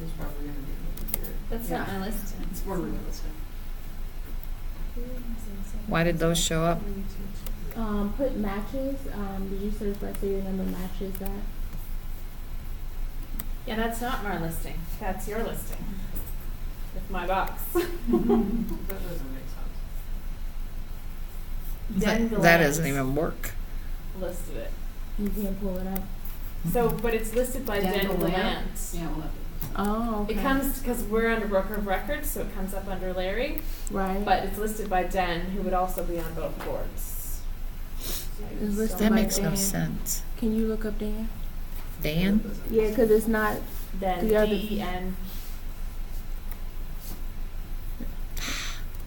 It's probably gonna be here. That's not my list. It's more realistic. Why did those show up? Put matches. Did you search by serial number matches that? Yeah, that's not my listing. That's your listing. With my box. That doesn't make sense. That doesn't even work. Listed it. You can't pull it up. So, but it's listed by Den Den Delant? Delant. Yeah, we'll have to. Oh, okay. It comes, because we're under broker of records, so it comes up under Larry, right. but it's listed by Den, who would also be on both boards. It's listed That by makes no Dan. sense. Can you look up Dan? Dan? Yeah, because it's not. Den, The other- DEN.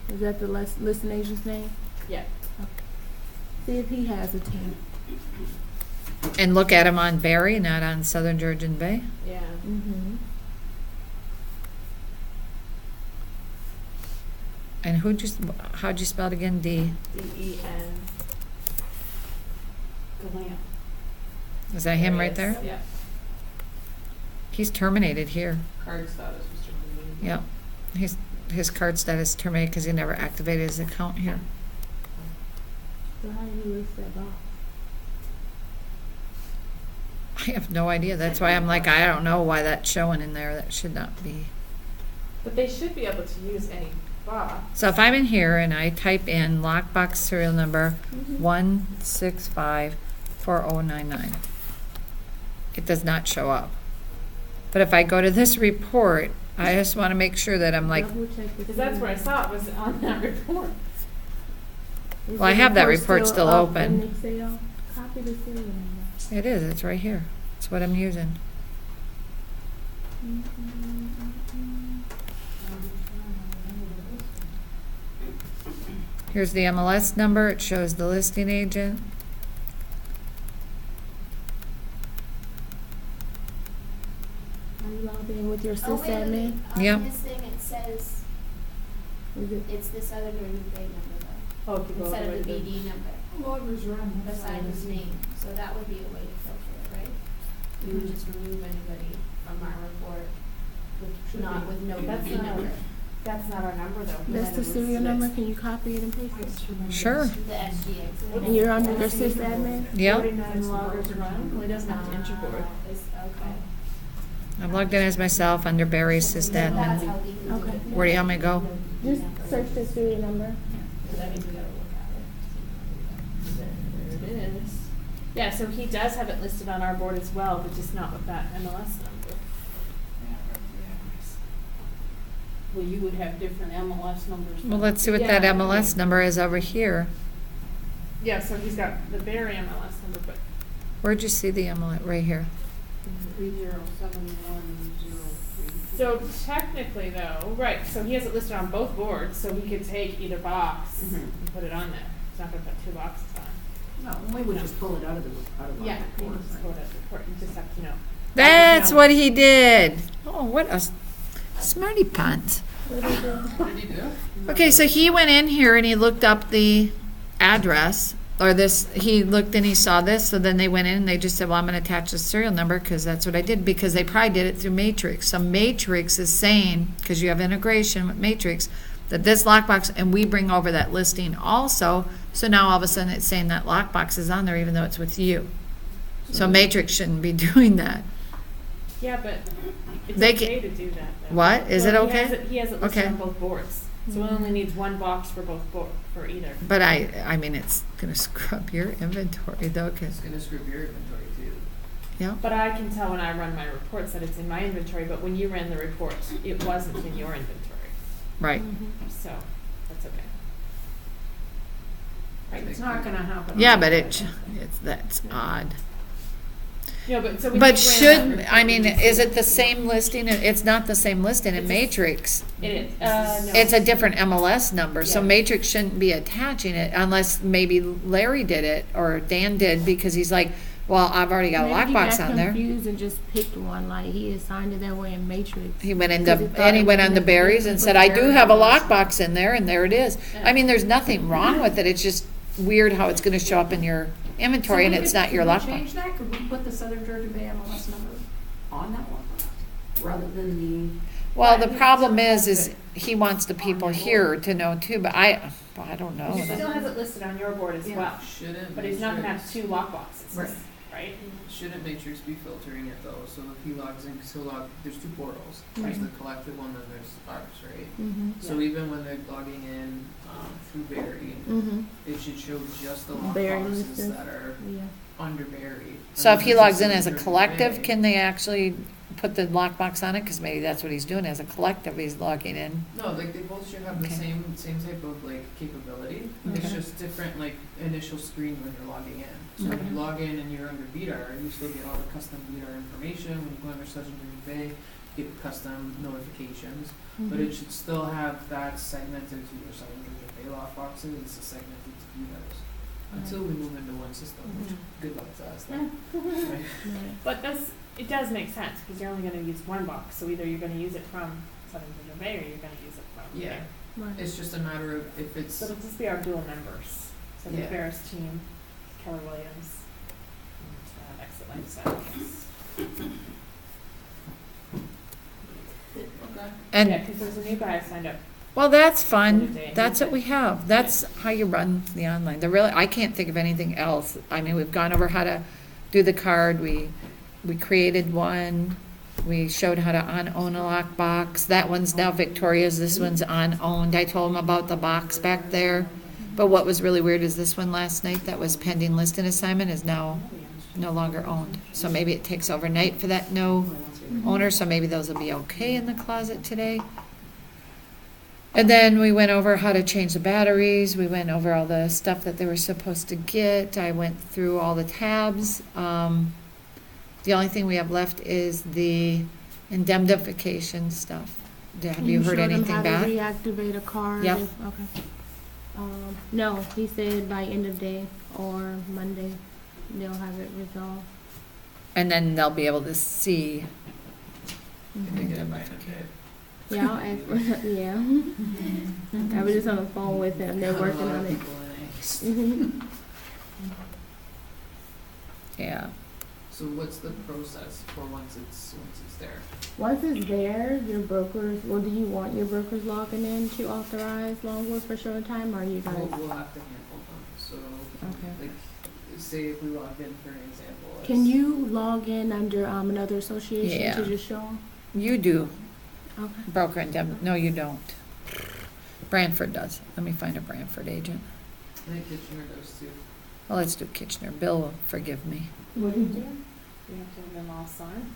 Is that the listing agent's name? Yeah. See if he has a team. And look at him on Barry, not on Southern Georgian Bay? Yeah. Mm-hmm. And how'd you spell it again? D? DEN. Delant. Is that him There right it there? is. Yeah. He's terminated here. Card status was terminated. Yep. His card status terminated because he never activated his account here. So how do you list that box? I have no idea. That's why I'm like, I don't know why that's showing in there. That should not be. But they should be able to use any box. So if I'm in here and I type in lockbox serial number 1654099, it does not show up. But if I go to this report, I just want to make sure that I'm like, Double check the Because that's where I serial saw it was on that report. number. Is Well, I the have that report still up open. in Excel? Copy the serial number. it is, it's right here. It's what I'm using. Here's the MLS number. It shows the listing agent. Are you logged in with your Oh, wait, wait, wait. sysadmin? On Yep. this thing, it says Is it? it's this other Northern Bay number though, Oh, if you go all instead the way of the to BD number, Loggers are on that beside his name. So that would be a way to filter it, right? We would just remove anybody from our report with not, with no That's BD not- number. That's not our number though. That's the serial number. Can you copy it and paste it? Sure. The SGX. And you're under your sysadmin? Yep. 49 loggers around. Well, he doesn't have to enter board. Okay. I'm logged in as myself under Barry's So that's sysadmin. how we can do Okay. it. Where do you want me to go? Just search the serial number. So that means we gotta look at it. There it is. Yeah, so he does have it listed on our board as well, but just not with that MLS number. Well, you would have different MLS numbers. Well, let's see what that Yeah. MLS number is over here. Yeah, so he's got the Barry MLS number, but Where'd you see the MLS? Right here. 307103. so technically though, right, so he has it listed on both boards, so he could take either box Mhm. and put it on there. He's not gonna put two boxes on. No, we would just pull it out of the Yeah, you report, can just go to the report, you just have to know. That's No. what he did. Oh, what a smarty pants. What is it? What did he do? Okay, so he went in here and he looked up the address, or this, he looked and he saw this, so then they went in and they just said, well, I'm gonna attach the serial number, because that's what I did, because they probably did it through Matrix. So Matrix is saying, because you have integration with Matrix, that this lockbox, and we bring over that listing also, so now all of a sudden it's saying that lockbox is on there even though it's with you. So Matrix shouldn't be doing that. Yeah, but it's They okay to do that though. What? Is it Well, okay? He has it listed Okay. on both boards, so it only needs one box for both for either. But I mean, it's gonna scrub your inventory though, 'cause, It's gonna screw your inventory too. yeah. But I can tell when I run my reports that it's in my inventory, but when you ran the report, it wasn't in your inventory, Right. so that's okay. It's not gonna happen. Yeah, but that's odd. No, but so when But you ran should, that report, I mean, you is said- it the same listing? It's not the same listing in It's a- Matrix. It is, no. It's a different MLS number, so Yeah. Matrix shouldn't be attaching it unless maybe Larry did it or Dan did, because he's like, well, I've already got a Maybe he lockbox got on there. confused and just picked one, like he assigned it that way in Matrix. He went Because he into, thought and he it went was on the in berries and put said, the I do berries have a in there. lockbox in there, and there it is. I mean, there's nothing wrong with it, it's just weird how it's gonna show up in your inventory and it's not your Could we lockbox. change that? Could we put the Southern Georgia Bay MLS number on that one? Rather than Well, the problem is he wants the people here to know too, but I don't know. He still has it listed on your board as Yeah. well, Shouldn't but he's not gonna Matrix- have two lockboxes, Right. right? Shouldn't Matrix be filtering it though? So if he logs in, cause there's two portals. There's the collective one and there's ours, right? Mm-hmm. So even when they're logging in, through Barry, Mm-hmm. it should show just the Barry lockboxes listed. that are Yeah. under Barry. So if he Unless logs in it's as a Southern collective, Bay. can they actually put the lockbox on it? Because maybe that's what he's doing, as a collective, he's logging in. No, like they both should have the Okay. same type of like capability. It's Okay. just different like initial screen when you're logging in. So when Okay. you log in and you're under BDAR, you still get all the custom BDAR information. When you go under Southern Green Bay, you get custom notifications. But Mm-hmm. it should still have that segmented to your Southern Georgia Bay lockboxes. It's segmented to BDARs. Until we move into one system, which good luck to us. Then. Right? But it does make sense, because you're only gonna use one box, so either you're gonna use it from Southern Georgia Bay or you're gonna use it from Yeah. there. Right. It's just a matter of if it's So it'll just be our dual members, so the Yeah. Ferris team, Keller Williams, and Exit Lifestyle. okay. Yeah, And, because there's a new guy signed up. well, that's The fun. other day. That's what we have. That's how you run the online. I can't think of anything else. I mean, we've gone over how to do the card. We created one. We showed how to on-own a lockbox. That one's now Victoria's. This one's on-owned. I told him about the box back there. But what was really weird is this one last night that was pending listing assignment is now no longer owned. So maybe it takes overnight for that no owner, so maybe those will be okay in the closet today. And then we went over how to change the batteries. We went over all the stuff that they were supposed to get. I went through all the tabs. The only thing we have left is the indemnification stuff. Have you heard anything back? Showed him how to reactivate a card. Yep. Okay. No, he said by end of day or Monday, they'll have it resolved. And then they'll be able to see. If they get it by end of day. Yeah, I'll ask, yeah. I was just on the phone with him, they're A lot working of on it. people in angst. Mhm. Yeah. So what's the process for once it's there? Once it's there, your brokers, well, do you want your brokers logging in to authorize Longwood for showtime, or are you guys? We'll have to handle them. So Okay. like, say if we log in for an example. Can it's- you log in under another association Yeah. to just show them? You do. Okay. Broker no, you don't. Branford does. Let me find a Branford agent. I think Kitchener does too. Well, let's do Kitchener. Bill will forgive me. What do you do? You have to have them all sign.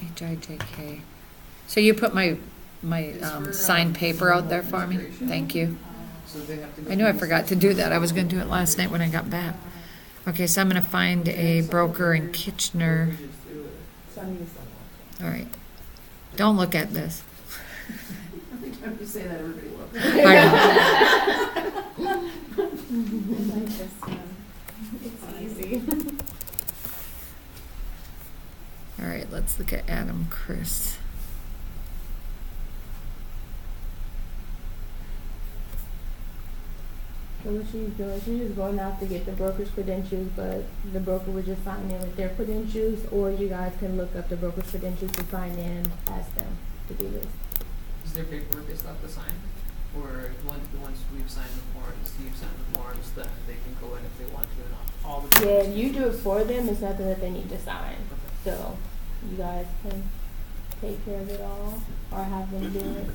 HIJK. So you put my It's for, signed paper out there for me? integration. Thank you. So they have to go I knew I through forgot to do that. I was gonna do it last night when I got back. Okay, so I'm gonna find a broker in Kitchener. So I'm using All right. Don't look at this. Every time you say that, everybody looks. It's easy. All right, let's look at Adam Chris. So what she's doing, she's just going out to get the broker's credentials, but the broker would just sign in with their credentials, or you guys can look up the broker's credentials to sign in, ask them to do this. Is there paperwork they still have to sign? Or once we've signed the forms, you've signed the forms, then they can go in if they want Yeah, you do it for them, it's nothing that they need to sign. So, you guys can take care of it all, or have them do it.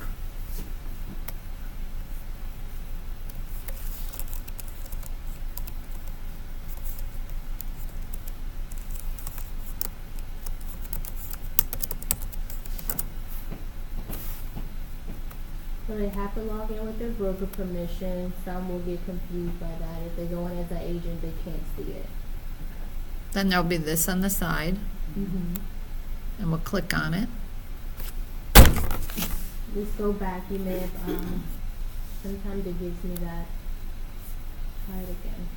So they have to log in with their broker permission. Some will get confused by that. If they go in as an agent, they can't see it. Then there'll be this on the side, Mm-hmm. and we'll click on it. Just go back, you may have, sometimes it gives me that. Try it again.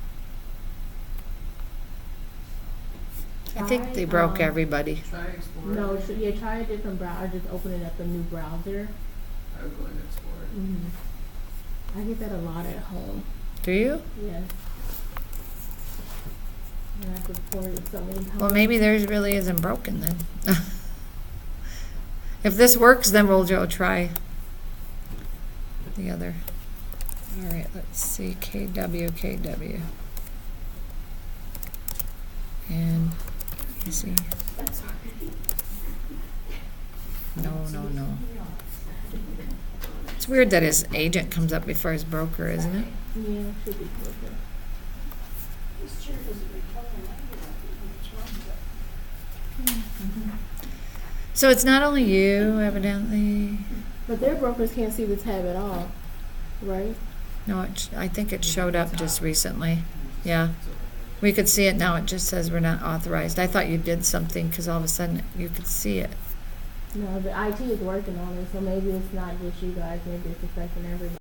I think Try, they broke um, everybody. Try Explorer. No, yeah, try a different browser, just opening up a new browser. I would go into Explorer. I get that a lot at home, Do you? yes. And I've reported so many times. Well, maybe theirs really isn't broken then. If this works, then we'll go try the other. All right, let's see, KW. And, you see. No. It's weird that his agent comes up before his broker, isn't it? Yeah, it should be broken. This chair doesn't recline, what's wrong with it? So it's not only you, evidently. But their brokers can't see the tab at all, right? No, I think it showed up just recently. Yeah. We could see it now. It just says we're not authorized. I thought you did something because all of a sudden you could see it. No, the IT is working on it, so maybe it's not just you guys, maybe it's affecting everybody.